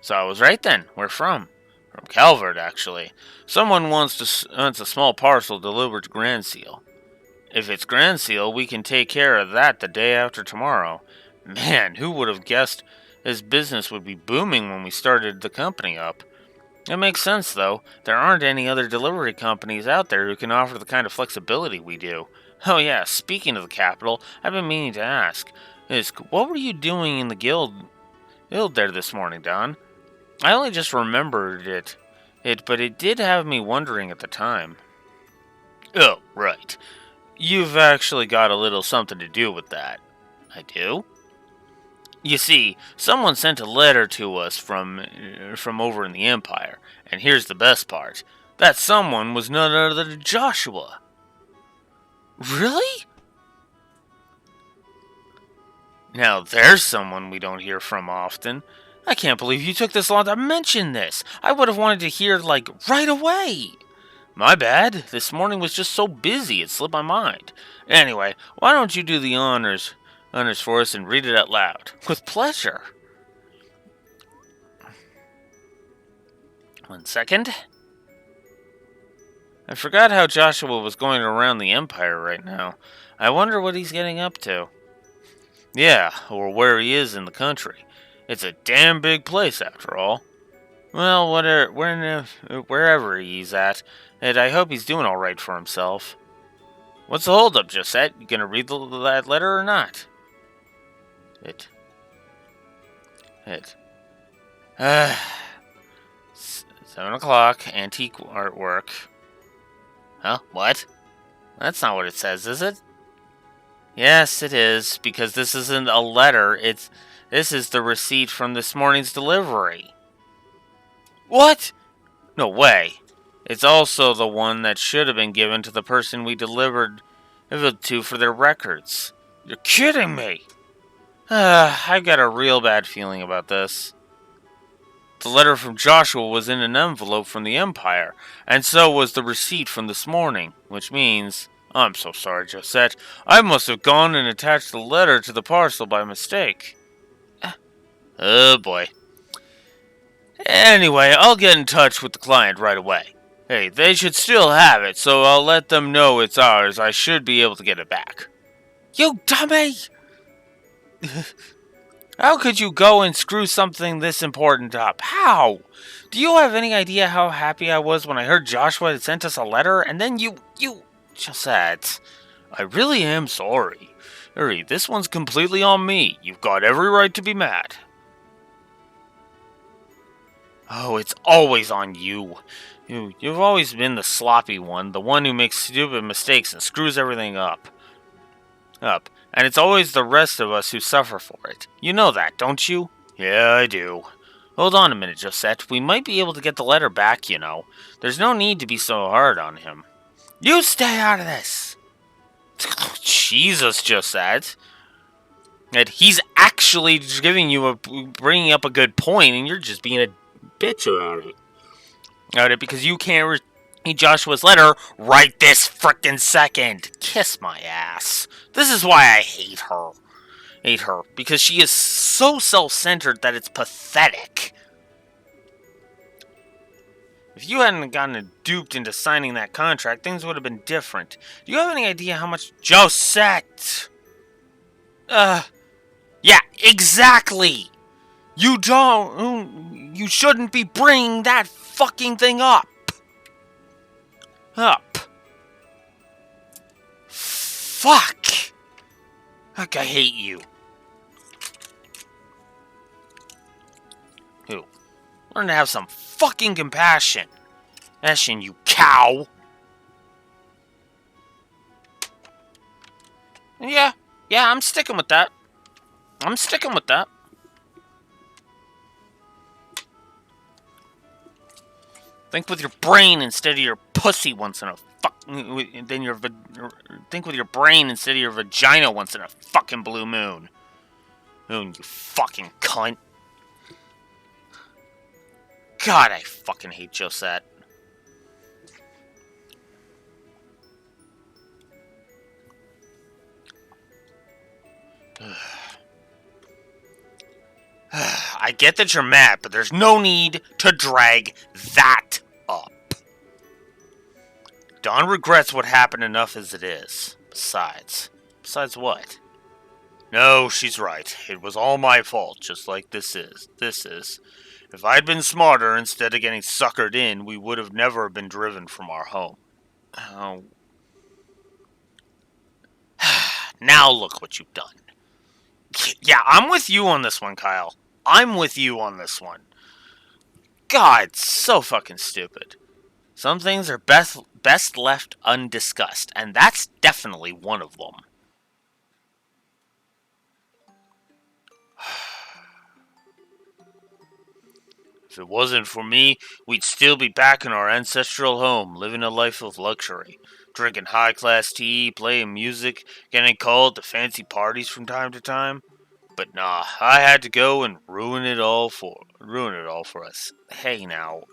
So I was right then. We're from. From Calvert, actually. Someone wants a small parcel delivered to Grand Seal. If it's Grand Seal, we can take care of that the day after tomorrow. Man, who would have guessed his business would be booming when we started the company up? It makes sense, though. There aren't any other delivery companies out there who can offer the kind of flexibility we do. Oh yeah, speaking of the capital, I've been meaning to ask. What were you doing in the guild there this morning, Don? I only just remembered but it did have me wondering at the time. Oh, right. You've actually got a little something to do with that. I do? You see, someone sent a letter to us from over in the Empire, and here's the best part. That someone was none other than Joshua. Really? Now there's someone we don't hear from often. I can't believe you took this long to mention this. I would have wanted to hear, right away. My bad. This morning was just so busy, it slipped my mind. Anyway, why don't you do the honors for us and read it out loud? With pleasure. 1 second. I forgot how Joshua was going around the Empire right now. I wonder what he's getting up to. Yeah, or where he is in the country. It's a damn big place, after all. Well, wherever he's at, and I hope he's doing all right for himself. What's the holdup, Josette? You gonna read that letter or not? 7 o'clock, antique artwork. Huh? What? That's not what it says, is it? Yes, it is, because this isn't a letter, this is the receipt from this morning's delivery. What? No way. It's also the one that should have been given to the person we delivered it to for their records. You're kidding me! I've got a real bad feeling about this. The letter from Joshua was in an envelope from the Empire, and so was the receipt from this morning, which means... I'm so sorry, Josette. I must have gone and attached the letter to the parcel by mistake. Oh boy. Anyway, I'll get in touch with the client right away. Hey, they should still have it, so I'll let them know it's ours. I should be able to get it back. You dummy! How could you go and screw something this important up? How? Do you have any idea how happy I was when I heard Joshua had sent us a letter, and then you... Josette, I really am sorry. Hurry, this one's completely on me. You've got every right to be mad. Oh, it's always on you. You've always been the sloppy one, the one who makes stupid mistakes and screws everything up. And it's always the rest of us who suffer for it. You know that, don't you? Yeah, I do. Hold on a minute, Josette. We might be able to get the letter back, you know. There's no need to be so hard on him. You stay out of this! Jesus, Josette. And he's actually bringing up a good point, and you're just being a bitch about it. Because you can't read Joshua's letter right this frickin' second. Kiss my ass. This is why I hate her. Because she is so self-centered that it's pathetic. If you hadn't gotten duped into signing that contract, things would have been different. Do you have any idea how much... Josette! Yeah, exactly! You shouldn't be bringing that fucking thing up! Fuck! Fuck, I hate you. Who? Learn to have some fucking compassion. You cow. Yeah, I'm sticking with that. Think with your brain instead of your pussy once in a think with your brain instead of your vagina once in a fucking blue moon. You fucking cunt. God, I fucking hate Josette. I get that you're mad, but there's no need to drag that up. Dawn regrets what happened enough as it is. Besides what? No, she's right. It was all my fault, just like this is. If I'd been smarter instead of getting suckered in, we would have never been driven from our home. Oh. Now look what you've done. Yeah, I'm with you on this one, Kyle. I'm with you on this one. God, so fucking stupid. Some things are best left undiscussed, and that's definitely one of them. If it wasn't for me, we'd still be back in our ancestral home, living a life of luxury. Drinking high-class tea, playing music, getting called to fancy parties from time to time. But nah, I had to go and ruin it all for us. Hey now,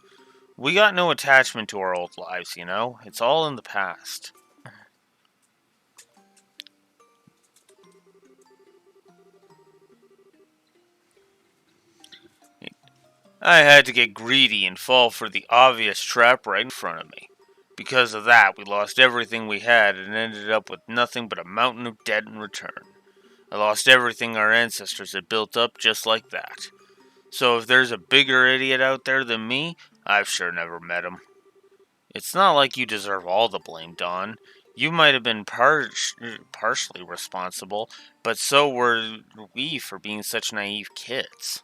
we got no attachment to our old lives, you know? It's all in the past. I had to get greedy and fall for the obvious trap right in front of me. Because of that, we lost everything we had and ended up with nothing but a mountain of debt in return. I lost everything our ancestors had built up just like that. So if there's a bigger idiot out there than me, I've sure never met him. It's not like you deserve all the blame, Dawn. You might have been partially responsible, but so were we for being such naive kids.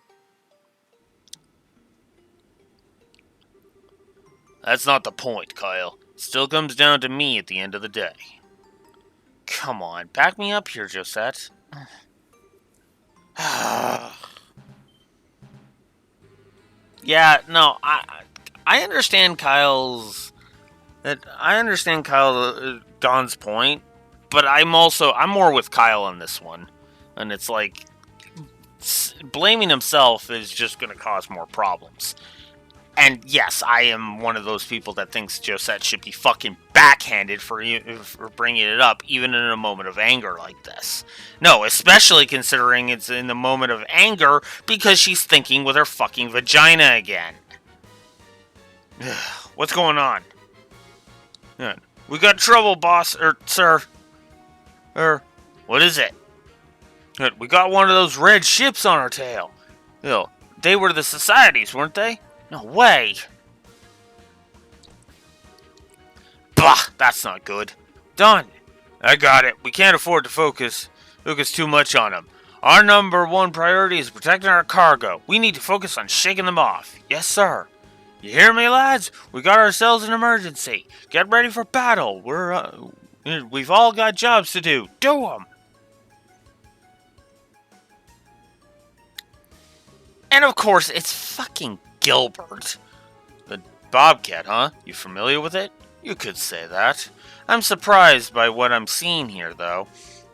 That's not the point, Kyle. It still comes down to me at the end of the day. Come on, back me up here, Josette. Yeah, no, I understand Kyle's... I understand Dawn's point, but I'm more with Kyle on this one. And it's like, blaming himself is just going to cause more problems. And yes, I am one of those people that thinks Josette should be fucking backhanded for bringing it up, even in a moment of anger like this. No, especially considering it's in the moment of anger because she's thinking with her fucking vagina again. What's going on? We got trouble, boss, sir. What is it? We got one of those red ships on our tail. They were the societies, weren't they? No way! Bah! That's not good. Done! I got it. We can't afford to focus too much on them. Our number one priority is protecting our cargo. We need to focus on shaking them off. Yes, sir. You hear me, lads? We got ourselves an emergency. Get ready for battle. We've all got jobs to do. Do them! And of course, it's fucking Gilbert. The Bobcat, huh? You familiar with it? You could say that. I'm surprised by what I'm seeing here, though.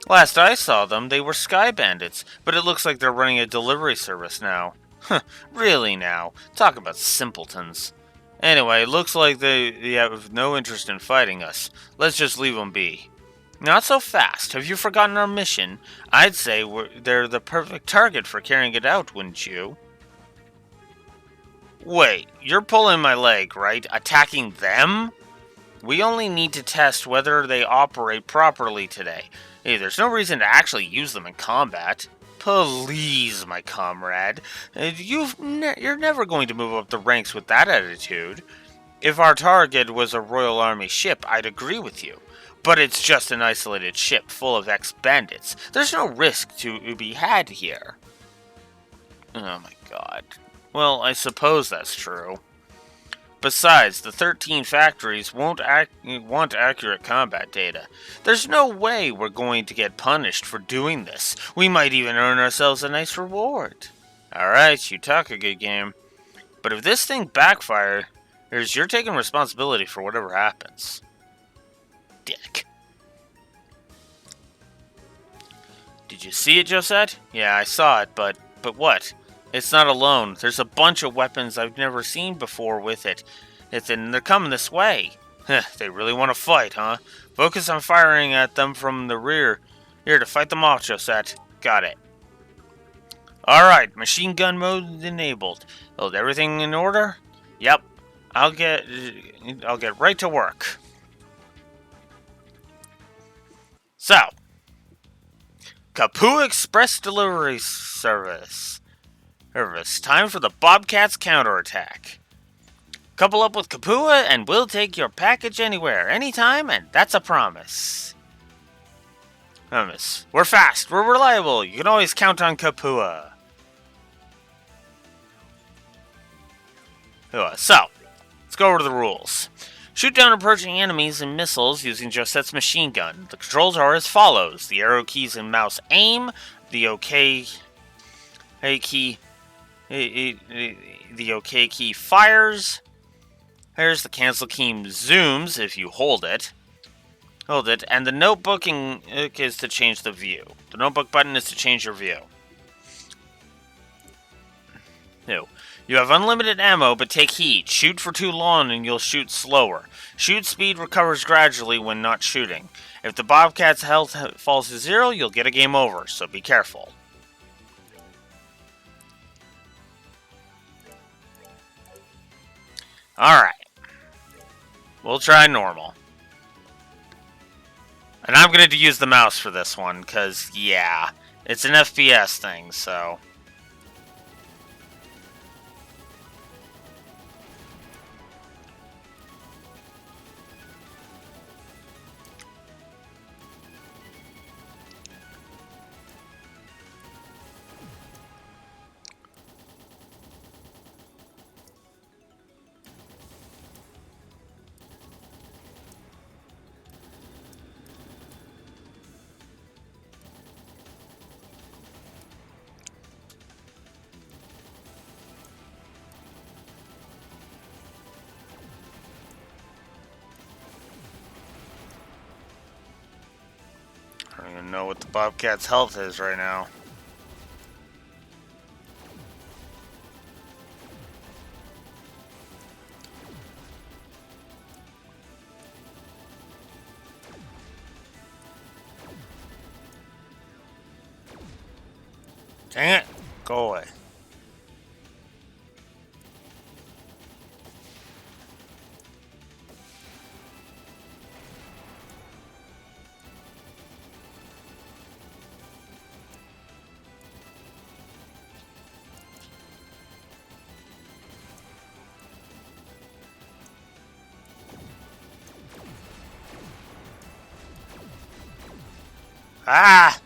Last I saw them, they were Sky Bandits, but it looks like they're running a delivery service now. Really now? Talk about simpletons. Anyway, it looks like they have no interest in fighting us. Let's just leave them be. Not so fast. Have you forgotten our mission? I'd say they're the perfect target for carrying it out, wouldn't you? Wait, you're pulling my leg, right? Attacking them? We only need to test whether they operate properly today. Hey, there's no reason to actually use them in combat. Please, my comrade. You're never going to move up the ranks with that attitude. If our target was a Royal Army ship, I'd agree with you. But it's just an isolated ship full of ex-bandits. There's no risk to be had here. Oh my god. Well, I suppose that's true. Besides, the 13 factories want accurate combat data. There's no way we're going to get punished for doing this. We might even earn ourselves a nice reward. Alright, you talk a good game. But if this thing backfires, you're taking responsibility for whatever happens. Dick. Did you see it, Josette? Yeah, I saw it, but what? It's not alone. There's a bunch of weapons I've never seen before with it. And they're coming this way. They really want to fight, huh? Focus on firing at them from the rear. Here, to fight them off, Josette. Got it. Alright, machine gun mode enabled. Hold everything in order? Yep. I'll get right to work. So, Kapua Express Delivery Service. Time for the Bobcats counterattack. Couple up with Kapua and we'll take your package anywhere, anytime, and that's a promise. Promise. We're fast, we're reliable, you can always count on Kapua. So, let's go over the rules. Shoot down approaching enemies and missiles using Josette's machine gun. The controls are as follows. The arrow keys and mouse aim. The OK key. The OK key fires. There's the cancel key zooms if you hold it. And the notebook is to change the view. The notebook button is to change your view. You have unlimited ammo, but take heed. Shoot for too long and you'll shoot slower. Shoot speed recovers gradually when not shooting. If the Bobcat's health falls to 0, you'll get a game over, so be careful. Alright. We'll try normal. And I'm going to use the mouse for this one, because, yeah, it's an FPS thing, so... I don't even know what the Bobcat's health is right now. Dang it! Go away. Ah!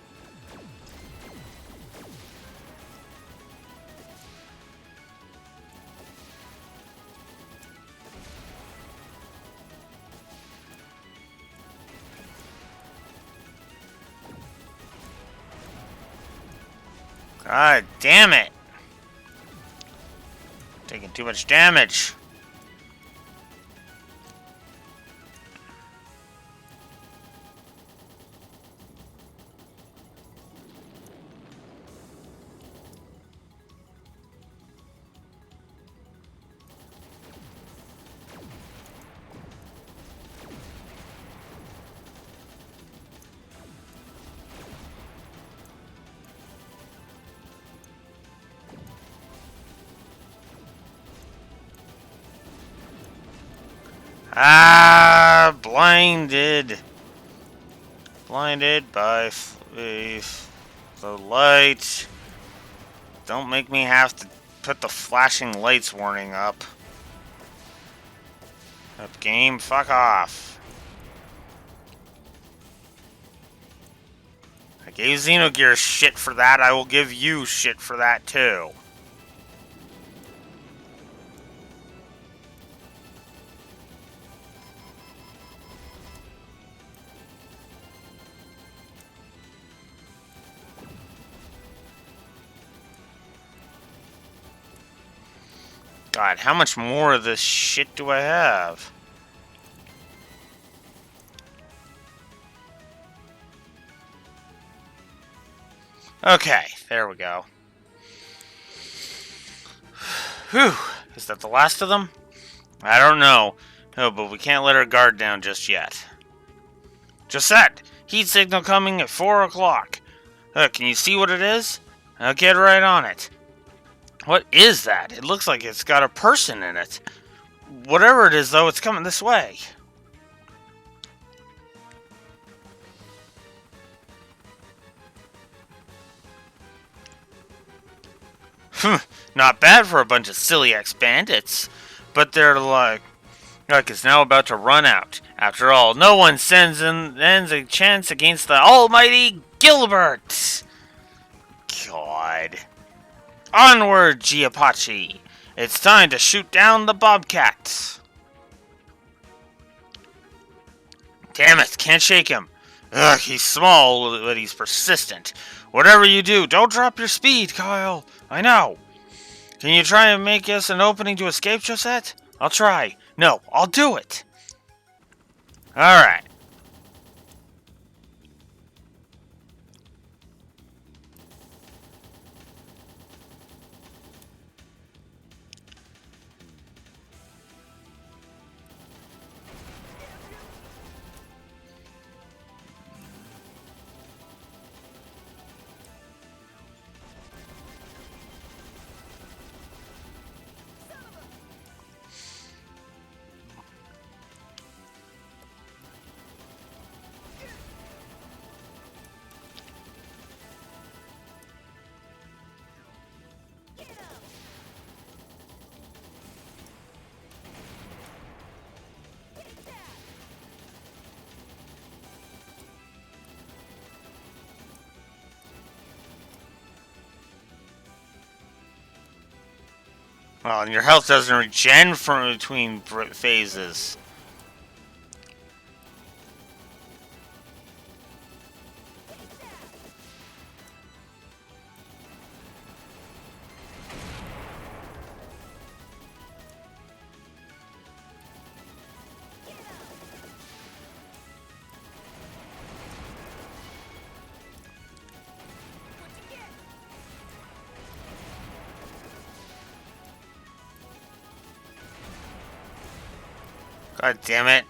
God damn it! Taking too much damage. Ah, blinded. Blinded by the light. Don't make me have to put the flashing lights warning up. Up game, fuck off. I gave Xenogears shit for that, I will give you shit for that too. God, how much more of this shit do I have? Okay, there we go. Whew, is that the last of them? I don't know. No, but we can't let our guard down just yet. Josette! Heat signal coming at 4 o'clock. Can you see what it is? I'll get right on it. What is that? It looks like it's got a person in it. Whatever it is, though, it's coming this way. Not bad for a bunch of silly ex-bandits. But they're like it's now about to run out. After all, no one ends a chance against the almighty Gilbert. God. Onward, Giapachi. It's time to shoot down the Bobcat. Damn it, can't shake him. Ugh, he's small, but he's persistent. Whatever you do, don't drop your speed, Kyle. I know. Can you try and make us an opening to escape, Josette? I'll try. No, I'll do it. Alright. Well, and your health doesn't regen from between phases. God damn it.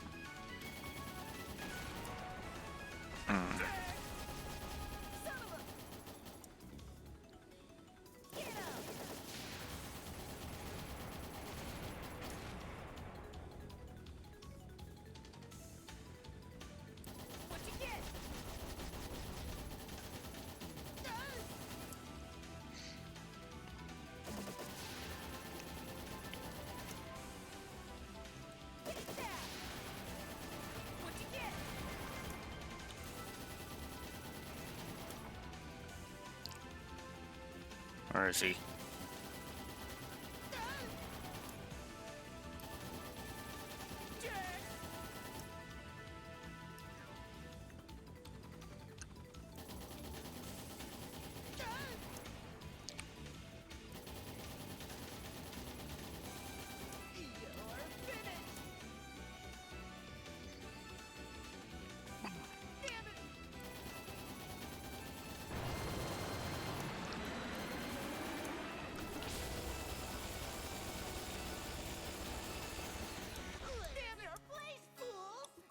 Where is he?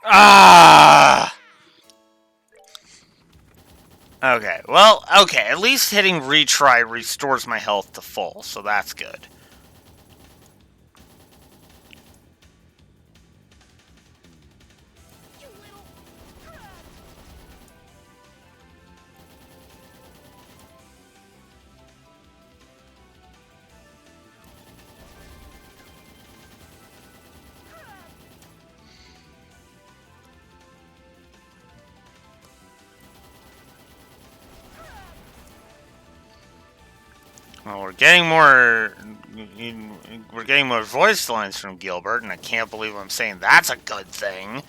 Ah! Okay, well, okay, at least hitting retry restores my health to full, so that's good. Well, we're getting more voice lines from Gilbert, and I can't believe I'm saying that's a good thing.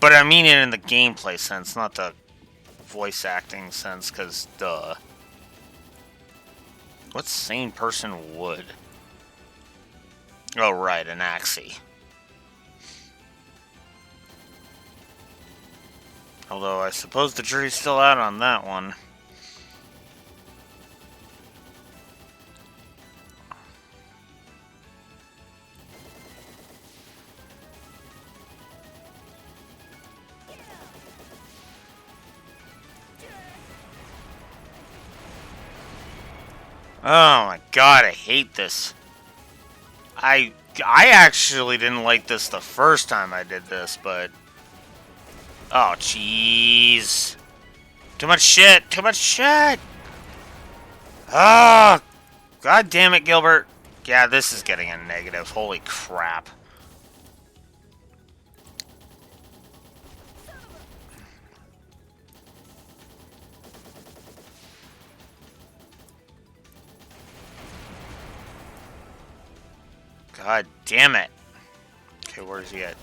But I mean it in the gameplay sense, not the voice acting sense, because, duh. What sane person would? Oh, right, an Axie. Although, I suppose the jury's still out on that one. Oh my god, I hate this. I actually didn't like this the first time I did this, but oh jeez. Too much shit, too much shit. Ah, god damn it, Gilbert. Yeah, this is getting a negative. Holy crap. God damn it. Okay, where's he at?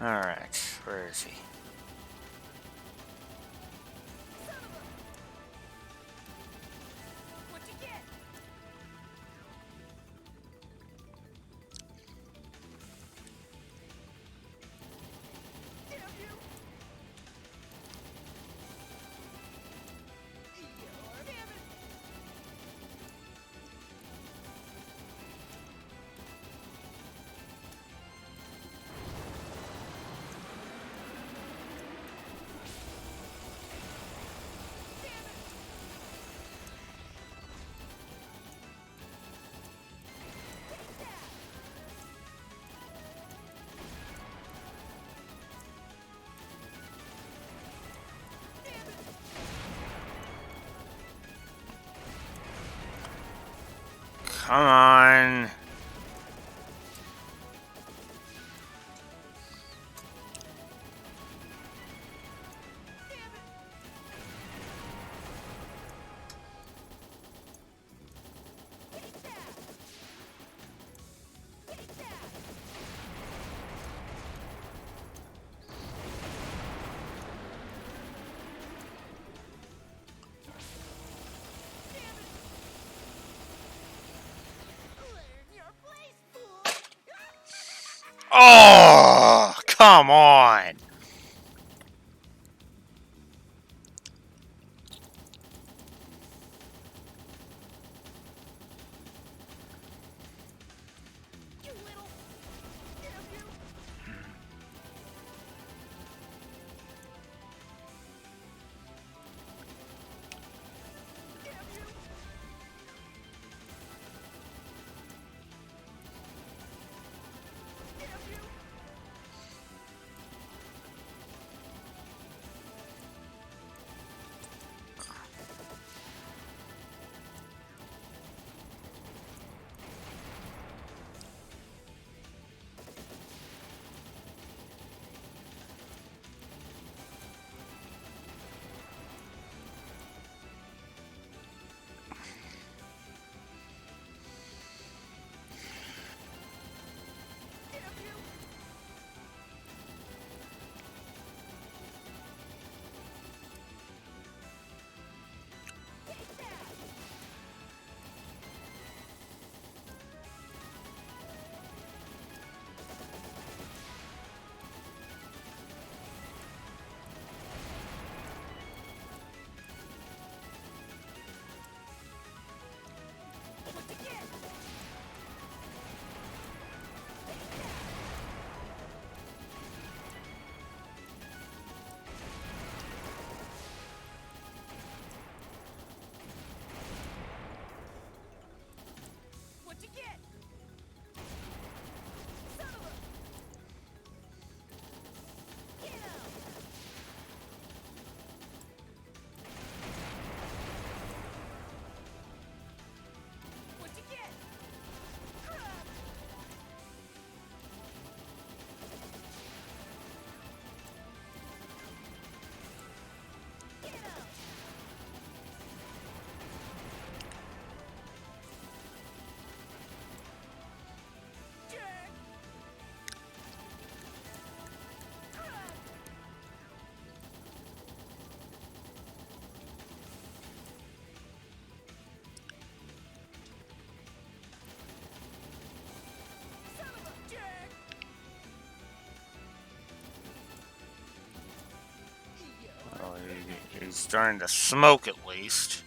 Alright, where is he? What'd you get? Damn you! Damn it! Come on. Learn your place, fool! Oh, come on. You little... Damn you! Damn you! Damn you! Damn you! Take that! What'd you get? What'd you get? Son of a... Get him! What'd you get? Crap! Get him! Jerk! Crap! Son of a jerk! Oh, he's starting to smoke at least.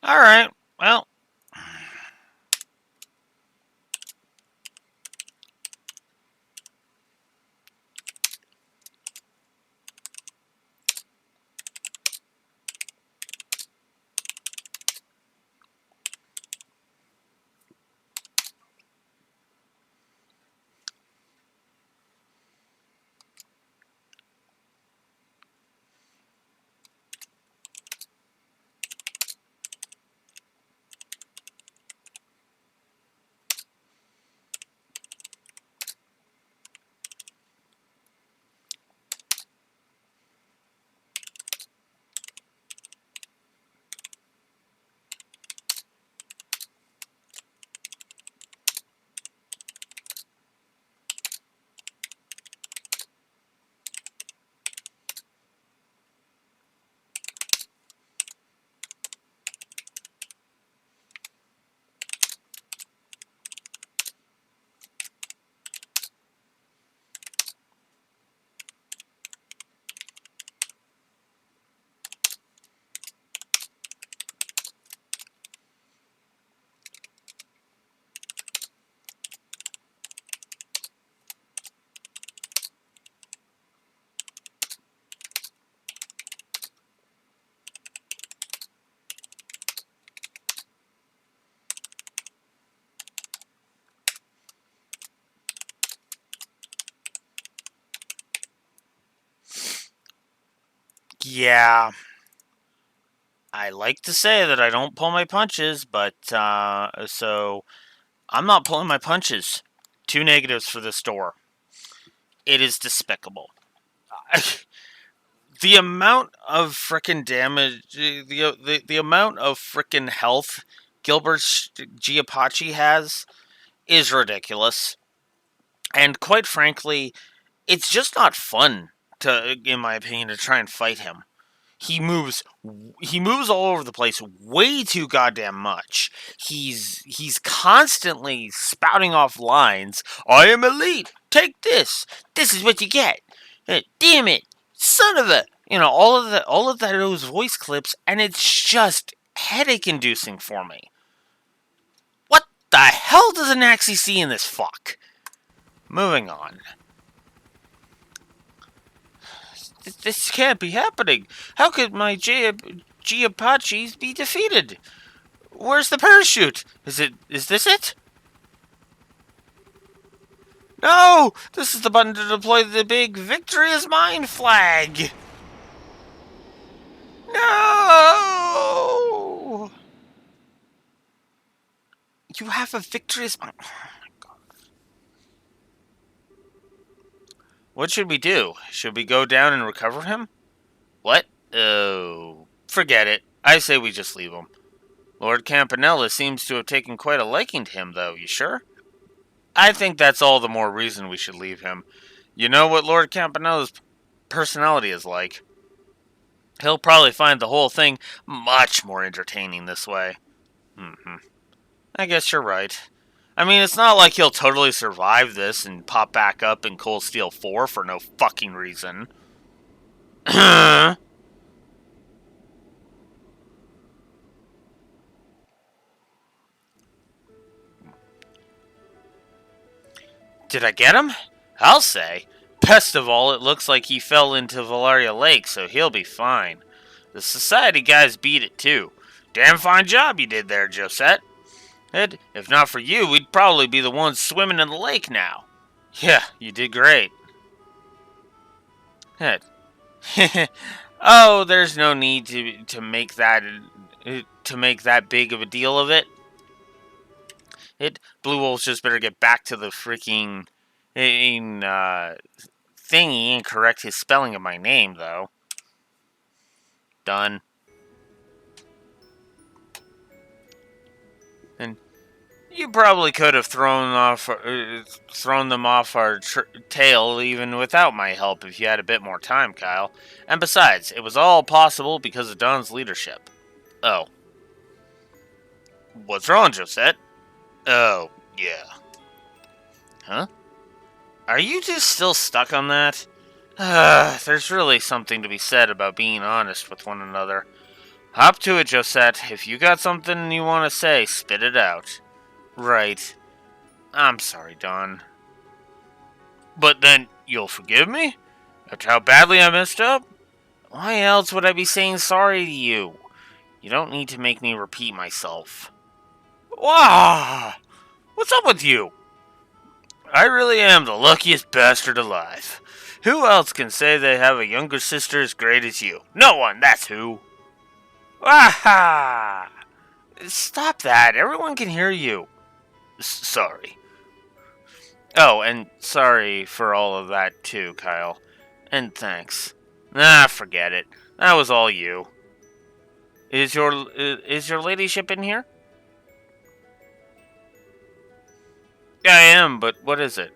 Alright, well. Yeah. I like to say that I don't pull my punches, but, so I'm not pulling my punches. 2 negatives for this door. It is despicable. The amount of frickin' damage, the amount of frickin' health Gilbert Giapachi has is ridiculous. And quite frankly, it's just not fun to, in my opinion, to try and fight him. He moves he moves all over the place way too goddamn much. He's constantly spouting off lines. I am elite. Take this. This is what you get. Damn it. Son of a, all of those voice clips, and it's just headache inducing for me. What the hell does an Axie see in this fuck? Moving on. This can't be happening. How could my Giapachis be defeated? Where's the parachute? Is this it? No! This is the button to deploy the big "Victory is Mine" flag! No! You have a "Victory is Mine." Oh my god. What should we do? Should we go down and recover him? What? Oh, forget it. I say we just leave him. Lord Campanella seems to have taken quite a liking to him, though. You sure? I think that's all the more reason we should leave him. You know what Lord Campanella's personality is like. He'll probably find the whole thing much more entertaining this way. I guess you're right. I mean, it's not like he'll totally survive this and pop back up in Cold Steel 4 for no fucking reason. Did I get him? I'll say. Best of all, it looks like he fell into Valaria Lake, so he'll be fine. The Society guys beat it, too. Damn fine job you did there, Josette. Ed, if not for you, we'd probably be the ones swimming in the lake now. Yeah, you did great. Ed. Oh, there's no need to make that big of a deal of it. Blue Wolves just better get back to the freaking thingy and correct his spelling of my name, though. Done. And you probably could have thrown them off our tail even without my help if you had a bit more time, Kyle. And besides, it was all possible because of Don's leadership. Oh. What's wrong, Josette? Oh, yeah. Huh? Are you just still stuck on that? There's really something to be said about being honest with one another. Hop to it, Josette. If you got something you want to say, spit it out. Right. I'm sorry, Don. But then, you'll forgive me? After how badly I messed up? Why else would I be saying sorry to you? You don't need to make me repeat myself. Wow! What's up with you? I really am the luckiest bastard alive. Who else can say they have a younger sister as great as you? No one, that's who. Waha! Stop that, everyone can hear you. Sorry. Oh, and sorry for all of that too, Kyle. And thanks. Nah, forget it. That was all you. Is your ladyship in here? Yeah, I am, but what is it?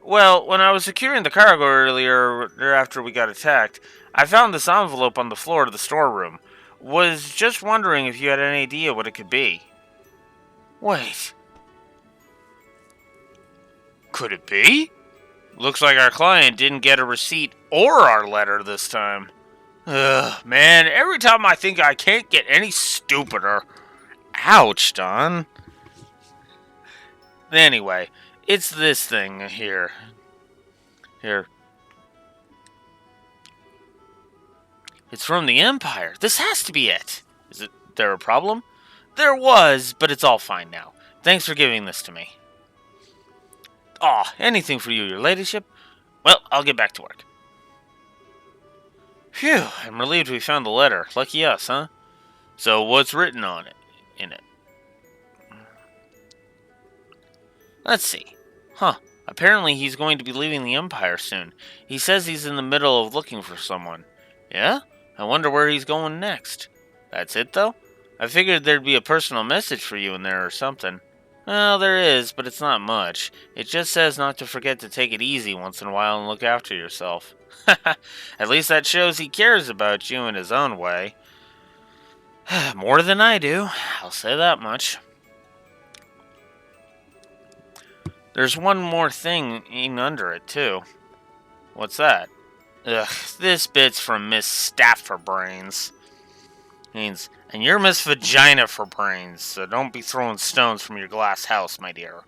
Well, when I was securing the cargo earlier after we got attacked, I found this envelope on the floor of the storeroom. Was just wondering if you had any idea what it could be. Wait. Could it be? Looks like our client didn't get a receipt or our letter this time. Ugh, man, every time I think I can't get any stupider. Ouch, Don. Anyway, it's this thing here. Here. It's from the Empire. This has to be it. Is there a problem? There was, but it's all fine now. Thanks for giving this to me. Aw, anything for you, your ladyship. Well, I'll get back to work. Phew, I'm relieved we found the letter. Lucky us, huh? So what's written on it? In it? Let's see. Huh. Apparently he's going to be leaving the Empire soon. He says he's in the middle of looking for someone. Yeah? I wonder where he's going next. That's it, though? I figured there'd be a personal message for you in there or something. Well, there is, but it's not much. It just says not to forget to take it easy once in a while and look after yourself. At least that shows he cares about you in his own way. More than I do, I'll say that much. There's one more thing in under it, too. What's that? Ugh, this bit's from Miss Staff for Brains. Means, and you're Miss Vagina for Brains, so don't be throwing stones from your glass house, my dear.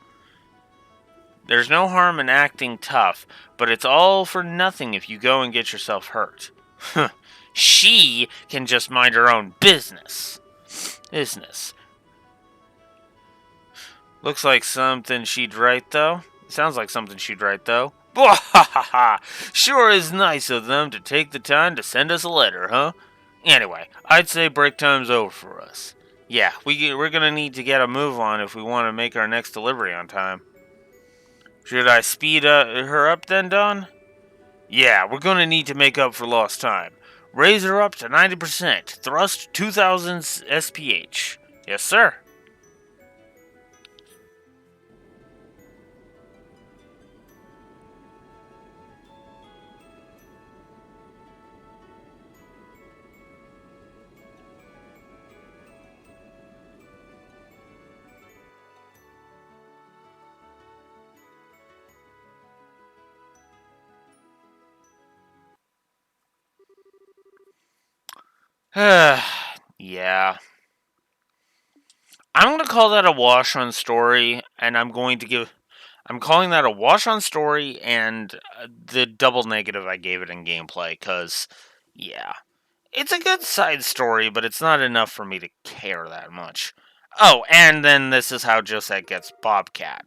There's no harm in acting tough, but it's all for nothing if you go and get yourself hurt. She can just mind her own business. Looks like something she'd write, though. Sounds like something she'd write, though. Bwahaha! Sure is nice of them to take the time to send us a letter, huh? Anyway, I'd say break time's over for us. Yeah, we're gonna need to get a move on if we want to make our next delivery on time. Should I speed her up then, Don? Yeah, we're gonna need to make up for lost time. Raise her up to 90%. Thrust 2000 SPH. Yes, sir. Yeah. I'm going to call that a wash on story, and I'm calling that a wash on story and the double negative I gave it in gameplay, because, yeah. It's a good side story, but it's not enough for me to care that much. Oh, and then this is how Josette gets Bobcat.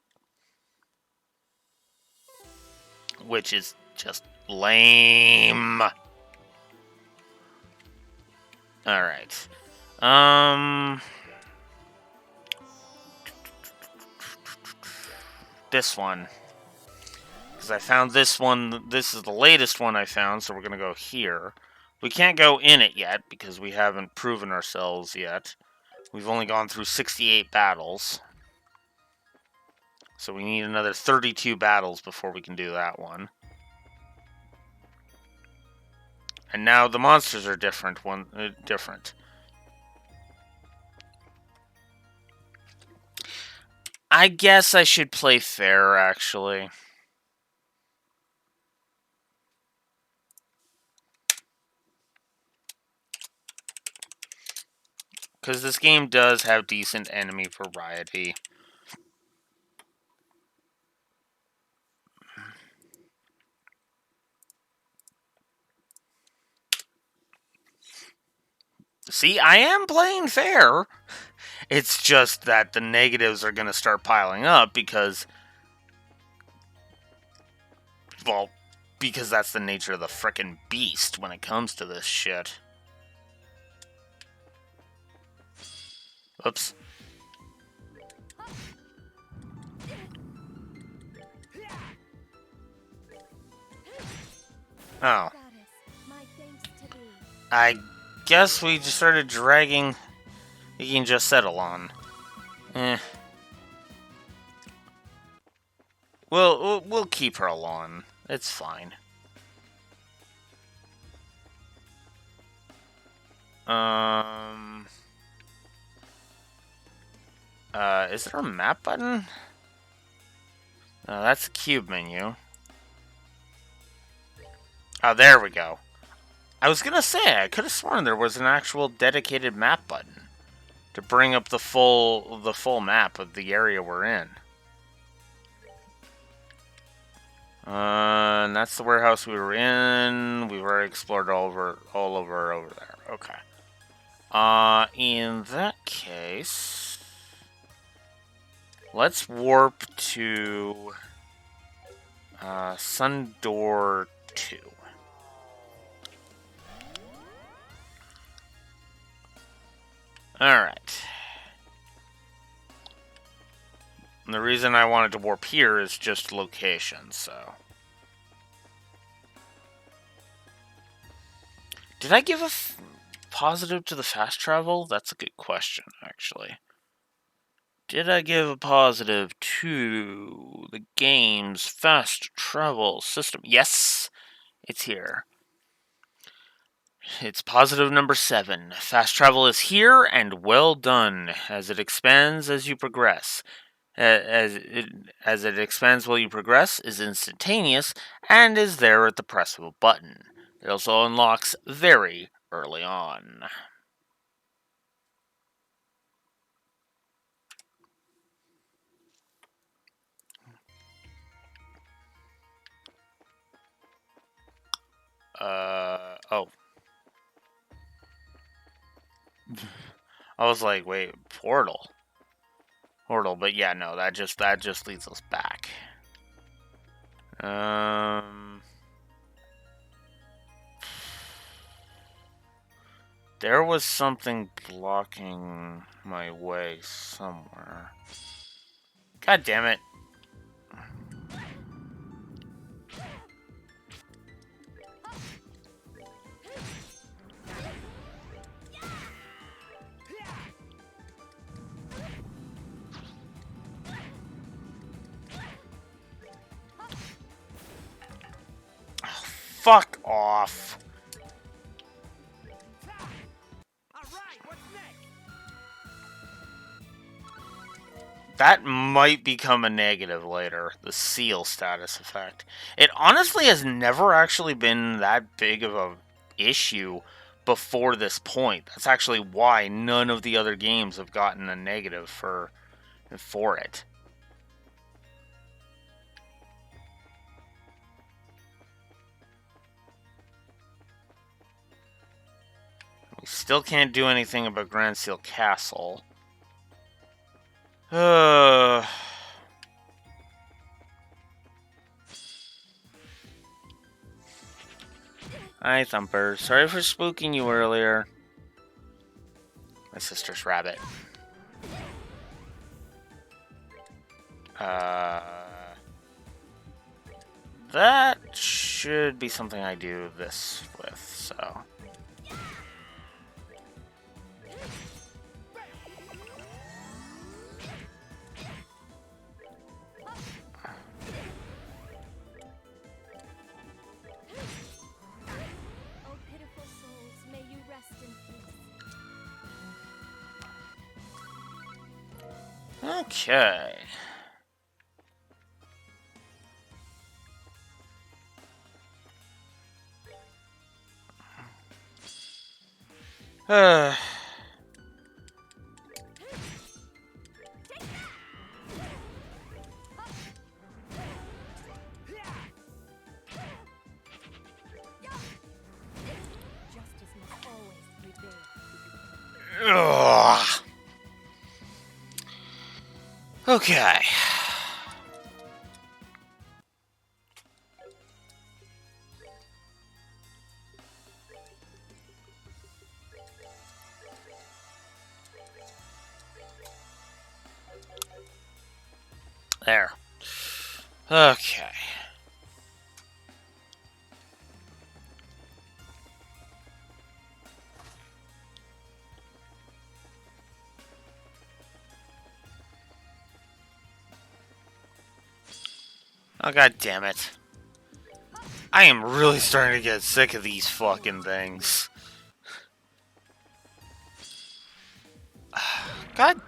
Which is just lame. Alright. This one. Because I found this one. This is the latest one I found, so we're going to go here. We can't go in it yet, because we haven't proven ourselves yet. We've only gone through 68 battles. So we need another 32 battles before we can do that one. And now the monsters are different. Different. I guess I should play fair, actually. because this game does have decent enemy variety. See, I am playing fair. It's just that the negatives are going to start piling up because, well, because that's the nature of the frickin' beast when it comes to this shit. Oops. Oh. Goddess, my thanks to thee. I guess we just started dragging. You can just settle on. Eh. We'll keep her alone. It's fine. Is there a map button? No, that's the cube menu. Oh, there we go. I was gonna say, I could have sworn there was an actual dedicated map button to bring up the full map of the area we're in. And that's the warehouse we were in. We've already explored all over there. Okay. In that case, let's warp to Sundoor 2. Alright. The reason I wanted to warp here is just location, so. Did I give a positive to the fast travel? That's a good question, actually. Did I give a positive to the game's fast travel system? Yes, it's here. It's positive number 7. Fast travel is here and well done, as it expands as you progress. As it expands while you progress, is instantaneous, and is there at the press of a button. It also unlocks very early on. Oh. I was like, wait, portal. Portal, but yeah, no, that just leads us back. There was something blocking my way somewhere. God damn it. Fuck off. That might become a negative later, the seal status effect. It honestly has never actually been that big of a issue before this point. That's actually why none of the other games have gotten a negative for it. We still can't do anything about Grand Seal Castle. Hi, Thumper. Sorry for spooking you earlier. My sister's rabbit. That should be something I do this with, so. Oh, pitiful souls, may you rest in peace. Okay. Okay. There. Okay. Oh, god damn it. I am really starting to get sick of these fucking things. God.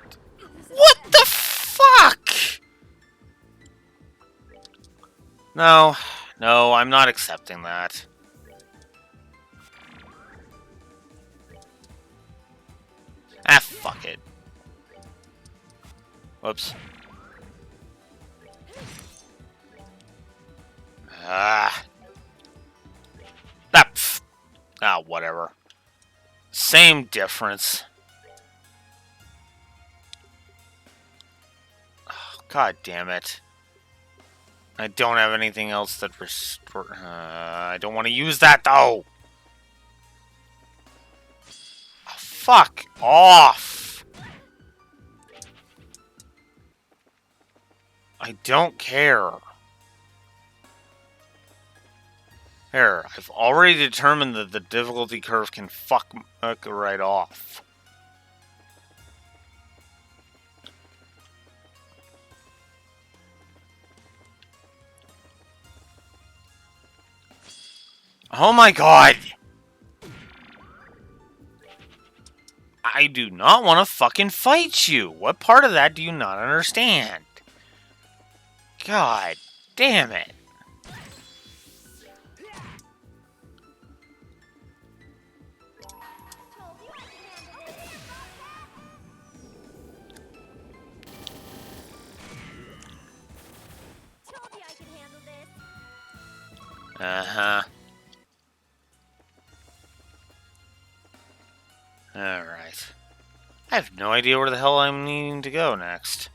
What the fuck? No. No, I'm not accepting that. Ah, fuck it. Whoops. Ah. Ah, whatever. Same difference. Oh, god damn it. I don't have anything else that restore. I don't want to use that though. Oh, fuck off. I don't care. Here, I've already determined that the difficulty curve can fuck right off. Oh my god! I do not want to fucking fight you! What part of that do you not understand? God damn it. Told you I could handle this. Uh-huh. Alright. I have no idea where the hell I'm needing to go next.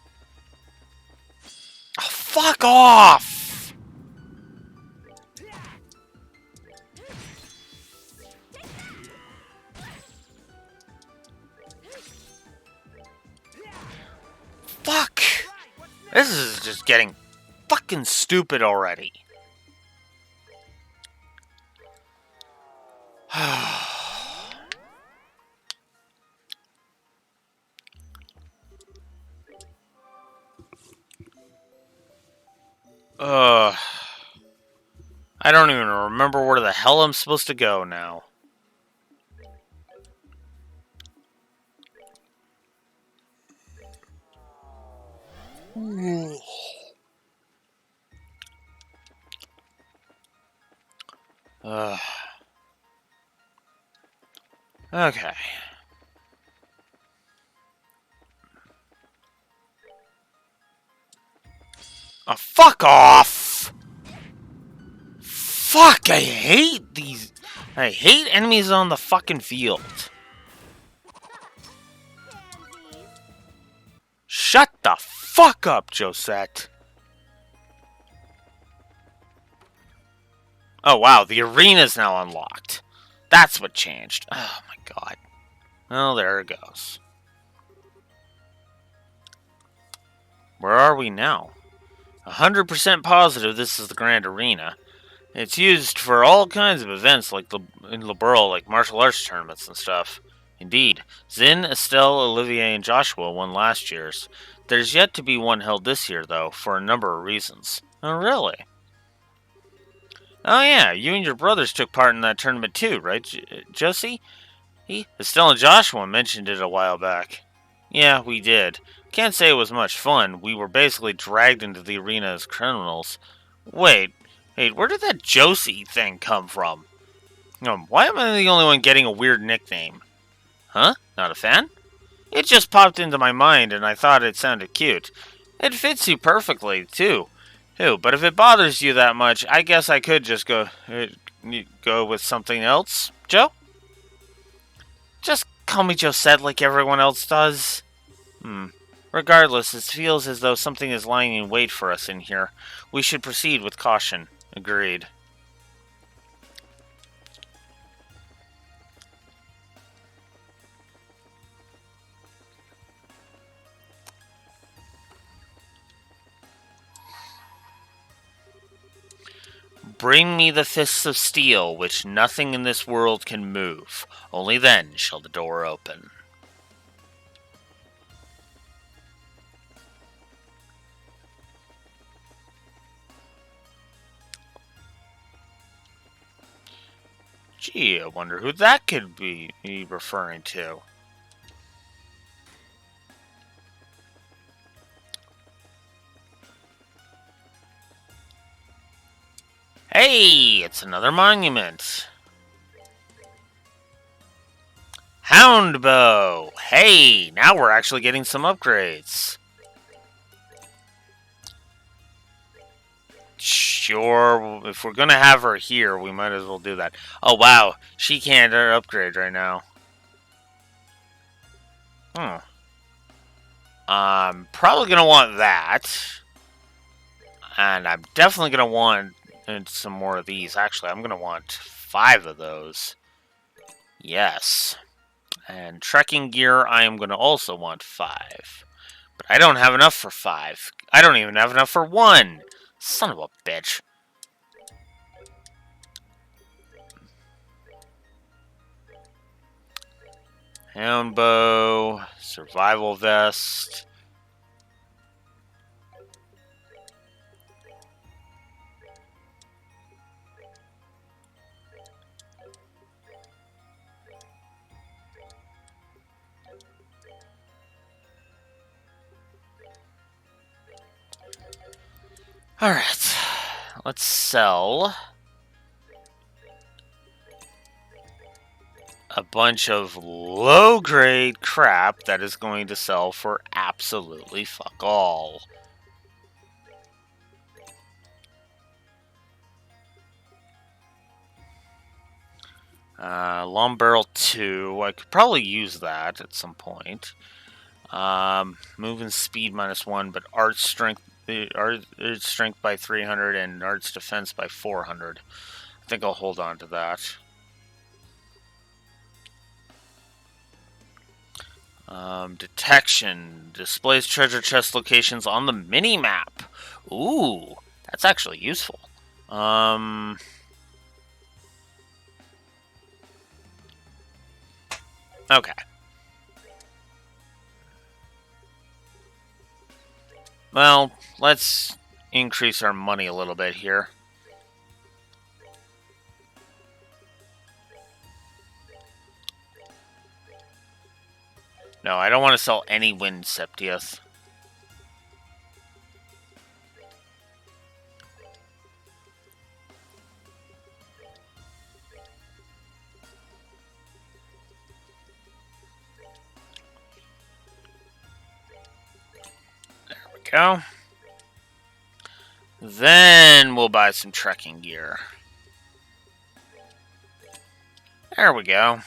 Oh, fuck off! Fuck! This is just getting fucking stupid already. I don't even remember where the hell I'm supposed to go now. Okay. Oh, fuck off! Fuck, I hate these. I hate enemies on the fucking field. Pansies. Shut the fuck up, Josette. Oh, wow, the arena's now unlocked. That's what changed. Oh, my god. Well, there it goes. Where are we now? 100% positive this is the Grand Arena. It's used for all kinds of events like in Liberl, like martial arts tournaments and stuff. Indeed, Zin, Estelle, Olivier, and Joshua won last year's. There's yet to be one held this year, though, for a number of reasons. Oh, really? Oh, yeah, you and your brothers took part in that tournament too, right, Josie? Estelle and Joshua mentioned it a while back. Yeah, we did. Can't say it was much fun. We were basically dragged into the arena as criminals. Wait, where did that Josie thing come from? Why am I the only one getting a weird nickname? Huh? Not a fan? It just popped into my mind and I thought it sounded cute. It fits you perfectly, too. But if it bothers you that much, I guess I could just go with something else. Joe? Just call me Josette like everyone else does. Regardless, it feels as though something is lying in wait for us in here. We should proceed with caution. Agreed. Bring me the fists of steel, which nothing in this world can move. Only then shall the door open. Gee, I wonder who that could be referring to. Hey, it's another monument. Houndbow! Hey, now we're actually getting some upgrades. Sure, if we're gonna have her here, we might as well do that. Oh wow, she can't upgrade right now. I'm probably gonna want that. And I'm definitely gonna want some more of these. Actually, I'm gonna want 5 of those. Yes. And trekking gear, I am gonna also want 5. But I don't have enough for 5. I don't even have enough for 1. Son of a bitch. Houndbow, survival vest. Alright, let's sell a bunch of low-grade crap that is going to sell for absolutely fuck all. Long barrel 2, I could probably use that at some point. Moving speed -1, but art strength by 300 and arts defense by 400. I think I'll hold on to that. Detection displays treasure chest locations on the mini map. Ooh, that's actually useful. Okay. Well, let's increase our money a little bit here. No, I don't want to sell any wind Septius. There we go. Then we'll buy some trekking gear. There we go.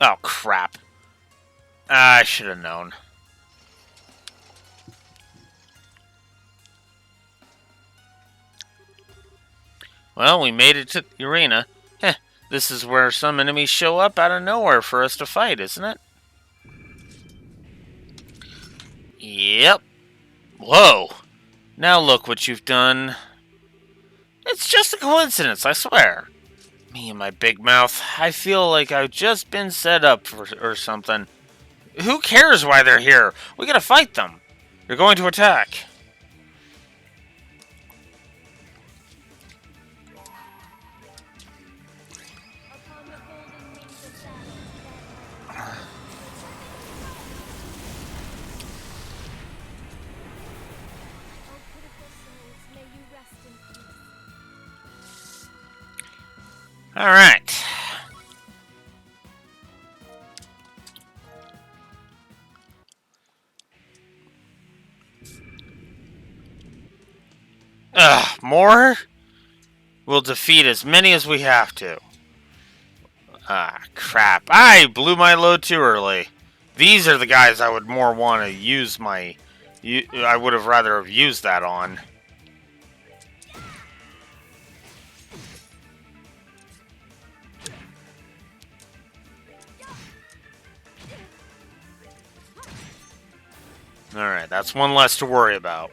Oh, crap. I should have known. Well, we made it to the arena. Heh, this is where some enemies show up out of nowhere for us to fight, isn't it? Yep. Whoa. Now look what you've done. It's just a coincidence, I swear. Me and my big mouth. I feel like I've just been set up or something. Who cares why they're here? We gotta fight them. You're going to attack. Upon the golden wings of battle, O pitiful souls, may you rest in peace. All right. More? We'll defeat as many as we have to. Ah, crap. I blew my load too early. These are the guys I would more want to use my... I would have rather have used that on. Alright, that's one less to worry about.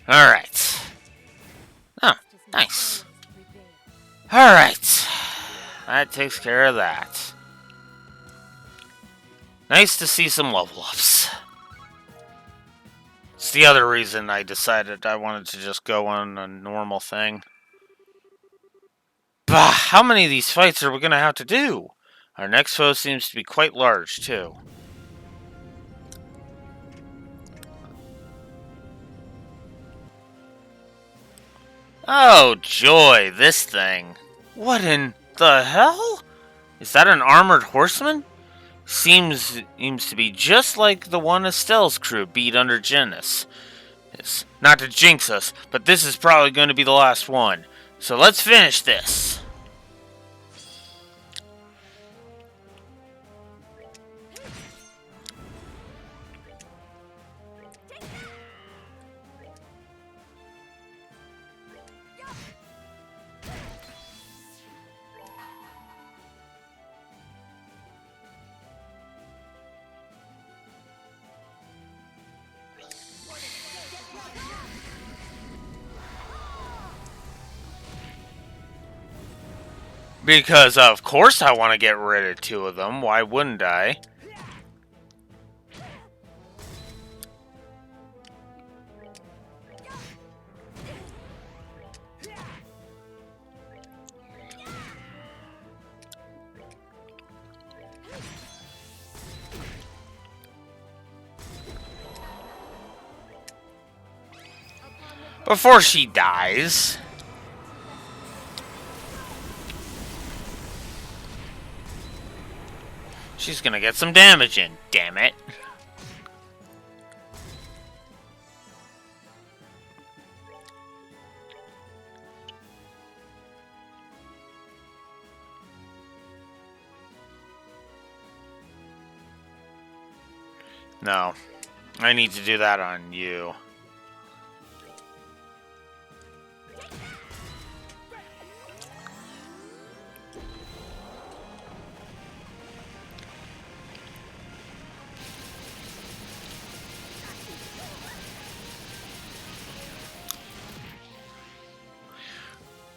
Alright. Oh, nice. Alright. That takes care of that. Nice to see some level ups. It's the other reason I decided I wanted to just go on a normal thing. Bah, how many of these fights are we going to have to do? Our next foe seems to be quite large, too. Oh, joy, this thing. What in the hell? Is that an armored horseman? Seems to be just like the one Estelle's crew beat under Genis. It's not to jinx us, but this is probably going to be the last one. So let's finish this. Because of course I want to get rid of two of them. Why wouldn't I? Before she dies. She's gonna get some damage in, damn it. No. I need to do that on you.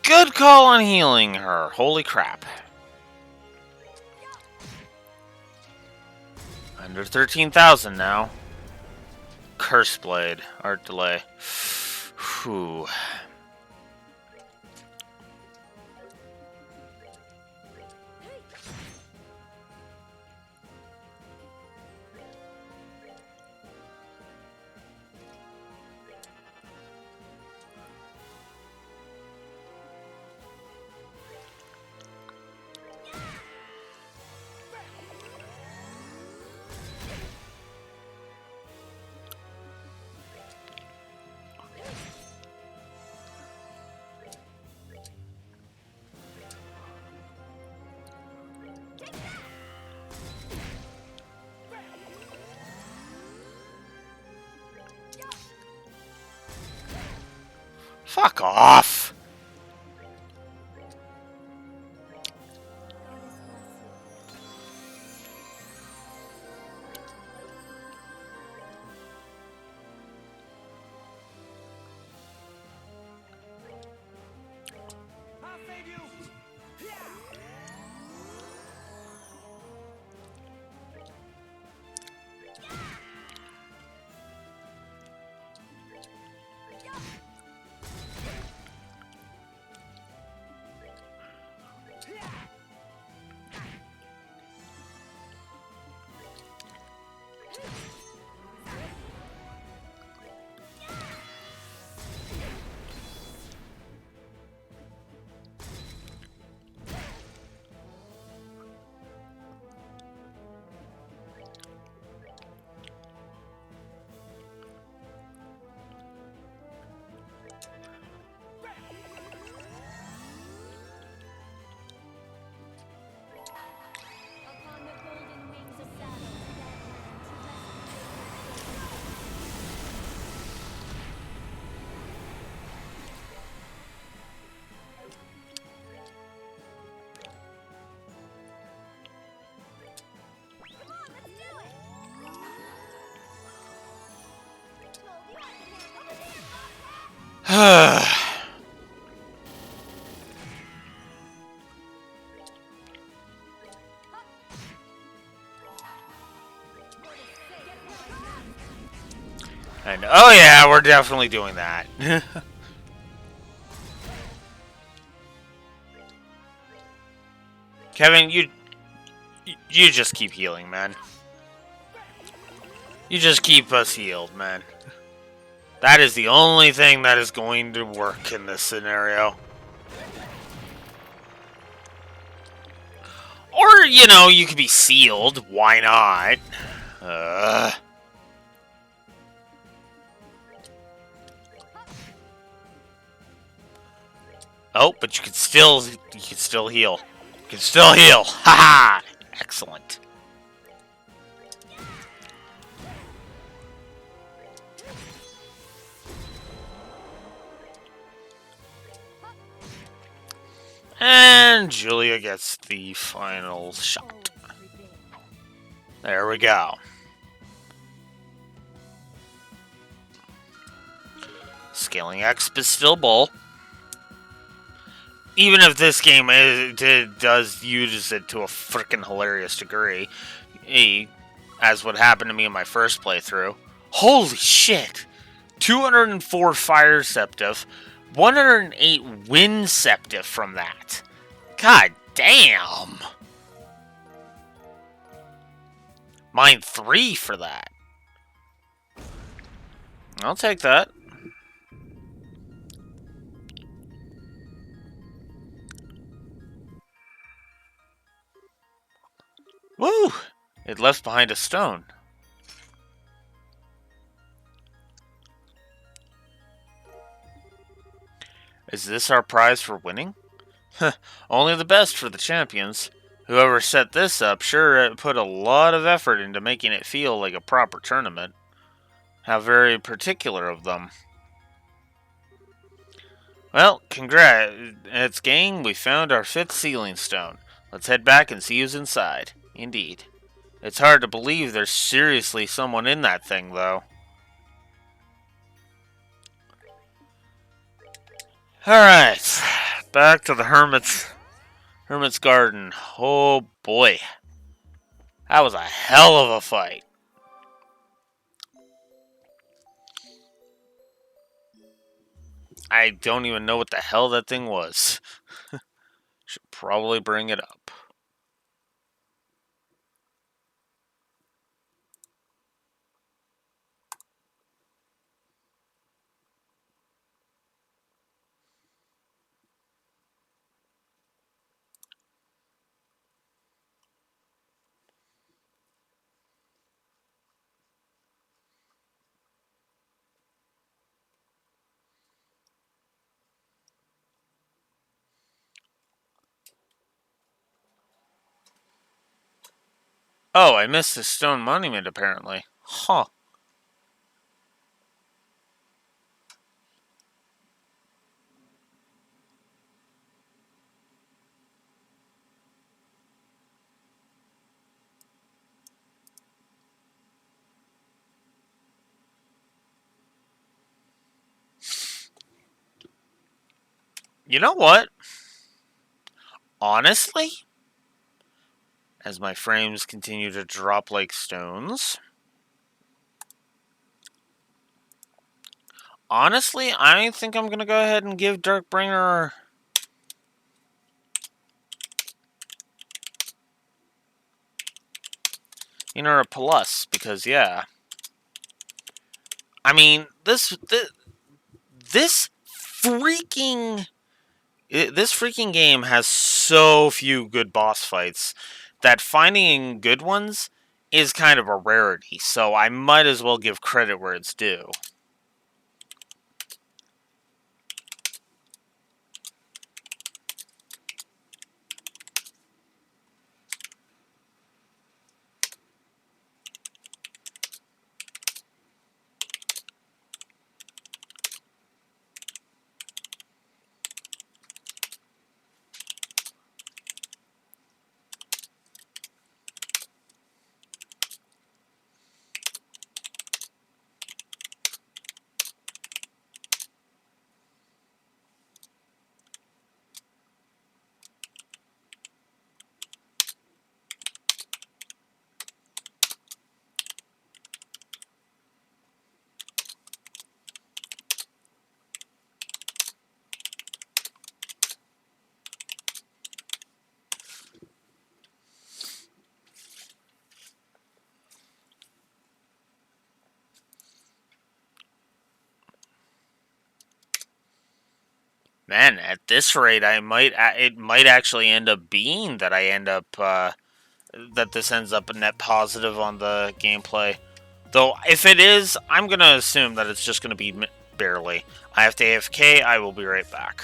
Good call on healing her. Holy crap. Under 13,000 now. Curse Blade. Art delay. Whew. Fuck off. I'll save you. Upon the golden wings of battle, come on, let's do it! Told you I could handle it. And oh yeah, we're definitely doing that. Kevin, you just keep healing, man. You just keep us healed, man. That is the only thing that is going to work in this scenario. Or, you know, you could be sealed. Why not? Oh, but you can still heal. You can still heal. Haha! Excellent. And Julia gets the final shot. There we go. Scaling X is still bull. Even if this game does use it to a freaking hilarious degree, as what happened to me in my first playthrough. Holy shit! 204 Fire Septif, 108 Wind Septif from that. God damn! Mine 3 for that. I'll take that. Woo! It left behind a stone. Is this our prize for winning? Only the best for the champions. Whoever set this up sure put a lot of effort into making it feel like a proper tournament. How very particular of them. Well, congrats, gang. We found our 5th sealing stone. Let's head back and see who's inside. Indeed. It's hard to believe there's seriously someone in that thing, though. Alright. Back to the Hermit's Garden. Oh boy. That was a hell of a fight. I don't even know what the hell that thing was. Should probably bring it up. Oh, I missed the stone monument, apparently. Huh. You know what? Honestly, as my frames continue to drop like stones, honestly, I think I'm gonna go ahead and give Darkbringer a plus because yeah, I mean this freaking this freaking game has so few good boss fights that finding good ones is kind of a rarity. So I might as well give credit where it's due. Man, at this rate, it might actually end up being that I end up that this ends up a net positive on the gameplay. Though if it is, I'm gonna assume that it's just gonna be barely. I have to AFK. I will be right back.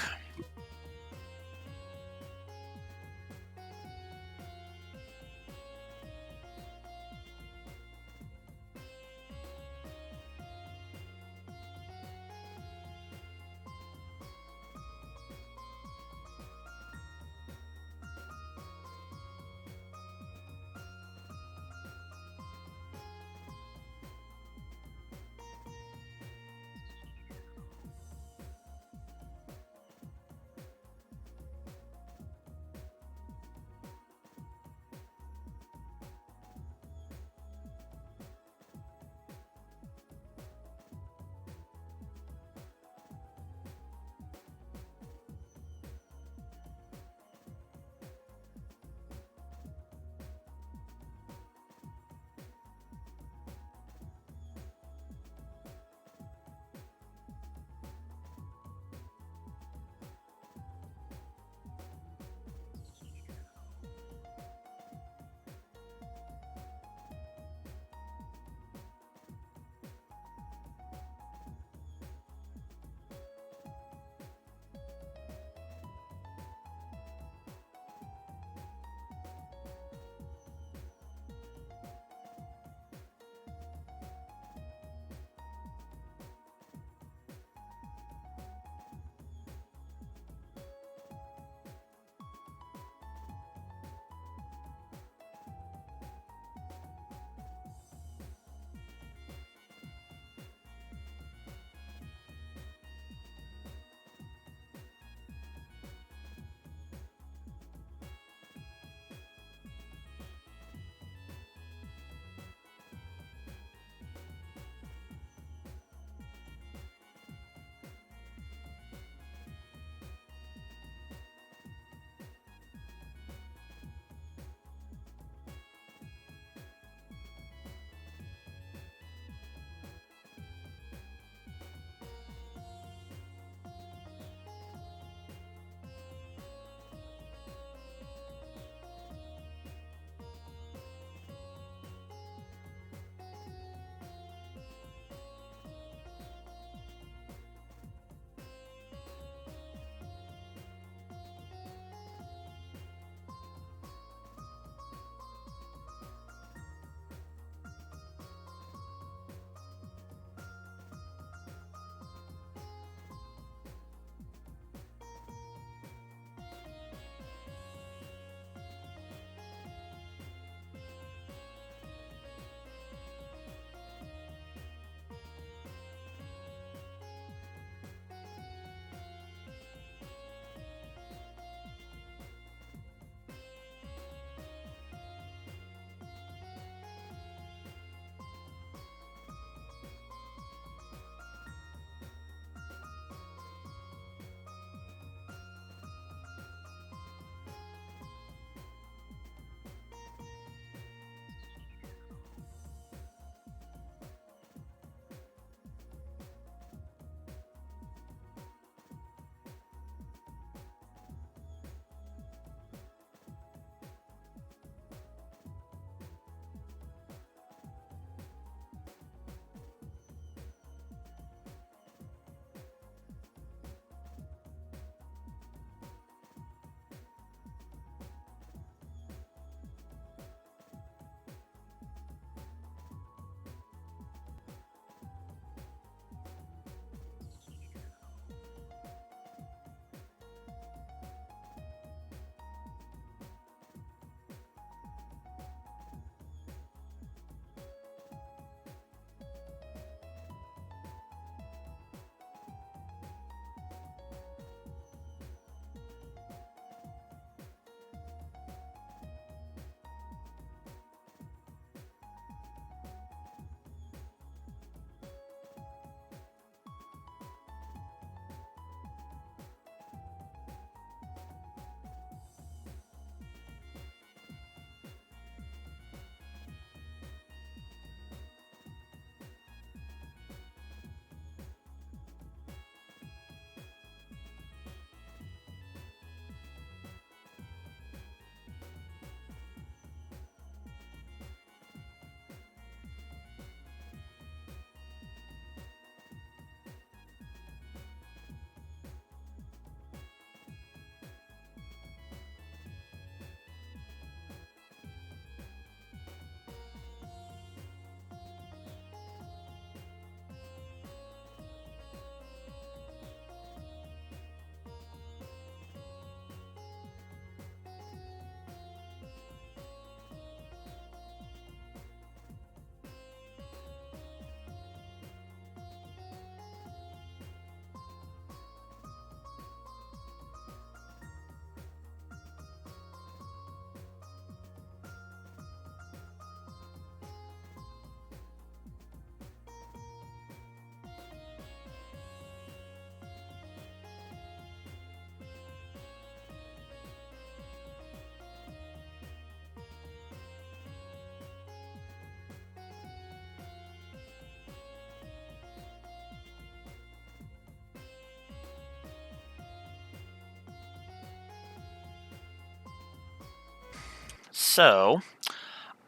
So,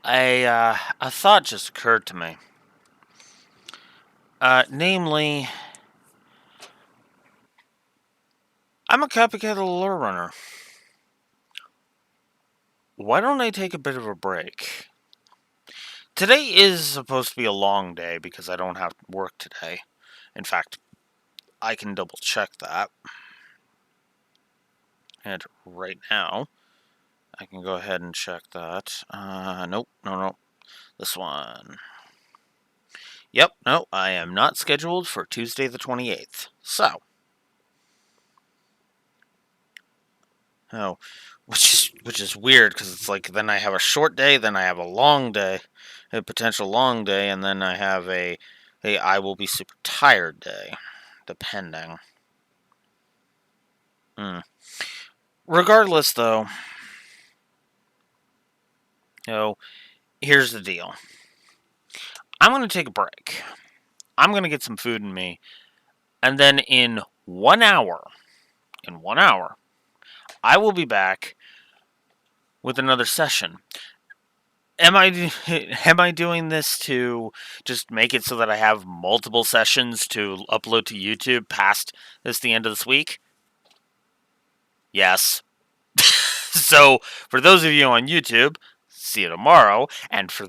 a thought just occurred to me. Namely, I'm a copycat of the lure runner. Why don't I take a bit of a break? Today is supposed to be a long day because I don't have work today. In fact, I can double check that. And right now, I can go ahead and check that. Nope, no. This one. Yep, no, I am not scheduled for Tuesday the 28th. So. Oh, which is weird because it's like then I have a short day, then I have a long day, a potential long day, and then I have a I will be super tired day, depending. Regardless, though, here's the deal. I'm going to take a break. I'm going to get some food in me. And then in 1 hour, I will be back with another session. Am I doing this to just make it so that I have multiple sessions to upload to YouTube past the end of this week? Yes. So, for those of you on YouTube, see you tomorrow. And for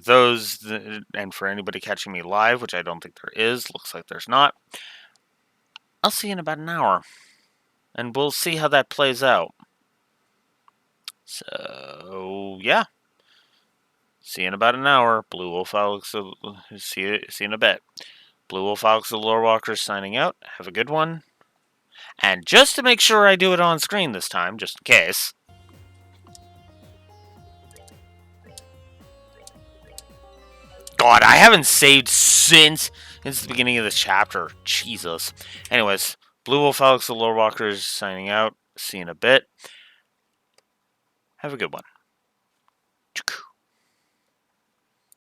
and for anybody catching me live, which I don't think there is, looks like there's not, I'll see you in about an hour. And we'll see how that plays out. So, yeah. See you in about an hour. Blue Wolf Alex, see you in a bit. Blue Wolf Alex the Lore Walker signing out. Have a good one. And just to make sure I do it on screen this time, just in case. God, I haven't saved since the beginning of this chapter. Jesus. Anyways, Blue Wolf Alex the Lore Walker is signing out. See you in a bit. Have a good one.